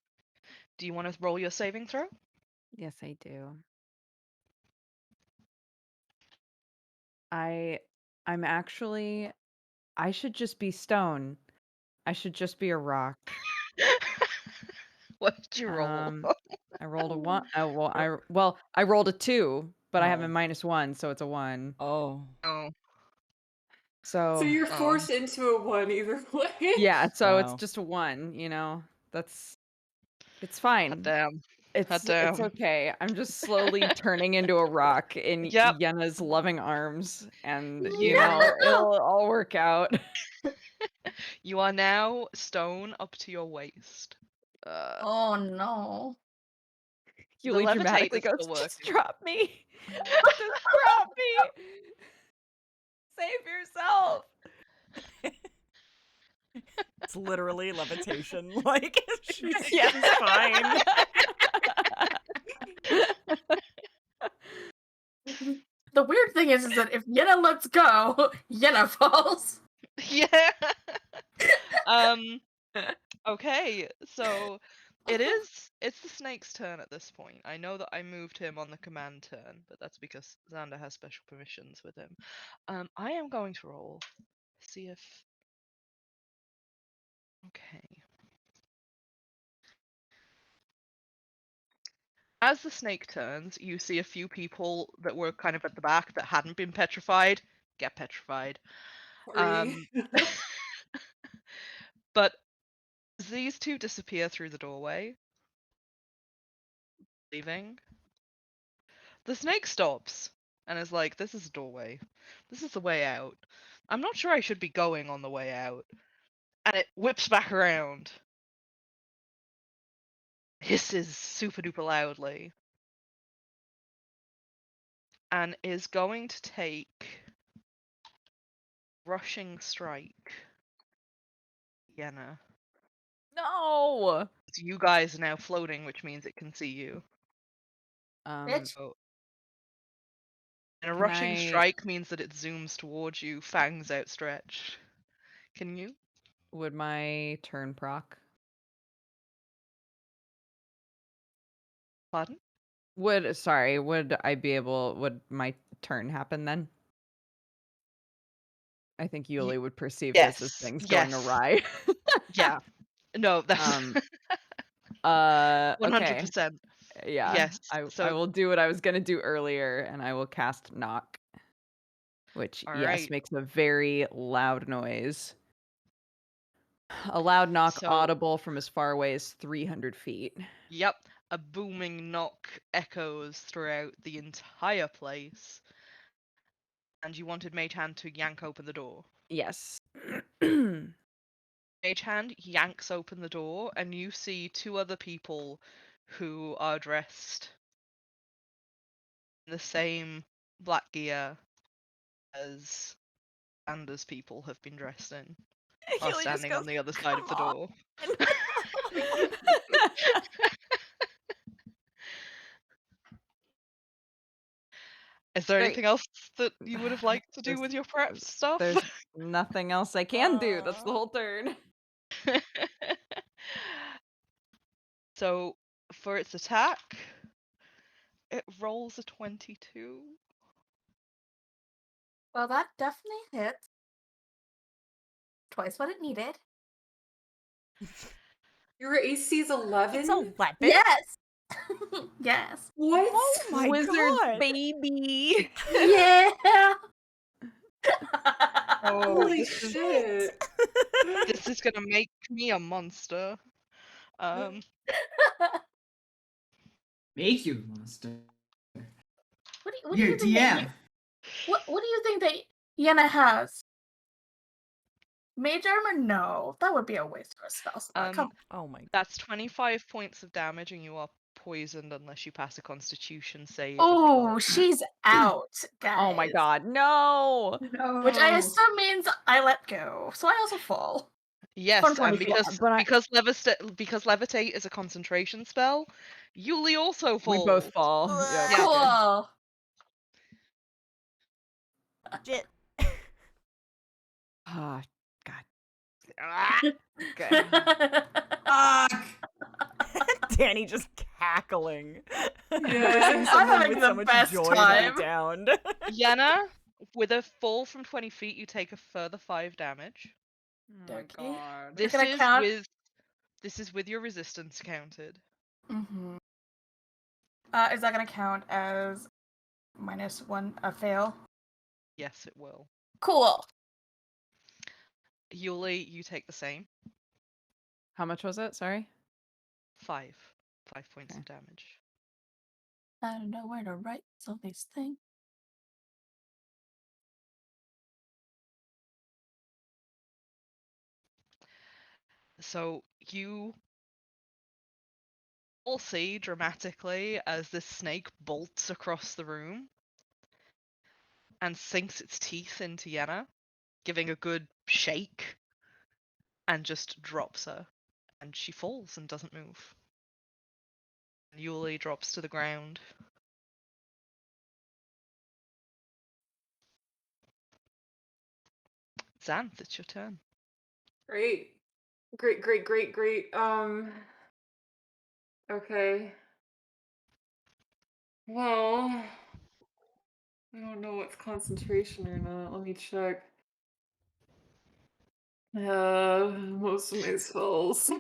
Do you want to roll your saving throw? Yes, I do. I'm actually, I should just be stone. I should just be a rock. What did you roll? I rolled a 1. I rolled a 2, but I have a -1, so it's a 1. Oh. Oh. So you're forced into a 1 either way. Yeah, so it's Wow. just a 1, it's fine. Hot damn. It's damn. okay. I'm just slowly turning into a rock in Yep. Yenna's loving arms, and Yeah. it'll all work out. You are now stone up to your waist. Oh no. Yulie levitate dramatically is goes, still "Just working." drop me! Just drop me! Save yourself!" It's literally levitation. Like, she's Yeah. fine. The weird thing is that if Yenna lets go, Yenna falls. Yeah. Okay, so it's the snake's turn at this point. I know that I moved him on the command turn, but that's because Xander has special permissions with him. I am going to roll. See if okay. As the snake turns, you see a few people that were kind of at the back that hadn't been petrified get petrified. Sorry. But these two disappear through the doorway, leaving. The snake stops and is like, "This is a doorway. This is the way out. I'm not sure I should be going on the way out." And it whips back around, hisses super duper loudly, and is going to take rushing strike. Yenna. No. So you guys are now floating, which means it can see you. Bitch. Oh. And a Can rushing I- strike means that it zooms towards you, fangs outstretched. Can you? Would my turn proc? Pardon? Would I be able? Would my turn happen then? I think Yulie would perceive this as Yes, things going yes. awry. Yeah. No, that's Um, 100%. Okay. Yeah. Yes. I So, will do what I was gonna do earlier, and I will cast knock, which all yes right. makes a very loud noise. A loud knock So, audible from as far away as 300 feet. yep, a booming knock echoes throughout the entire place. And you wanted Mage Hand to yank open the door. Yes. Mage Hand yanks open the door, and you see two other people who are dressed in the same black gear as Anders people have been dressed in, are Yulie just standing goes, on the other side of the "Come door. Is there Great. anything else that you would have liked to do with your prep stuff? There's nothing else I can do. That's the whole turn. So, for its attack, it rolls a 22. Well, that definitely hits. Twice what it needed. Your AC is 11? It's a weapon? Yes! Yes. What? Oh my Wizard god! baby. Yeah! Oh, Holy this is shit. this is gonna make me a monster. Make you a monster. What do You're you think that DM. what do you think that Yenna has? Mage armor? No, that would be a waste of a spell slot. Come Oh my god. That's 25 points of damage, and you are poisoned unless you pass a Constitution save. Oh, she's out, guys. Oh my god, no! No. Which I assume means I let go, so I also fall. Yes, From and 24, because levitate is a concentration spell, Yulie also falls. We both fall. Yeah. Yeah. Cool. Shit. Ah, god. Ah! Okay. Fuck! Danny just cackling. Yeah. Wishing I'm someone having with the so much best joy time. be downed. Yenna, with a fall from 20 feet, you take a further 5 damage. Oh my Okay. god. This Can I is count? with your resistance counted. Mm-hmm. Is that gonna count as -1 a fail? Yes, it will. Cool. Yulie, you take the same. How much was it? Sorry. 5 points Okay. of damage. I don't know where to write some of these things. So you all see dramatically as this snake bolts across the room and sinks its teeth into Yenna, giving a good shake, and just drops her. And she falls and doesn't move. And Yulie drops to the ground. Zanthe, it's your turn. Great. Great. Okay. Well, I don't know what's concentration or not. Let me check. Most of my spells.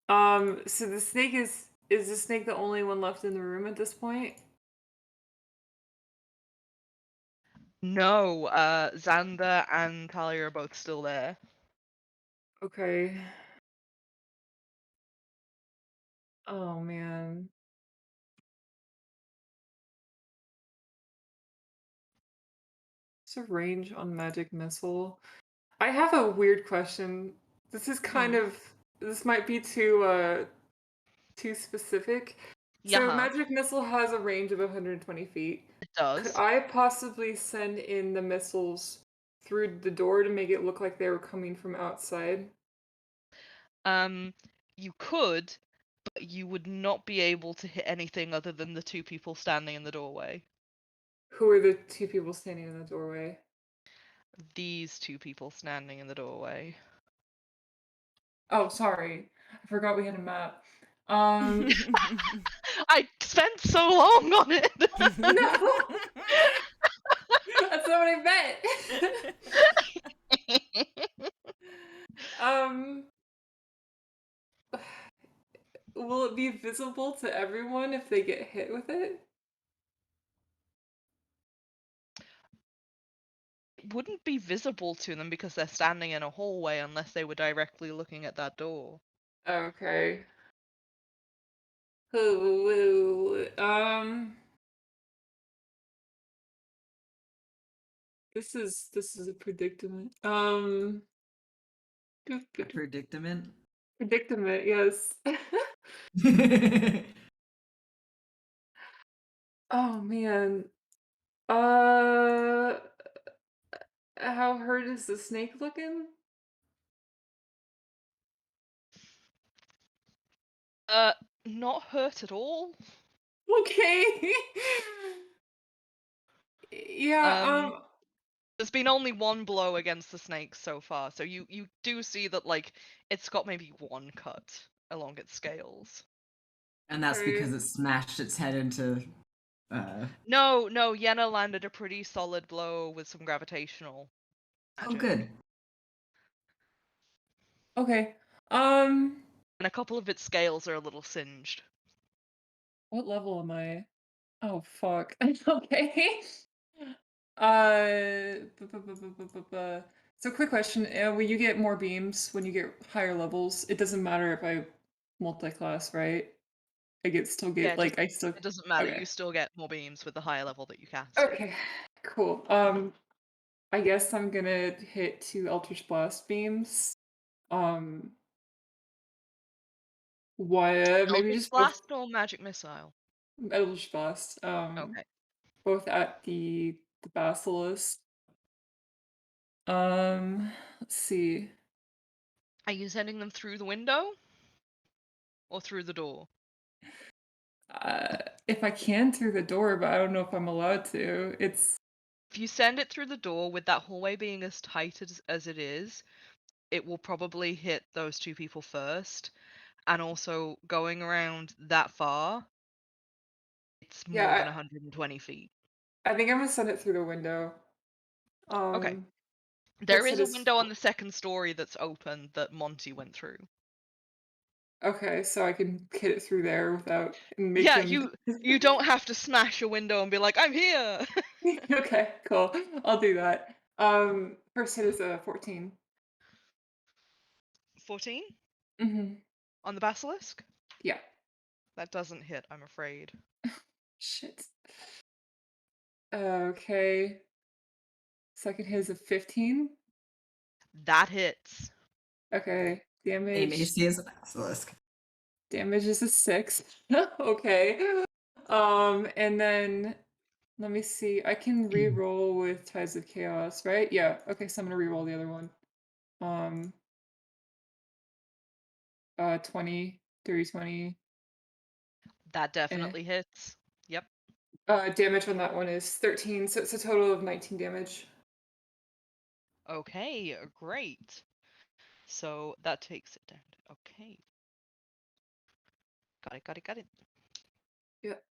So the snake is the snake the only one left in the room at this point? No, Xander and Talia are both still there. Okay. Oh man. What's the range on magic missile? I have a weird question. This is kind of this might be too specific. So Yeah, magic missile has a range of 120 feet. it Could does. I possibly send in the missiles through the door to make it look like they were coming from outside? You could, but you would not be able to hit anything other than the two people standing in the doorway. Who are the two people standing in the doorway? These two people standing in the doorway. Oh, sorry. I forgot we had a map. I spent so long on it! No! That's not what I meant! Will it be visible to everyone if they get hit with it? It wouldn't be visible to them because they're standing in a hallway unless they were directly looking at that door. Okay. Ooh, this is a predicament. A predicament. Predicament, yes. Oh man. Uh, how hurt is the snake looking? Not hurt at all. Okay. Yeah, There's been only one blow against the snake so far, so you do see that, like, it's got maybe one cut along its scales. And that's because okay. it smashed its head into. No, Yenna landed a pretty solid blow with some gravitational Oh, magic. good. Okay. And a couple of its scales are a little singed. What level am I? Oh fuck. Okay. So quick question, when you get more beams, when you get higher levels, it doesn't matter if I multi-class, right? Still Yeah, get like I still it doesn't matter. okay. You still get more beams with the higher level that you cast. Okay. Cool. I guess I'm gonna hit 2 Eldritch Blast beams. What maybe Eldritch just both Blast or Magic Missile? Eldritch Blast. Okay. Both at the basilisk. Let's see. Are you sending them through the window? Or through the door? If I can through the door, but I don't know if I'm allowed to. It's If you send it through the door, with that hallway being as tight as it is, it will probably hit those two people first. And also, going around that far, it's more than yeah, 120 feet. I think I'm gonna send it through the window. Okay. Um, There what's it is a is window on the second story that's open that Monty went through. okay, so I can hit it through there without and make Yeah, them. you don't have to smash a window and be like, I'm here! Okay, cool. I'll do that. First hit is a 14. 14? Mm-hmm. On the basilisk? Yeah. That doesn't hit, I'm afraid. Shit. Okay. Second hit is a 15. That hits. Okay. Same Damage. AC as a basilisk. Damage is a 6. Okay. And then let me see. I can re-roll with Ties of Chaos, right? Yeah. Okay, so I'm gonna re-roll the other one. Um, 20, 30, 20. That definitely hits. Yep. Damage on that one is 13, so it's a total of 19 damage. Okay, great. So that takes it down. Okay. Got it. Yep.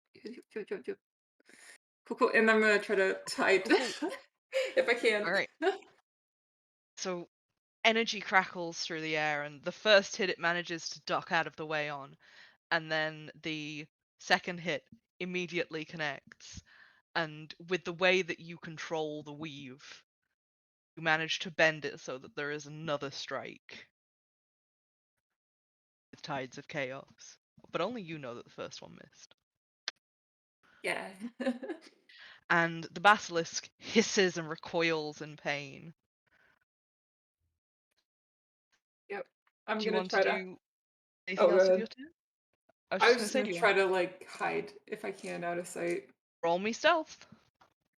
Cool. And I'm gonna try to hide Cool. if I can. All right. So energy crackles through the air, and the first hit it manages to duck out of the way on, and then the second hit immediately connects. And with the way that you control the weave, you manage to bend it so that there is another strike with tides of chaos. But only you know that the first one missed. Yeah. And the basilisk hisses and recoils in pain. Yep. I'm Do you gonna want to try to. do anything Oh, else with good. your turn? I was I just was gonna just say, gonna do you try want to like hide if I can out of sight. roll me stealth?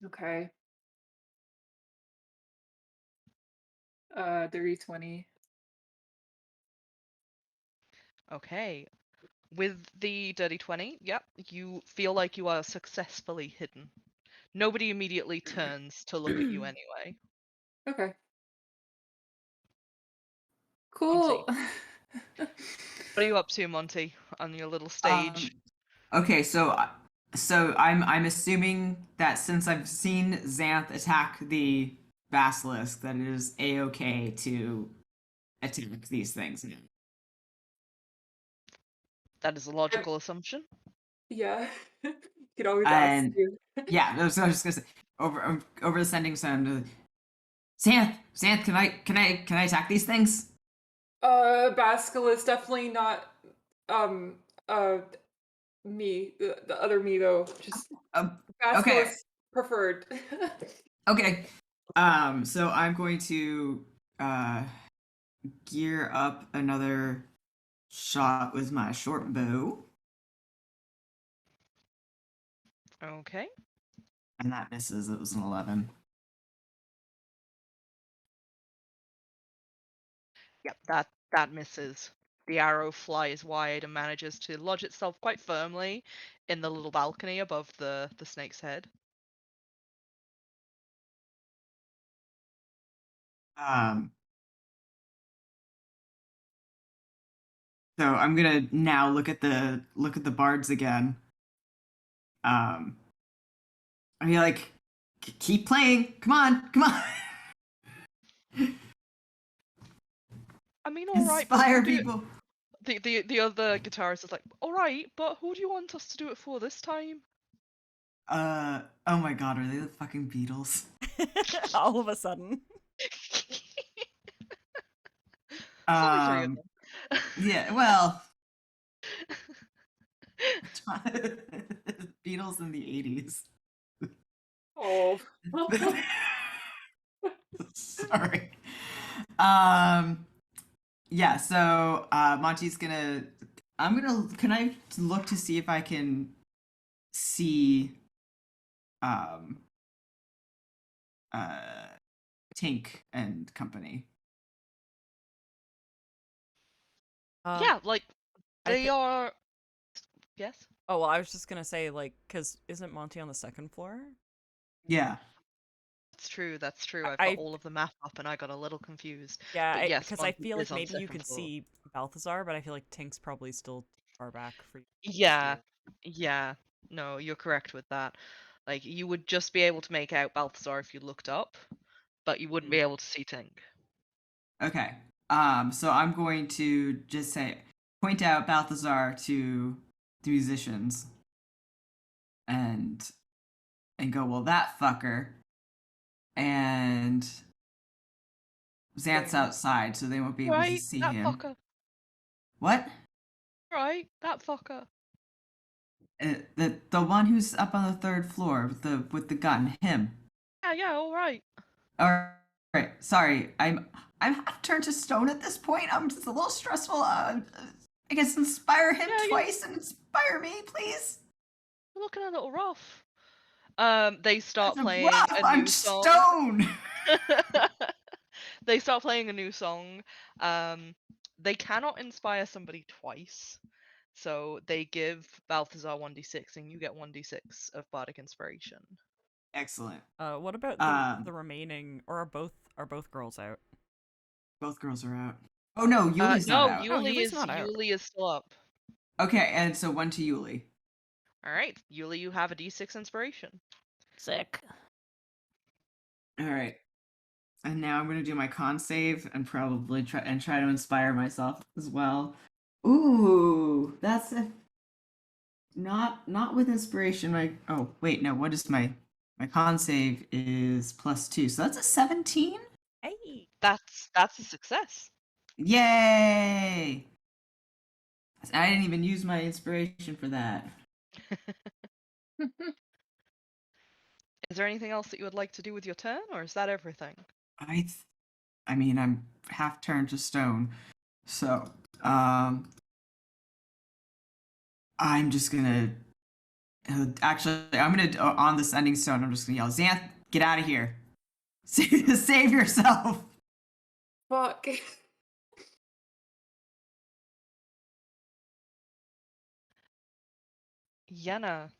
Okay. 30, 20. Okay. With the dirty 20, yep, you feel like you are successfully hidden. Nobody immediately turns to look at you anyway. Okay. Monty. Cool. What are you up to, Monty, on your little stage? Okay, so I'm assuming that since I've seen Zanthe attack the basilisk, that it is a-okay to attack these things. That is a logical assumption. Yeah. You could always ask And you. yeah, so I was just gonna say over the sending sound. Zanthe, can I attack these things? Basilisk is definitely not uh me. The other me though. Just Okay, Basilisk preferred. okay. So I'm going to gear up another shot with my short bow, Okay. and that misses. It was an 11. Yep, that misses. The arrow flies wide and manages to lodge itself quite firmly in the little balcony above the snake's head. So I'm gonna now look at the bards again. I mean, like, keep playing. Come on. I mean, all right, but Inspire who do you... people. The other guitarist is like, all right, but who do you want us to do it for this time? Oh my god, are they the fucking Beatles? All of a sudden. It's only three of them. Yeah, well, Beatles in the 80s. Oh. Sorry. Yeah, so Monty's gonna can I look to see if I can see Tink and company? Yeah, like they thi- are. Yes. Oh, well, I was just gonna say, like, because isn't Monty on the second floor? Yeah. That's true. I've I- got all of the map up and I got a little confused. Yeah, But yes, because I Monty feel is like on maybe you second could floor. see Balthazar, but I feel like Tink's probably still too far back for you. Yeah, yeah. No, you're correct with that. Like, you would just be able to make out Balthazar if you looked up, but you wouldn't be able to see Tink. Okay. So I'm going to just point out Balthazar to the musicians and go, well, that fucker. And Zanthe's outside, so they won't be able to Right, see that him. fucker. What? Right, that fucker. The one who's up on the third floor with the gun, him. Yeah, all right. All right, sorry, I'm half turned to stone at this point. I'm just a little stressful. I guess inspire him twice and inspire me, please. You're looking a little rough. They start That's playing rough. a I'm new song. stone. they start playing a new song. They cannot inspire somebody twice, so they give Balthazar 1d6, and you get 1d6 of bardic inspiration. Excellent. What about the remaining, or are both girls out? Both girls are out. Oh no, Yulie's not No, out. Yulie's not out. Yulie is still up. Okay, and so 1 to Yulie. All right, Yulie, you have a d6 inspiration. Sick. All right. And now I'm gonna do my con save and probably try to inspire myself as well. Ooh, that's a not with inspiration. Oh wait, no. What is my con save is +2, so that's a 17. Hey. That's a success. Yay! I didn't even use my inspiration for that. Is there anything else that you would like to do with your turn, or is that everything? I mean, I'm half turned to stone, so I'm just gonna. Actually, I'm gonna on this ending stone. I'm just gonna yell, "Zanthe, get out of here! Save yourself!" Fuck. Yenna,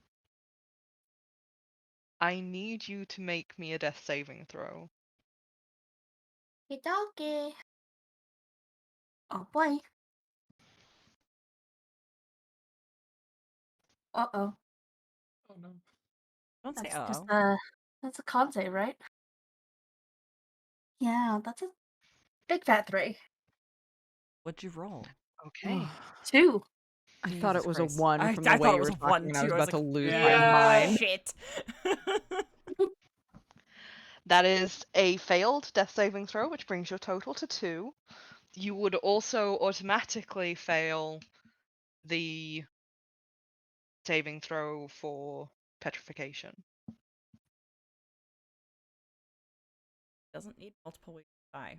I need you to make me a death saving throw. Okie Oh boy. Uh-oh. Oh no. Don't say That's just oh. that's a con save, right? Yeah, that's a big fat 3. What'd you roll? Okay. 2. I thought it Jesus was Christ. a 1 I from the way thought it you was were a talking, 1 and I was too. about to Like, lose my Yeah. mind. shit. That is a failed death saving throw, which brings your total to 2. You would also automatically fail the saving throw for petrification. Doesn't need multiple weeks to die.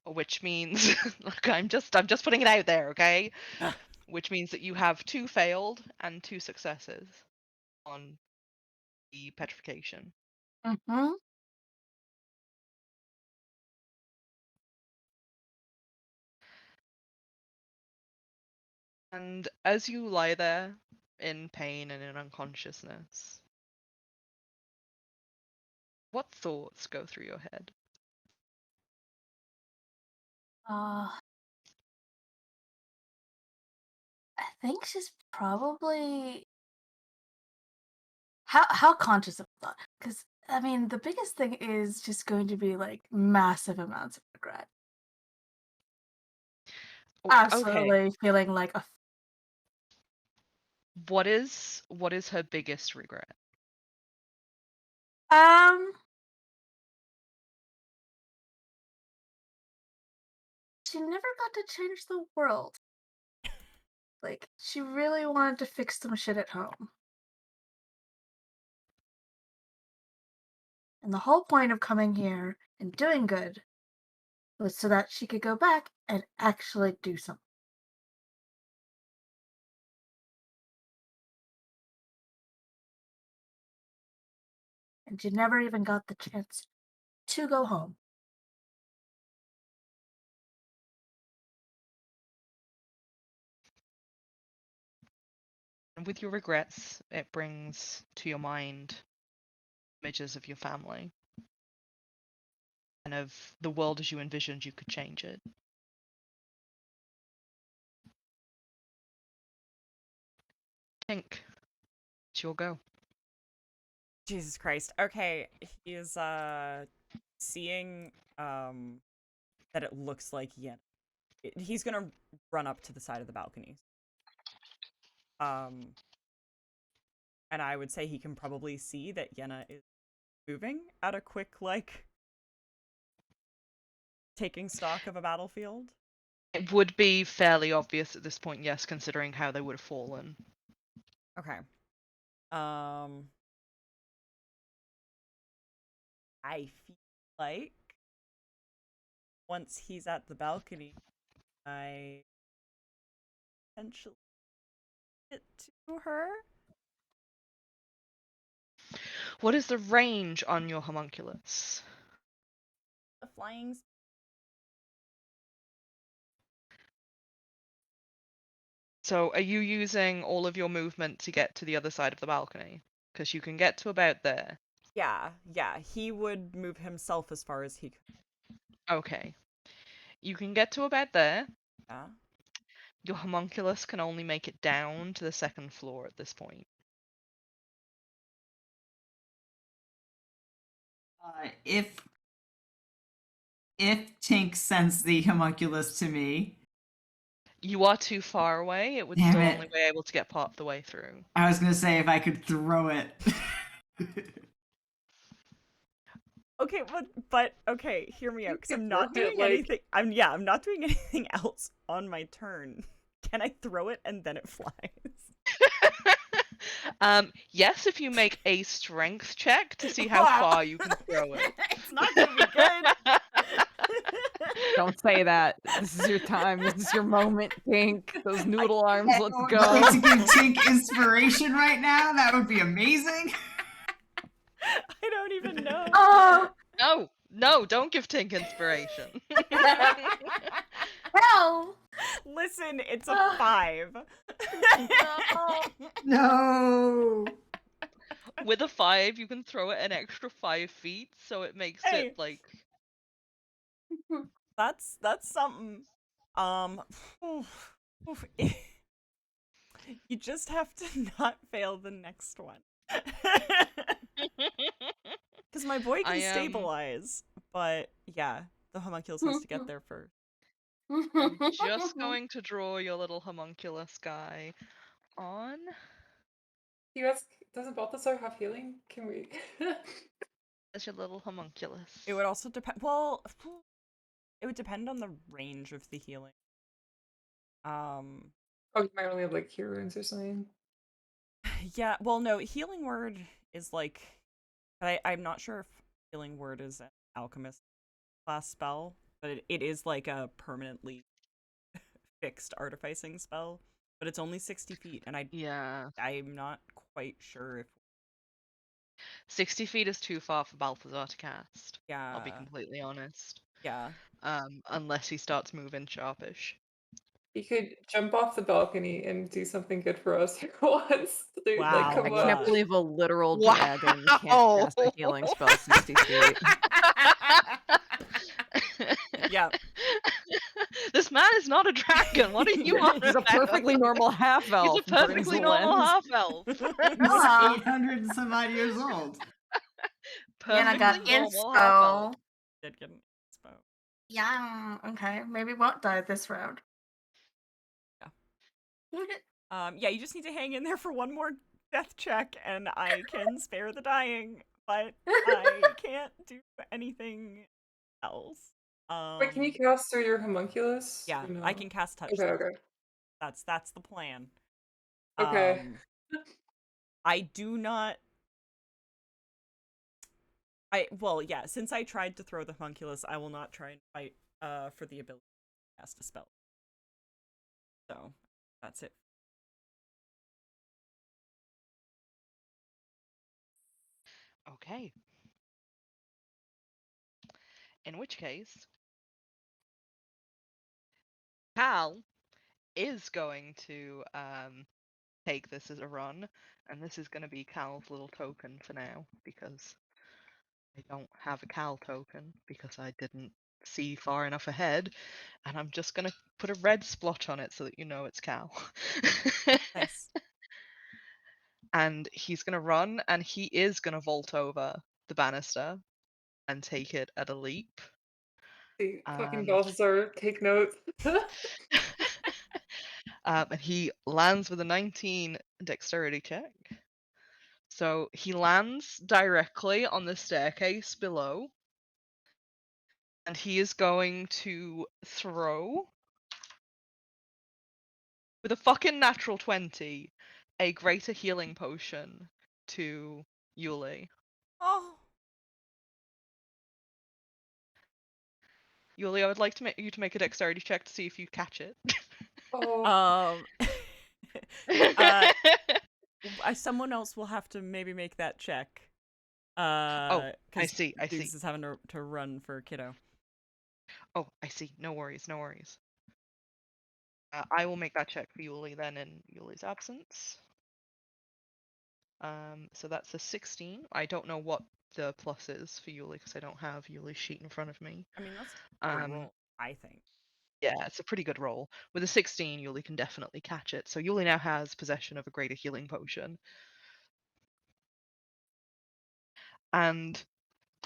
Which means, look, I'm just putting it out there, okay? Which means that you have 2 failed and 2 successes on the petrification. Mm-hmm. And as you lie there in pain and in unconsciousness, what thoughts go through your head? I think she's probably how conscious of that? Because I mean, the biggest thing is just going to be like massive amounts of regret. Okay. Absolutely feeling like a What is her biggest regret? she never got to change the world. Like, she really wanted to fix some shit at home. And the whole point of coming here and doing good was so that she could go back and actually do something. And she never even got the chance to go home. And with your regrets, it brings to your mind images of your family and of the world as you envisioned you could change it. Tink, it's your go. Jesus Christ. Okay, he's seeing that it looks like Yenna. He's gonna run up to the side of the balcony. And I would say he can probably see that Yenna is moving at a quick, like, taking stock of a battlefield. It would be fairly obvious at this point, yes, considering how they would have fallen. Okay. I feel like once he's at the balcony, I potentially get to her. What is the range on your homunculus? a flying. So, are you using all of your movement to get to the other side of the balcony? Because you can get to about there. Yeah. He would move himself as far as he could. Okay. You can get to about there. Yeah. Your homunculus can only make it down to the second floor at this point. If Tink sends the homunculus to me, You are too far away. It would Damn still it. only be able to get part of the way through. I was gonna say if I could throw it. Okay, but okay, hear me out, because I'm not throw it, doing like- anything. I'm not doing anything else on my turn. Can I throw it and then it flies? Yes, if you make a strength check to see how far you can throw it. It's not gonna be good. Don't say that. This is your time. This is your moment, Pink. Those noodle arms, let's Going go. to give Tink inspiration right now. That would be amazing. I don't even know. Oh, No, don't give Tink inspiration. hell! Listen, it's a 5. No. With a 5, you can throw it an extra 5 feet, so it makes Hey. it like. That's something. Oof. You just have to not fail the next one. Because my boy can stabilize, but yeah, the homunculus has to get there first. I'm just going to draw your little homunculus guy on. You guys, doesn't Balthazar have healing? Can we? As your little homunculus. It would also depend. Well, it would depend on the range of the healing. Oh, you might only have like cure wounds or something. Yeah. Well, no, healing word is like. I'm not sure if healing word is an alchemist class spell, but it is like a permanently fixed artificing spell. But it's only 60 feet, and I'm not quite sure if 60 feet is too far for Balthazar to cast. yeah. I'll be completely honest. Yeah. Unless he starts moving sharpish. You could jump off the balcony and do something good for us here once. Dude, Wow. like, come I on. can't believe a literal Wow. dragon can't cast a healing spell 60 feet. Yeah. This man is not a dragon. What are you on He's a about? perfectly normal half elf. He's a perfectly normal half elf. He's Ah. 800 and some odd years old. And I got Perfectly normal half elf. inspo. Did get an inspo. Yeah, okay. Maybe won't die this round. Yeah, you just need to hang in there for one more death check, and I can spare the dying, but I can't do anything else. Wait, can you cast through your homunculus? Yeah, Or no? I can cast touch. Okay. That's the plan. Okay. I do not. Well, yeah. Since I tried to throw the homunculus, I will not try and fight for the ability to cast a spell. So that's it. Okay. In which case, Cal is going to take this as a run, and this is going to be Cal's little token for now, because I don't have a Cal token, because I didn't see far enough ahead, and I'm just going to put a red splotch on it so that you know it's Cal. Nice. And he's going to run, and he is going to vault over the banister and take it at a leap. See, fucking And- Balthazar, take notes. and he lands with a 19 dexterity check. So he lands directly on the staircase below. And he is going to throw, with a fucking natural 20, a greater healing potion to Yulie. Oh. Yulie, I would like to you to make a dexterity check to see if you catch it. Oh, Someone else will have to maybe make that check. I see. This is having to run for Kiddo. Oh, I see. No worries, no worries. I will make that check for Yulie then in Yulie's absence. So that's a 16. I don't know what the plus is for Yulie because I don't have Yulie's sheet in front of me. I mean, that's a good Um, roll, I think. yeah, it's a pretty good roll. With a 16, Yulie can definitely catch it. So Yulie now has possession of a greater healing potion. And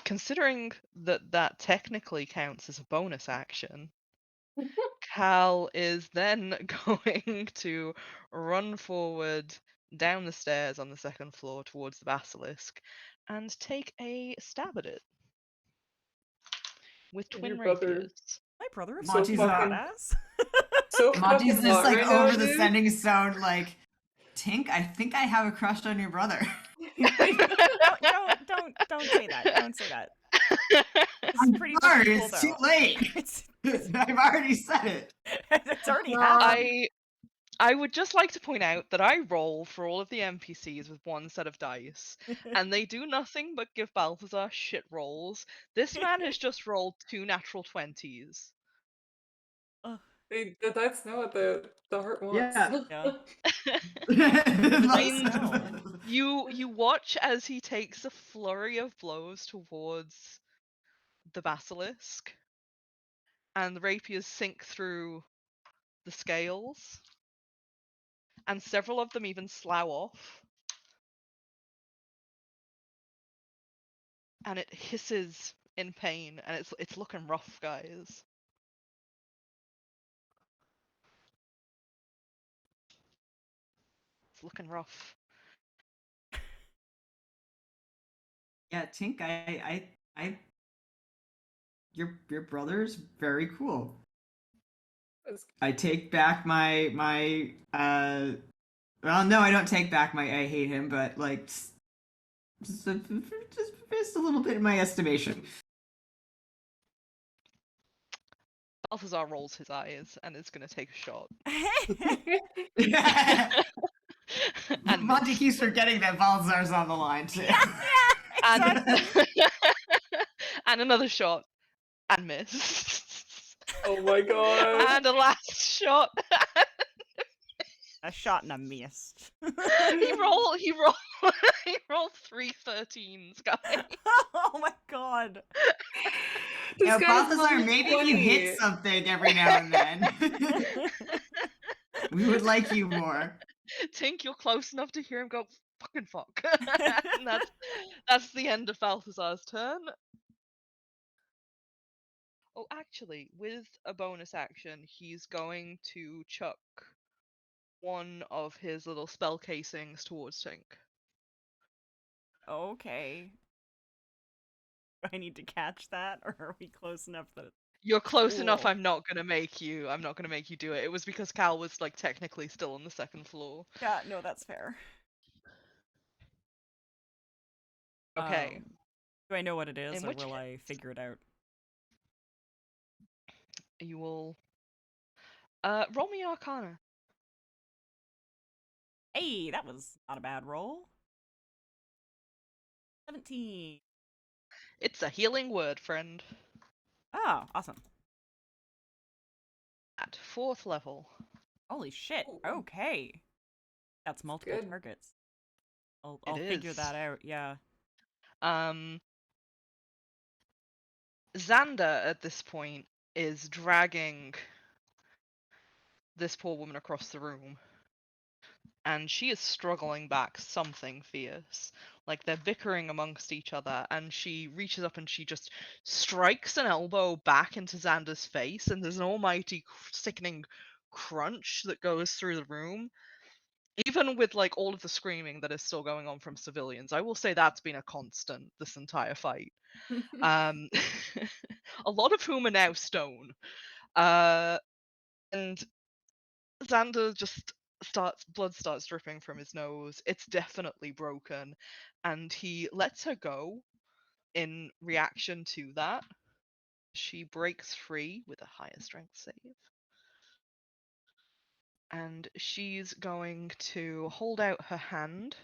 considering that that technically counts as a bonus action, Cal is then going to run forward down the stairs on the second floor towards the basilisk and take a stab at it with twin Your brother rapiers. My brother is so so Monty's fucking badass. so Monty's fucking just hot like right now, over the dude. sending zone, like, Tink, I think I have a crush on your brother. Don't say that. Don't say that. It's I'm pretty sorry, fucking cool it's too though. late. It's I've already said it. it's already God. happened. I would just like to point out that I roll for all of the NPCs with one set of dice, and they do nothing but give Balthazar shit rolls. This man has just rolled 2 natural 20s. Ugh, That's not what the heart wants. Yeah. yeah. And No. you watch as he takes a flurry of blows towards the basilisk, and the rapiers sink through the scales, and several of them even slough off, and it hisses in pain, and it's looking rough, guys. It's looking rough. Yeah, Tink, your brother's very cool. I take back my well, no, I don't take back my I hate him, but like just a little bit in my estimation. Balthazar rolls his eyes and is gonna take a shot. And Monty miss. keeps forgetting that Balzar's on the line too. And, Exactly. and another shot. And miss. Oh my god. And a last shot. A shot and a missed. he rolled he rolled 3 13s, guys. Oh my god. This Now, guy's Balthazar, level maybe if you 20. hit something every now and then, we would like you more. Tink, you're close enough to hear him go, fucking fuck. And that's the end of Balthazar's turn. Oh, actually, with a bonus action, he's going to chuck one of his little spell casings towards Tink. Okay. Do I need to catch that, or are we close enough that it's You're close enough. cool? I'm not gonna make you do it. It was because Cal was like technically still on the second floor. Yeah, no, that's fair. Okay. Do I know what it is, In or which will I case, figure it out? you will roll me Arcana. Hey, that was not a bad roll. 17. It's a healing word, friend. Oh, awesome. At 4th level. Holy shit. Ooh. Okay. That's multiple Good. targets. I'll It figure is. that out, yeah. Xander at this point is dragging this poor woman across the room, and she is struggling back something fierce. Like they're bickering amongst each other, and she reaches up and she just strikes an elbow back into Xander's face, and there's an almighty sickening crunch that goes through the room. Even with like all of the screaming that is still going on from civilians, I will say that's been a constant this entire fight. A lot of whom are now stone. And Xander just blood starts dripping from his nose. It's definitely broken, and he lets her go in reaction to that. She breaks free with a higher strength save. And she's going to hold out her hand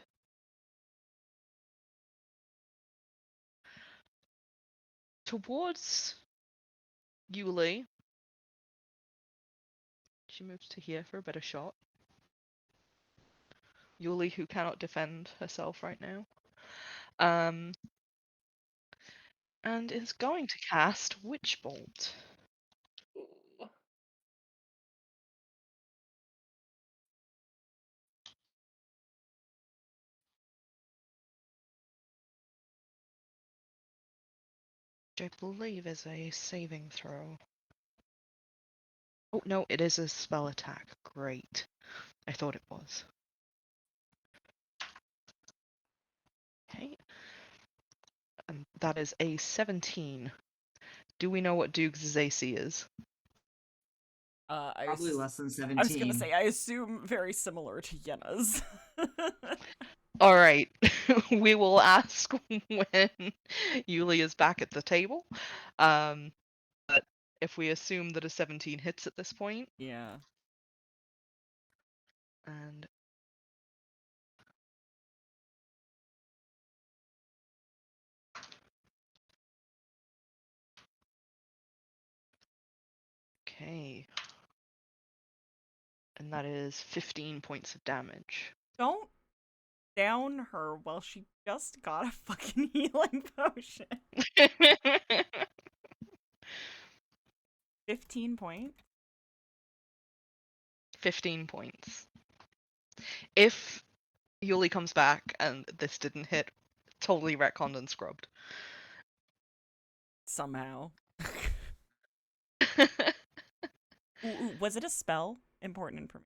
towards Yulie. She moves to here for a better shot. Yulie, who cannot defend herself right now. And is going to cast Witch Bolt. Which I believe is a saving throw. Oh, no, it is a spell attack. Great. I thought it was. Okay. And that is a 17. Do we know what Duke's AC is? Probably less than 17. I was gonna say, I assume very similar to Yenna's. Alright. We will ask when Yulie is back at the table. But if we assume that a 17 hits at this point. Yeah. And okay. And that is 15 points of damage. Don't down her while she just got a fucking healing potion. 15 points? 15 points. If Yulie comes back and this didn't hit, totally retconned and scrubbed. Somehow. Ooh, was it a spell? Important information.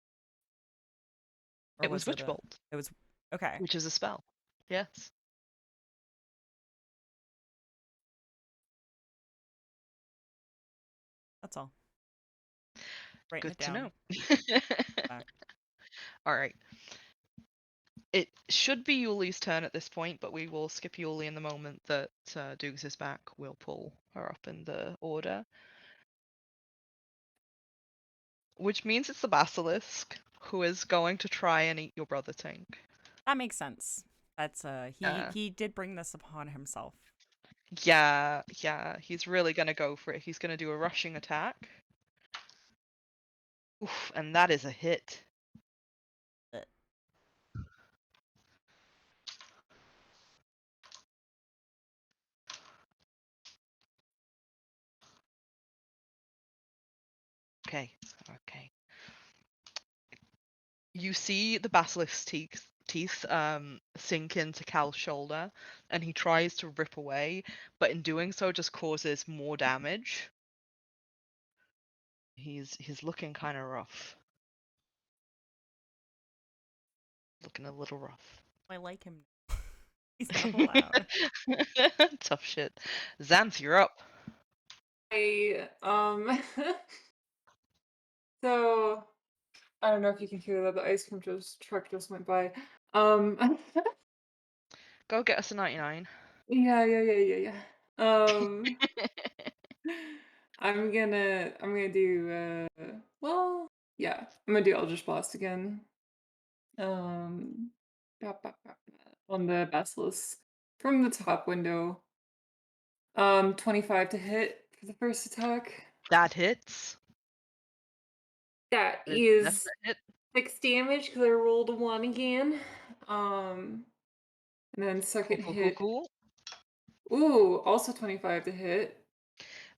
Or It was Witch Bolt. It was okay. Which is a spell. Yes. That's all. Writing Good it down. to know. Alright. It should be Yulie's turn at this point, but we will skip Yulie in the moment that Dukes is back. We'll pull her up in the order. Which means it's the basilisk who is going to try and eat your brother Tink. That makes sense. That's he did bring this upon himself. Yeah, he's really gonna go for it. He's gonna do a rushing attack. Oof, and that is a hit. Okay. You see the basilisk's teeth sink into Cal's shoulder, and he tries to rip away, but in doing so just causes more damage. He's looking kind of rough. Looking a little rough. I like him. He's not allowed. Tough shit. Zanthe, you're up. So I don't know if you can hear that the ice cream truck just went by. Go get us a 99. Yeah. I'm gonna do I'm gonna do Eldritch Blast again. On the basilisk from the top window. 25 to hit for the first attack. That hits. That That's is a hit. 6 damage because I rolled a 1 again. And then second hit. Cool. Ooh, also 25 to hit.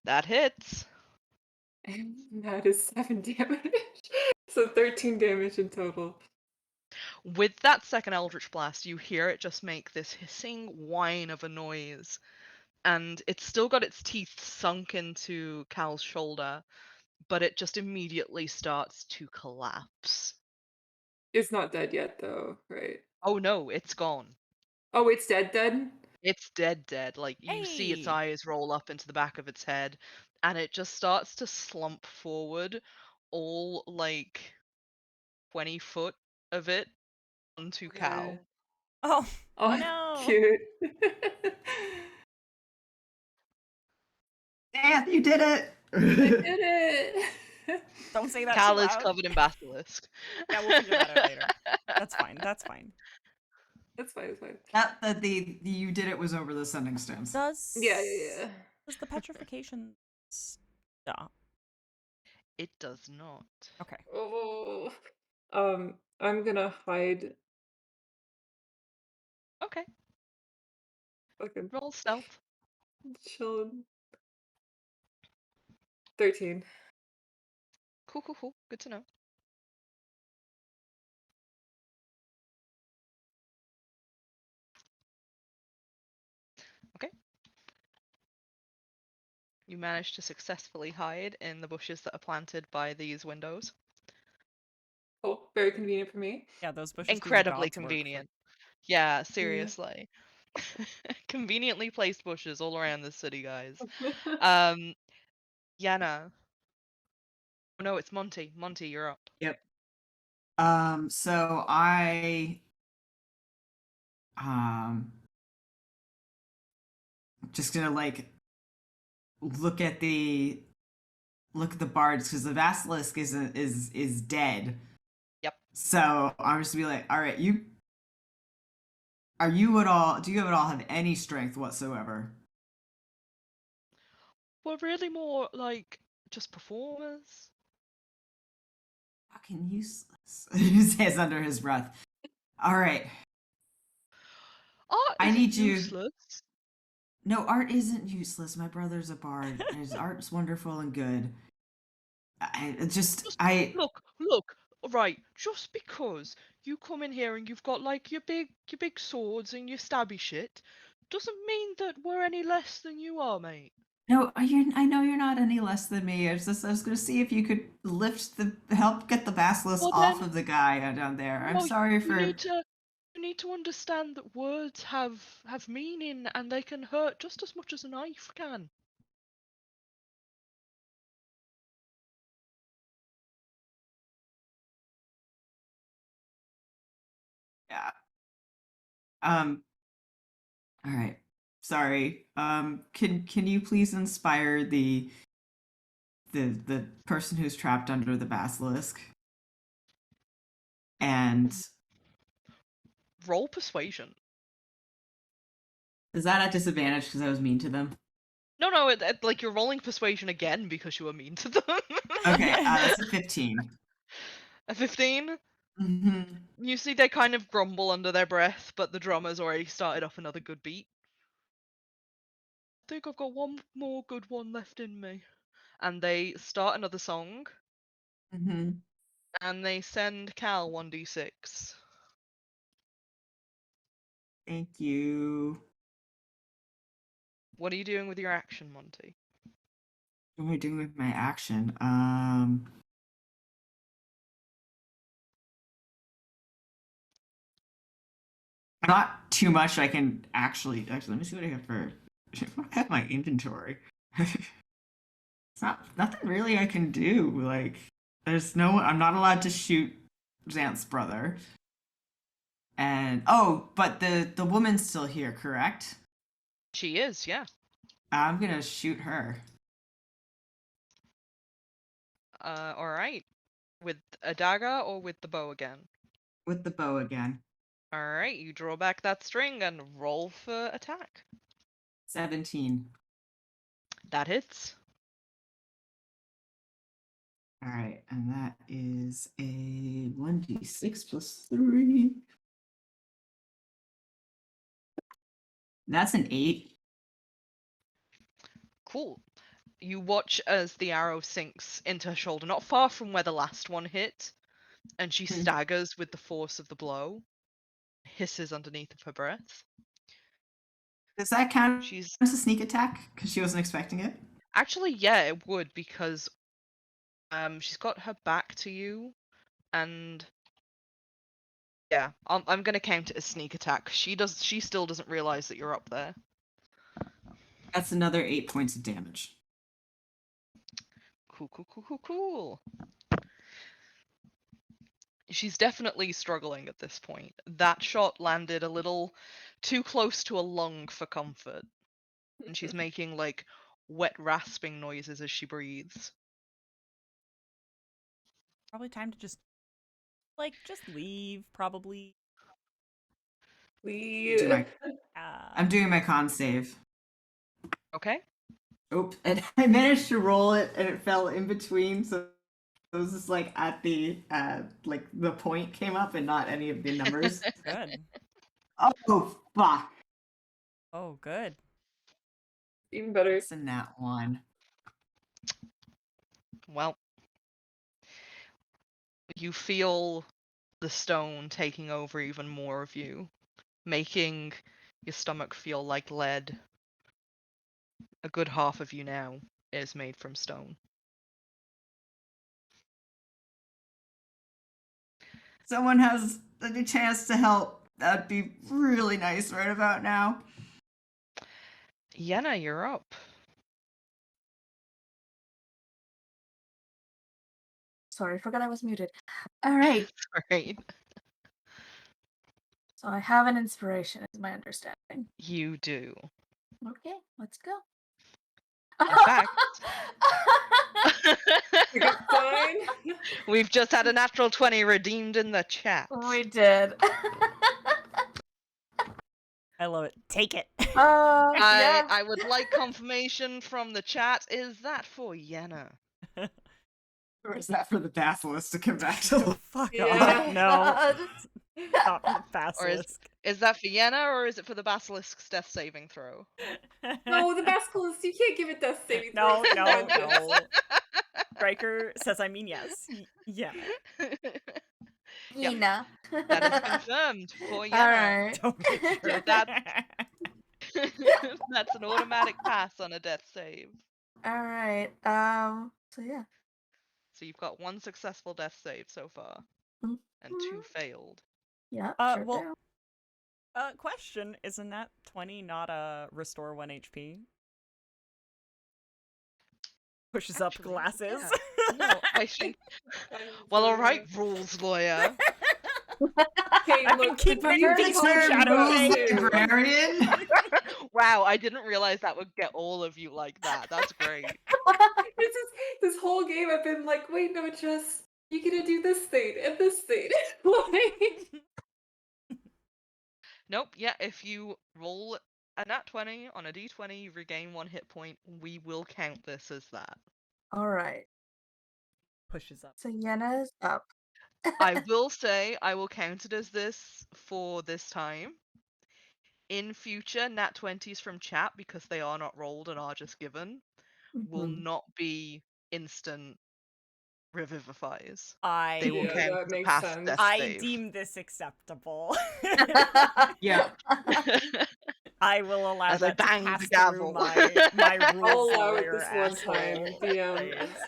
That hits. And that is 7 damage. So 13 damage in total. With that second Eldritch Blast, you hear it just make this hissing whine of a noise. And it's still got its teeth sunk into Cal's shoulder, but it just immediately starts to collapse. It's not dead yet, though, right? Oh no, it's gone. Oh, it's dead? It's dead. Like, you see its Hey! eyes roll up into the back of its head, and it just starts to slump forward, all, like, 20 foot of it onto Cal. Oh Oh, no! cute. Zanthe, you did it! I did it! Don't say that Cal too is loud. covered in basilisk. Yeah, we'll figure that out later. That's fine. That's fine. That the you did it was over the sending stones. Does Yeah. Does the petrification stop? It does not. Okay. Oh. I'm gonna hide. Okay. Fucking Roll stealth. chillin'. 13. Cool, cool, cool. Good to know. Okay. You managed to successfully hide in the bushes that are planted by these windows. Oh, very convenient for me. Yeah, those bushes do Incredibly God's work for convenient. Yeah, Yeah. seriously. Conveniently placed bushes all around the city, guys. Um, Yenna. Oh no, it's Monty. Monty, you're up. Yep. So I just gonna like look at the bards because the basilisk is dead. Yep. So I'm just gonna be like, all right, do you at all have any strength whatsoever? We're really more like just performers. Fucking useless. He says under his breath. All right. Art I isn't need you. useless. No, art isn't useless. My brother's a bard. And his art's wonderful and good. Look, right, just because you come in here and you've got like your big swords and your stabby shit, doesn't mean that we're any less than you are, mate. No, I know you're not any less than me. I was gonna see if you could help get the basilisk Well off then, of the guy down there. I'm well, sorry you for. need to understand that words have meaning and they can hurt just as much as a knife can. Yeah. All right. Sorry. Can you please inspire the person who's trapped under the basilisk? And Roll persuasion. is that at disadvantage because I was mean to them? No, like you're rolling persuasion again because you were mean to them. Okay, that's a 15. A 15? Mm-hmm. You see they kind of grumble under their breath, but the drummer's already started off another good beat. I think I've got one more good one left in me. And they start another song, Mm-hmm. and they send Cal 1d6. Thank you. What are you doing with your action, Monty? What am I doing with my action? Not too much. I can actually let me see what I have for. I have my inventory. It's nothing really I can do. Like, I'm not allowed to shoot Xanth's brother. And but the woman's still here, correct? She is, yeah. I'm gonna shoot her. Alright. With a dagger or with the bow again? With the bow again. Alright, you draw back that string and roll for attack. 17. That hits. All right, and that is a 1d6 plus 3. That's an 8. Cool. You watch as the arrow sinks into her shoulder, not far from where the last one hit, and she staggers with the force of the blow, hisses underneath of her breath. Does that count She's as a sneak attack? Because she wasn't expecting it? actually, yeah, it would, because she's got her back to you, and yeah, I'm gonna count it as sneak attack. She still doesn't realize that you're up there. That's another 8 points of damage. Cool. She's definitely struggling at this point. That shot landed a little too close to a lung for comfort, and she's making like wet rasping noises as she breathes. Probably time to just leave, probably. Leave. I'm doing my con save. Okay. Oops. And I managed to roll it, and it fell in between, so it was just like at the like the point came up and not any of the numbers. Good. Oh fuck! Oh, good. Even better. It's a nat one. Well, you feel the stone taking over even more of you, making your stomach feel like lead. A good half of you now is made from stone. Someone has a chance to help. That'd be really nice right about now. Yenna, you're up. Sorry, forgot I was muted. All right. Right. So I have an inspiration, is my understanding. You do. Okay, let's go. In fact, You got fine. we've just had a natural 20 redeemed in the chat. We did. I love it. Take it. Yeah. I would like confirmation from the chat. Is that for Yenna? Or is that for the basilisk to come back to life? Fuck Yeah. off. No. Stop the basilisk. Is that for Yenna, or is it for the basilisk's death saving throw? No, the basilisk, you can't give it death saving No, throws. no, no. Striker says I mean yes. Yeah. Yep. Nina. That is confirmed for Yenna. Alright. Don't be a jerk. That's an automatic pass on a death save. Alright. So yeah. So you've got one successful death save so far, Mhm. and 2 failed. Yeah, sure well, do. question, isn't that 20 not a restore 1 HP? Pushes up Actually, glasses. yeah. No, I think. Well, alright, rules lawyer. Okay, I've been look, keeping the it beard peace told and you shadow what thing. to do. Librarian? Wow, I didn't realize that would get all of you like that. That's great. This whole game I've been like, wait, no, just you gotta do this thing and this thing. Like, Nope, yeah, if you roll a nat 20 on a d20, you regain 1 hit point. We will count this as that. Alright. Pushes up. So Yenna's up. I will say I will count it as this for this time. In future, nat 20s from chat, because they are not rolled and are just given, will Mhm. not be instant revivifies. I They will Yeah, count that as a makes pass sense. death I save. deem this acceptable. Yeah. I will allow As I that to bang pass the through gavel. my I'll rules allow it lawyer this one time, asshole DM.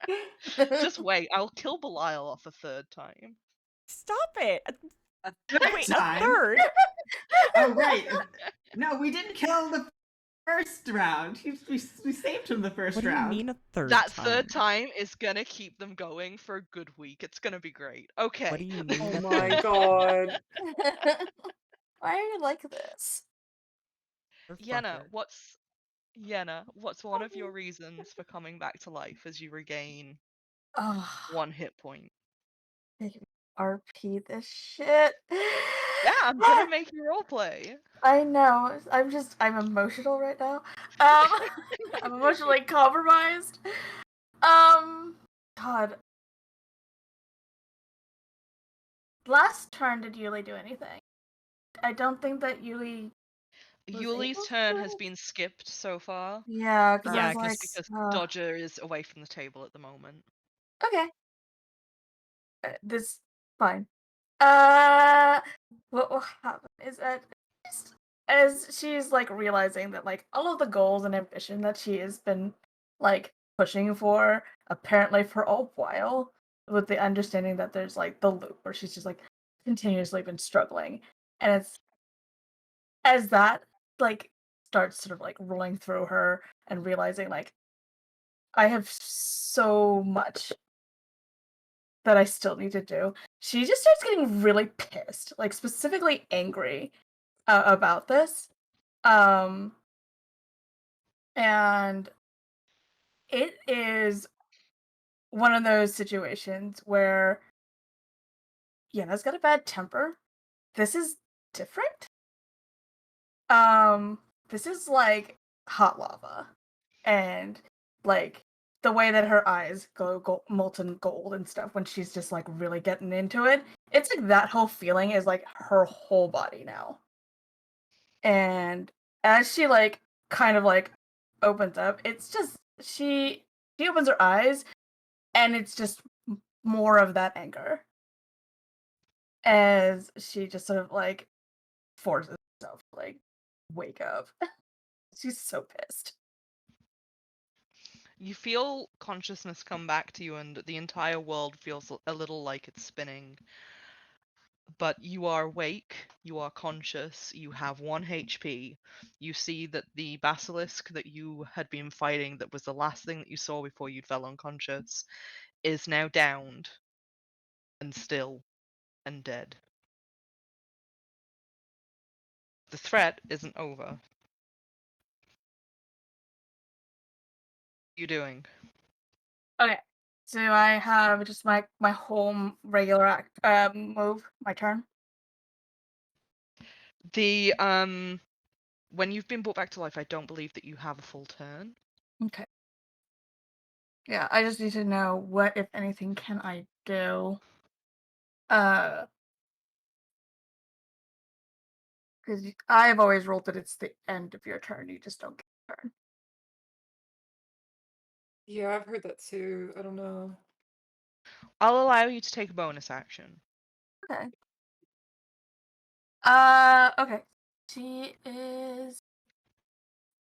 phase. Just wait, I'll kill Belial off a 3rd time. Stop it! A third Wait, time? a third? Oh, right. No, we didn't kill the first round. We saved him the first What do you round. mean a third That time? 3rd time is gonna keep them going for a good week. It's gonna be great. Okay. What do you mean Oh a my third god. Why are you like this? Yenna, fucker? what's one of your reasons for coming back to life as you regain Oh, 1 hit point? RP this shit. Yeah, I'm gonna make you roleplay. I know. I'm emotional right now. I'm emotionally compromised. God. Last turn, did Yulie do anything? I don't think that Yulie. Was Yulie's able turn to? has been skipped so far. Yeah, because I Yeah, was like, Just because Dodger is away from the table at the moment. okay, this fine. What will happen is that as she's like realizing that like all of the goals and ambition that she has been like pushing for apparently for a while, with the understanding that there's like the loop where she's just like continuously been struggling, and it's as that like starts sort of like rolling through her and realizing like I have so much that I still need to do. She just starts getting really pissed, like specifically angry about this. And it is one of those situations where Yenna's got a bad temper. This is different. This is like hot lava. and like the way that her eyes go molten gold and stuff when she's just like really getting into it. It's like that whole feeling is like her whole body now. And as she like kind of like opens up, it's just she opens her eyes and it's just more of that anger as she just sort of like forces herself to like wake up. She's so pissed. You feel consciousness come back to you, and the entire world feels a little like it's spinning. But you are awake, you are conscious, you have 1 HP. You see that the basilisk that you had been fighting, that was the last thing that you saw before you fell unconscious, is now downed and still and dead. The threat isn't over. What are you doing? Okay. So I have just my whole regular move, my turn. The when you've been brought back to life, I don't believe that you have a full turn. Okay. Yeah, I just need to know what, if anything, can I do. Because I've always rolled that it's the end of your turn. You just don't get a turn. Yeah, I've heard that too. I don't know. I'll allow you to take a bonus action. Okay. Okay. She is.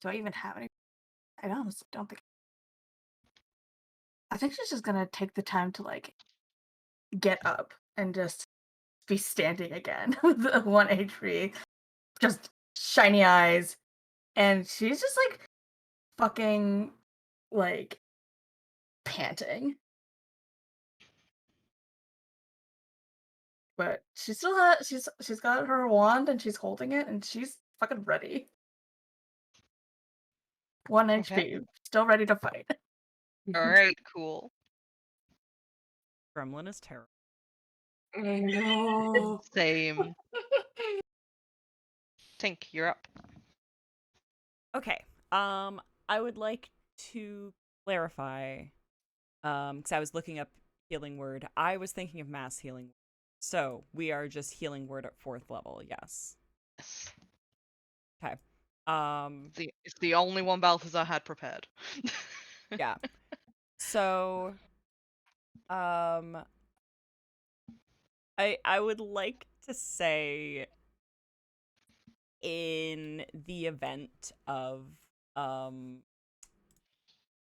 Do I even have any? I honestly don't think. I think she's just gonna take the time to like get up and just be standing again with the 1 HP, just shiny eyes, and she's just like fucking like panting. But she still has she's got her wand and she's holding it and she's fucking ready. 1 Okay. HP, still ready to fight. Alright, cool. Gremlin is terrible. I know. Same. Tink, you're up. Okay. I would like to clarify, because I was looking up healing word. I was thinking of mass healing. So we are just healing word at 4th level. Yes. Yes. Okay. It's the only one Balthazar had prepared. Yeah. So, I would like to say, in the event of sorry,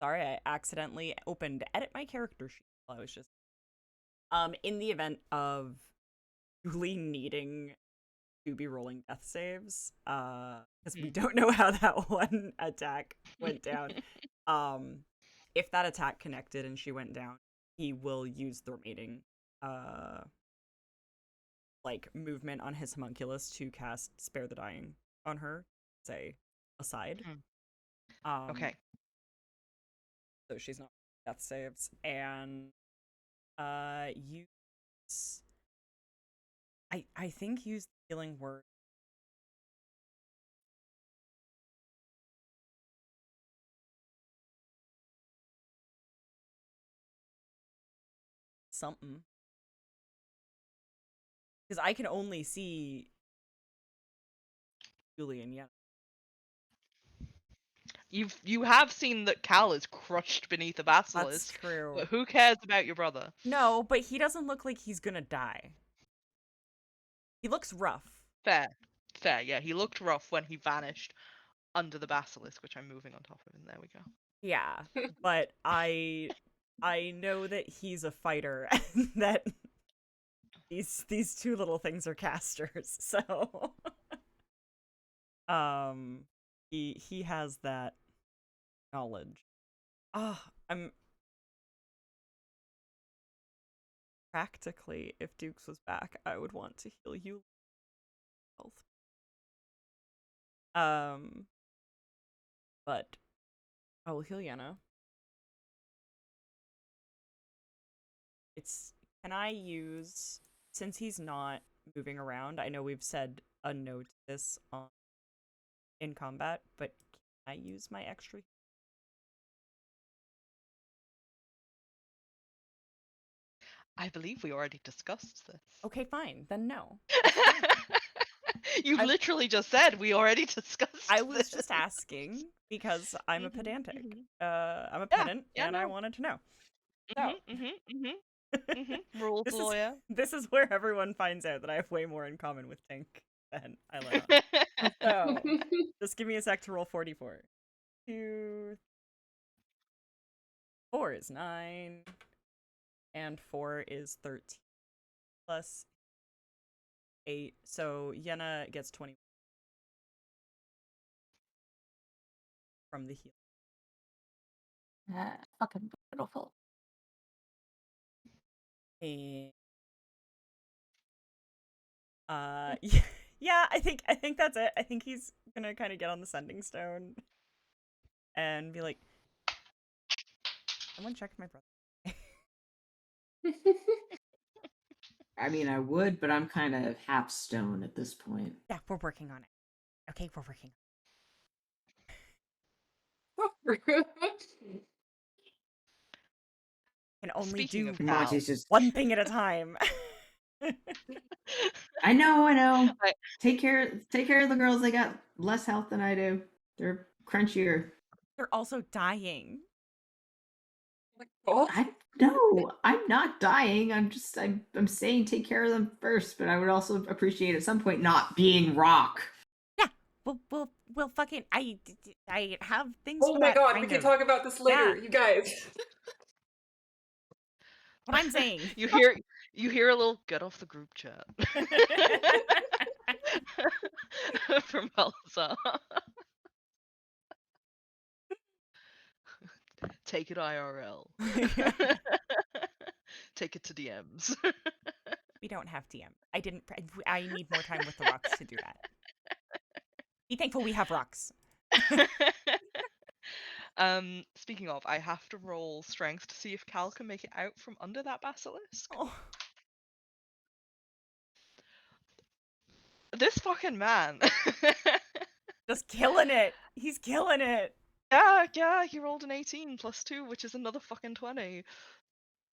I accidentally opened edit my character sheet while I was just in the event of Julie needing to be rolling death saves, because we don't know how that one attack went down. If that attack connected and she went down, he will use the remaining like movement on his homunculus to cast Spare the Dying on her, say aside. Okay. So she's not death saves, and use I think use the healing word. Something. Because I can only see Yulie and Yenna. You have seen that Cal is crushed beneath a That's basilisk, true. but who cares about your brother? No, but he doesn't look like he's gonna die. He looks rough. Fair. Fair, yeah. He looked rough when he vanished under the basilisk, which I'm moving on top of, and there we go. Yeah, but I know that he's a fighter and that these two little things are casters. So he has that knowledge. I'm practically, if Dukes was back, I would want to heal you health. But I will heal Yenna. Can I use, since he's not moving around, I know we've said a no to this in combat, but can I use my extra I believe we already discussed this. Okay, fine. Then no. You I'm- literally just said we already discussed I was this. just asking because I'm a Mhm, pedantic. mhm. I'm a Yeah, pedant, yeah, and I no. wanted to know. So, Rules this is lawyer. this is where everyone finds out that I have way more in common with Tink than I let on. So, just give me a sec to roll 44. 2, 4 is 9, and 4 is 13 plus 8. So Yenna gets 20 from the heal. Fucking beautiful. And yeah, I think that's it. I think he's gonna kind of get on the sending stone and be like, someone check my brother. I mean, I would, but I'm kind of half stone at this point. Yeah, we're working on it. Okay, we're working. Can only Speaking do of Cal, Monty's just. one thing at a time. I know. I- Take care of the girls. They got less health than I do. They're crunchier. They're also dying. Oh, I'm not dying. I'm saying take care of them first, but I would also appreciate at some point not being rock. Yeah, we'll fucking I have things oh for my that. god, kind we can of. talk about this later, Yeah. you guys. What I'm saying. you hear a little get off the group chat from Balthazar. Take it IRL. Take it to DMs. We don't have DM. I need more time with the rocks to do that. Be thankful we have rocks. Speaking of, I have to roll strength to see if Cal can make it out from under that basilisk. Oh. This fucking man. Just killing it. He's killing it. Yeah, he rolled an 18 plus 2, which is another fucking 20.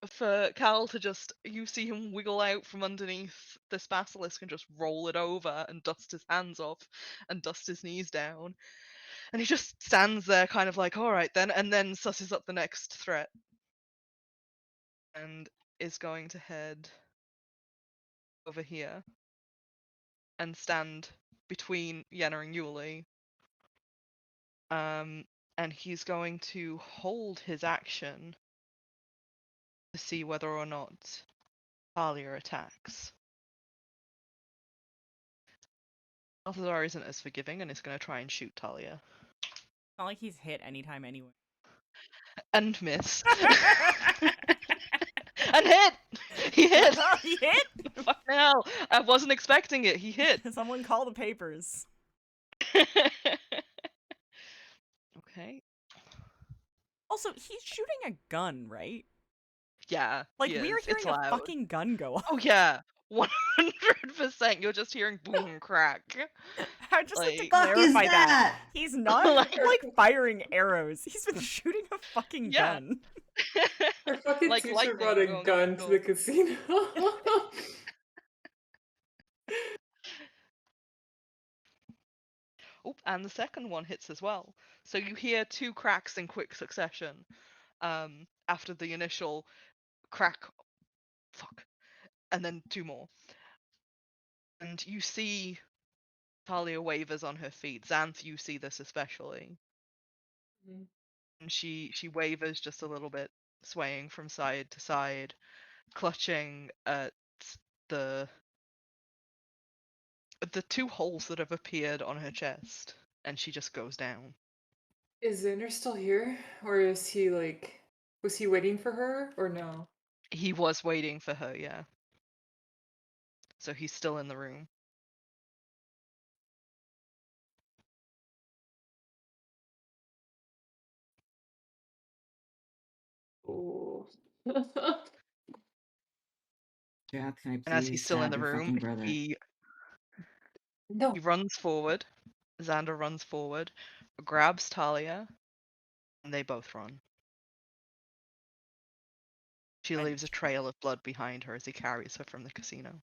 For Cal to just, you see him wiggle out from underneath this basilisk and just roll it over and dust his hands off and dust his knees down. And he just stands there kind of like, alright then, and then susses up the next threat. And is going to head over here and stand between Yenna and Yulie. And he's going to hold his action to see whether or not Talia attacks. Balthazar isn't as forgiving and is going to try and shoot Talia. Not like he's hit anytime anyway. And miss. And hit! He hit! He hit? Fuck hell! I wasn't expecting it. He hit. Someone call the papers. Okay. Also, he's shooting a gun, right? Yeah. Like, he we are is. hearing It's a loud. fucking gun go off. Oh yeah. 100%. You're just hearing boom crack. I just like to Like- Fuck is clarify that. that? He's not like firing arrows. He's been shooting a fucking Yeah. gun. Our fucking Like teacher lightning brought a going gun off to the the casino. Oop, and the second one hits as well. So you hear 2 cracks in quick succession. After the initial crack, fuck, and then 2 more. And you see Talia wavers on her feet. Zanthe, you see this especially. And she wavers just a little bit, swaying from side to side, clutching at the 2 holes that have appeared on her chest, and she just goes down. Is Xander still here? Or is he like, was he waiting for her or no? He was waiting for her, yeah. So he's still in the room. Oh. Jack, can I And as please he's still in stab the your room, fucking brother? he No. runs forward. Xander runs forward, grabs Talia, and they both run. She I- leaves a trail of blood behind her as he carries her from the casino.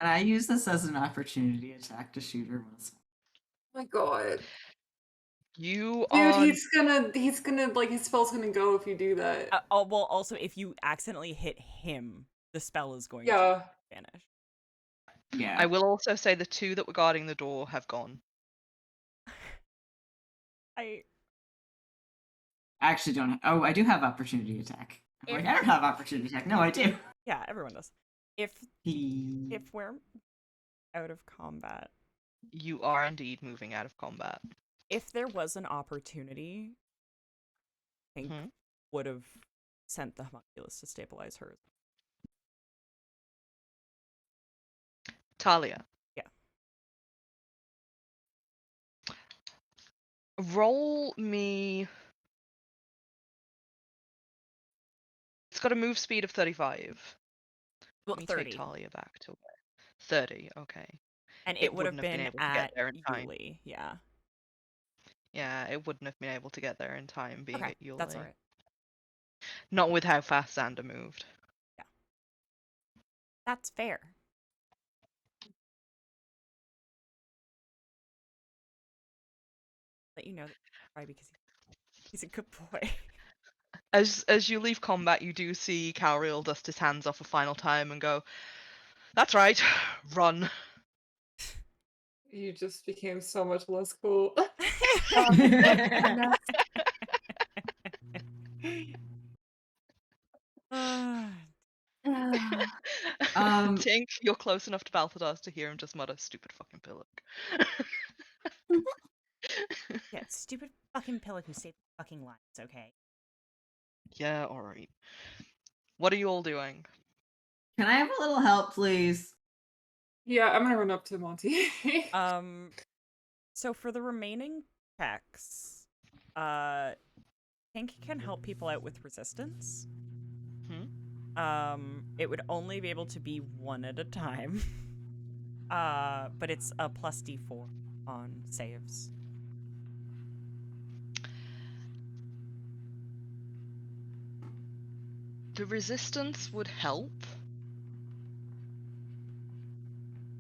And I use this as an opportunity attack to shoot her once. Oh my god. You Dude, are he's gonna, like, his spell's gonna go if you do that. well, also, if you accidentally hit him, the spell is going to Yeah. vanish. Yeah. I will also say the 2 that were guarding the door have gone. I actually don't. Oh, I do have opportunity attack. I'm like, I don't have opportunity attack. No, I do. Yeah, everyone does. If He... we're out of combat, You are indeed moving out of combat. if there was an opportunity, I think Mhm. would have sent the homunculus to stabilize her. Talia. Yeah. Roll me. It's got a move speed of 35. Well, Let me 30. take Talia back to 30. Okay. And it it would have wouldn't have been been able to get at there in time. Yulie, yeah. Yeah, it wouldn't have been able to get there in time being Okay, at Yulie. that's alright. Not with how fast Xander moved. Yeah. That's fair. Let you know that why, because he's a good boy. As you leave combat, you do see Cal'riel dust his hands off a final time and go, "That's right, run." You just became so much less cool. Tink, you're close enough to Balthazar to hear him just mutter, "Stupid fucking pillock." Yeah, stupid fucking pillow who saved the fucking lines, okay? Yeah, alright. What are you all doing? Can I have a little help, please? Yeah, I'm gonna run up to Monty. So for the remaining checks, Pink can help people out with resistance. It would only be able to be one at a time. But it's a plus D4 on saves. The resistance would help.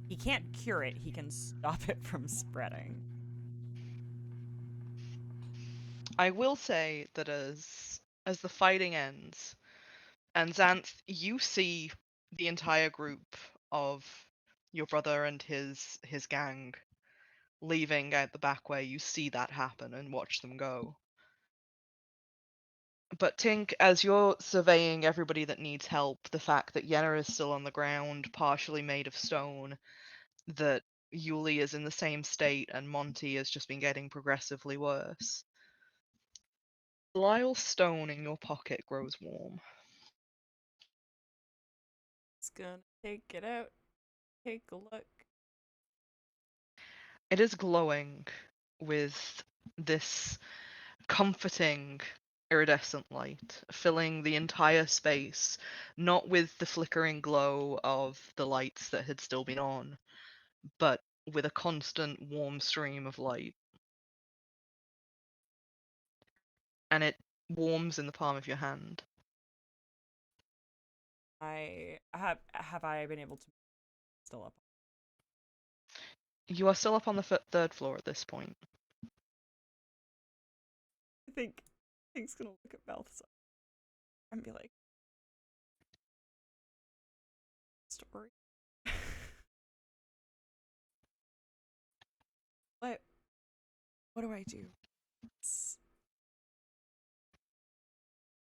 He can't cure it, he can stop it from spreading. I will say that as the fighting ends, and Zanthe, you see the entire group of your brother and his gang leaving out the back way. You see that happen and watch them go. But Tink, as you're surveying everybody that needs help, the fact that Yenna is still on the ground, partially made of stone, that Yulie is in the same state, and Monty has just been getting progressively worse. Balial's stone in your pocket grows warm. It's gonna take it out. Take a look. It is glowing with this comforting iridescent light, filling the entire space, not with the flickering glow of the lights that had still been on, but with a constant warm stream of light. And it warms in the palm of your hand. Have I been able to still up? You are still up on the third floor at this point. I think Pink's gonna look at Balthazar and be like, story. What do I do?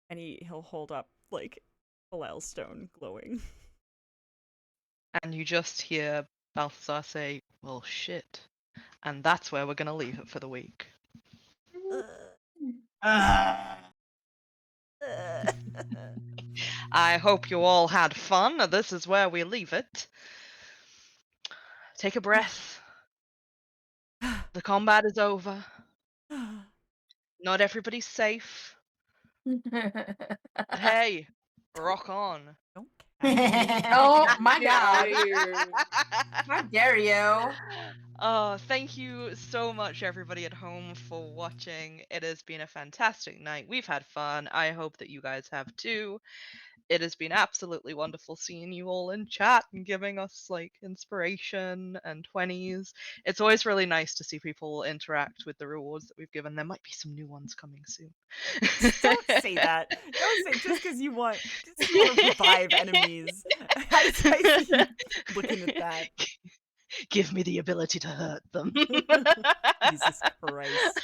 And he'll hold up like Balial stone glowing. And you just hear Balthazar say, "Well, shit." And that's where we're gonna leave it for the week. I hope you all had fun. This is where we leave it. Take a breath. The combat is over. Not everybody's safe. But hey, rock on. Don't Oh my Get out of god. here. How dare you? Oh, thank you so much, everybody at home, for watching. It has been a fantastic night. We've had fun. I hope that you guys have too. It has been absolutely wonderful seeing you all in chat and giving us like inspiration and 20s. It's always really nice to see people interact with the rewards that we've given. There might be some new ones coming soon. Don't say that. Don't say just because you want to revive enemies. I see you looking at that. Give me the ability to hurt them. Jesus Christ.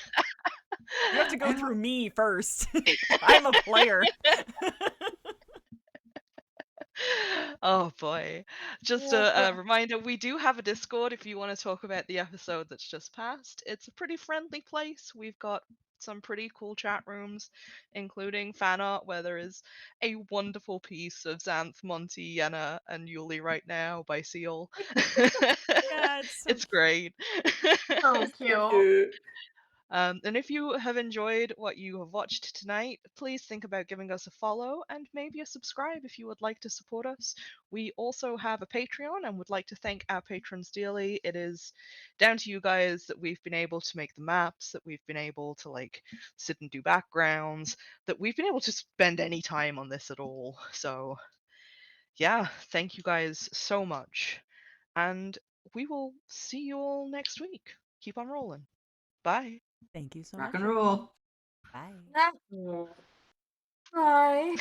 You have to go through me first. I'm a player. Oh boy. Just a reminder, we do have a Discord if you want to talk about the episode that's just passed. It's a pretty friendly place. We've got some pretty cool chat rooms, including fan art, where there is a wonderful piece of Zanthe, Monty, Yenna, and Yulie right now by Seal. Yeah, it's so It's great. So cute. Cute. And if you have enjoyed what you have watched tonight, please think about giving us a follow and maybe a subscribe if you would like to support us. We also have a Patreon and would like to thank our patrons dearly. It is down to you guys that we've been able to make the maps, that we've been able to like sit and do backgrounds, that we've been able to spend any time on this at all. So yeah, thank you guys so much. And we will see you all next week. Keep on rolling. Bye. Thank you so Rock much. and roll. Bye. Oh. Bye.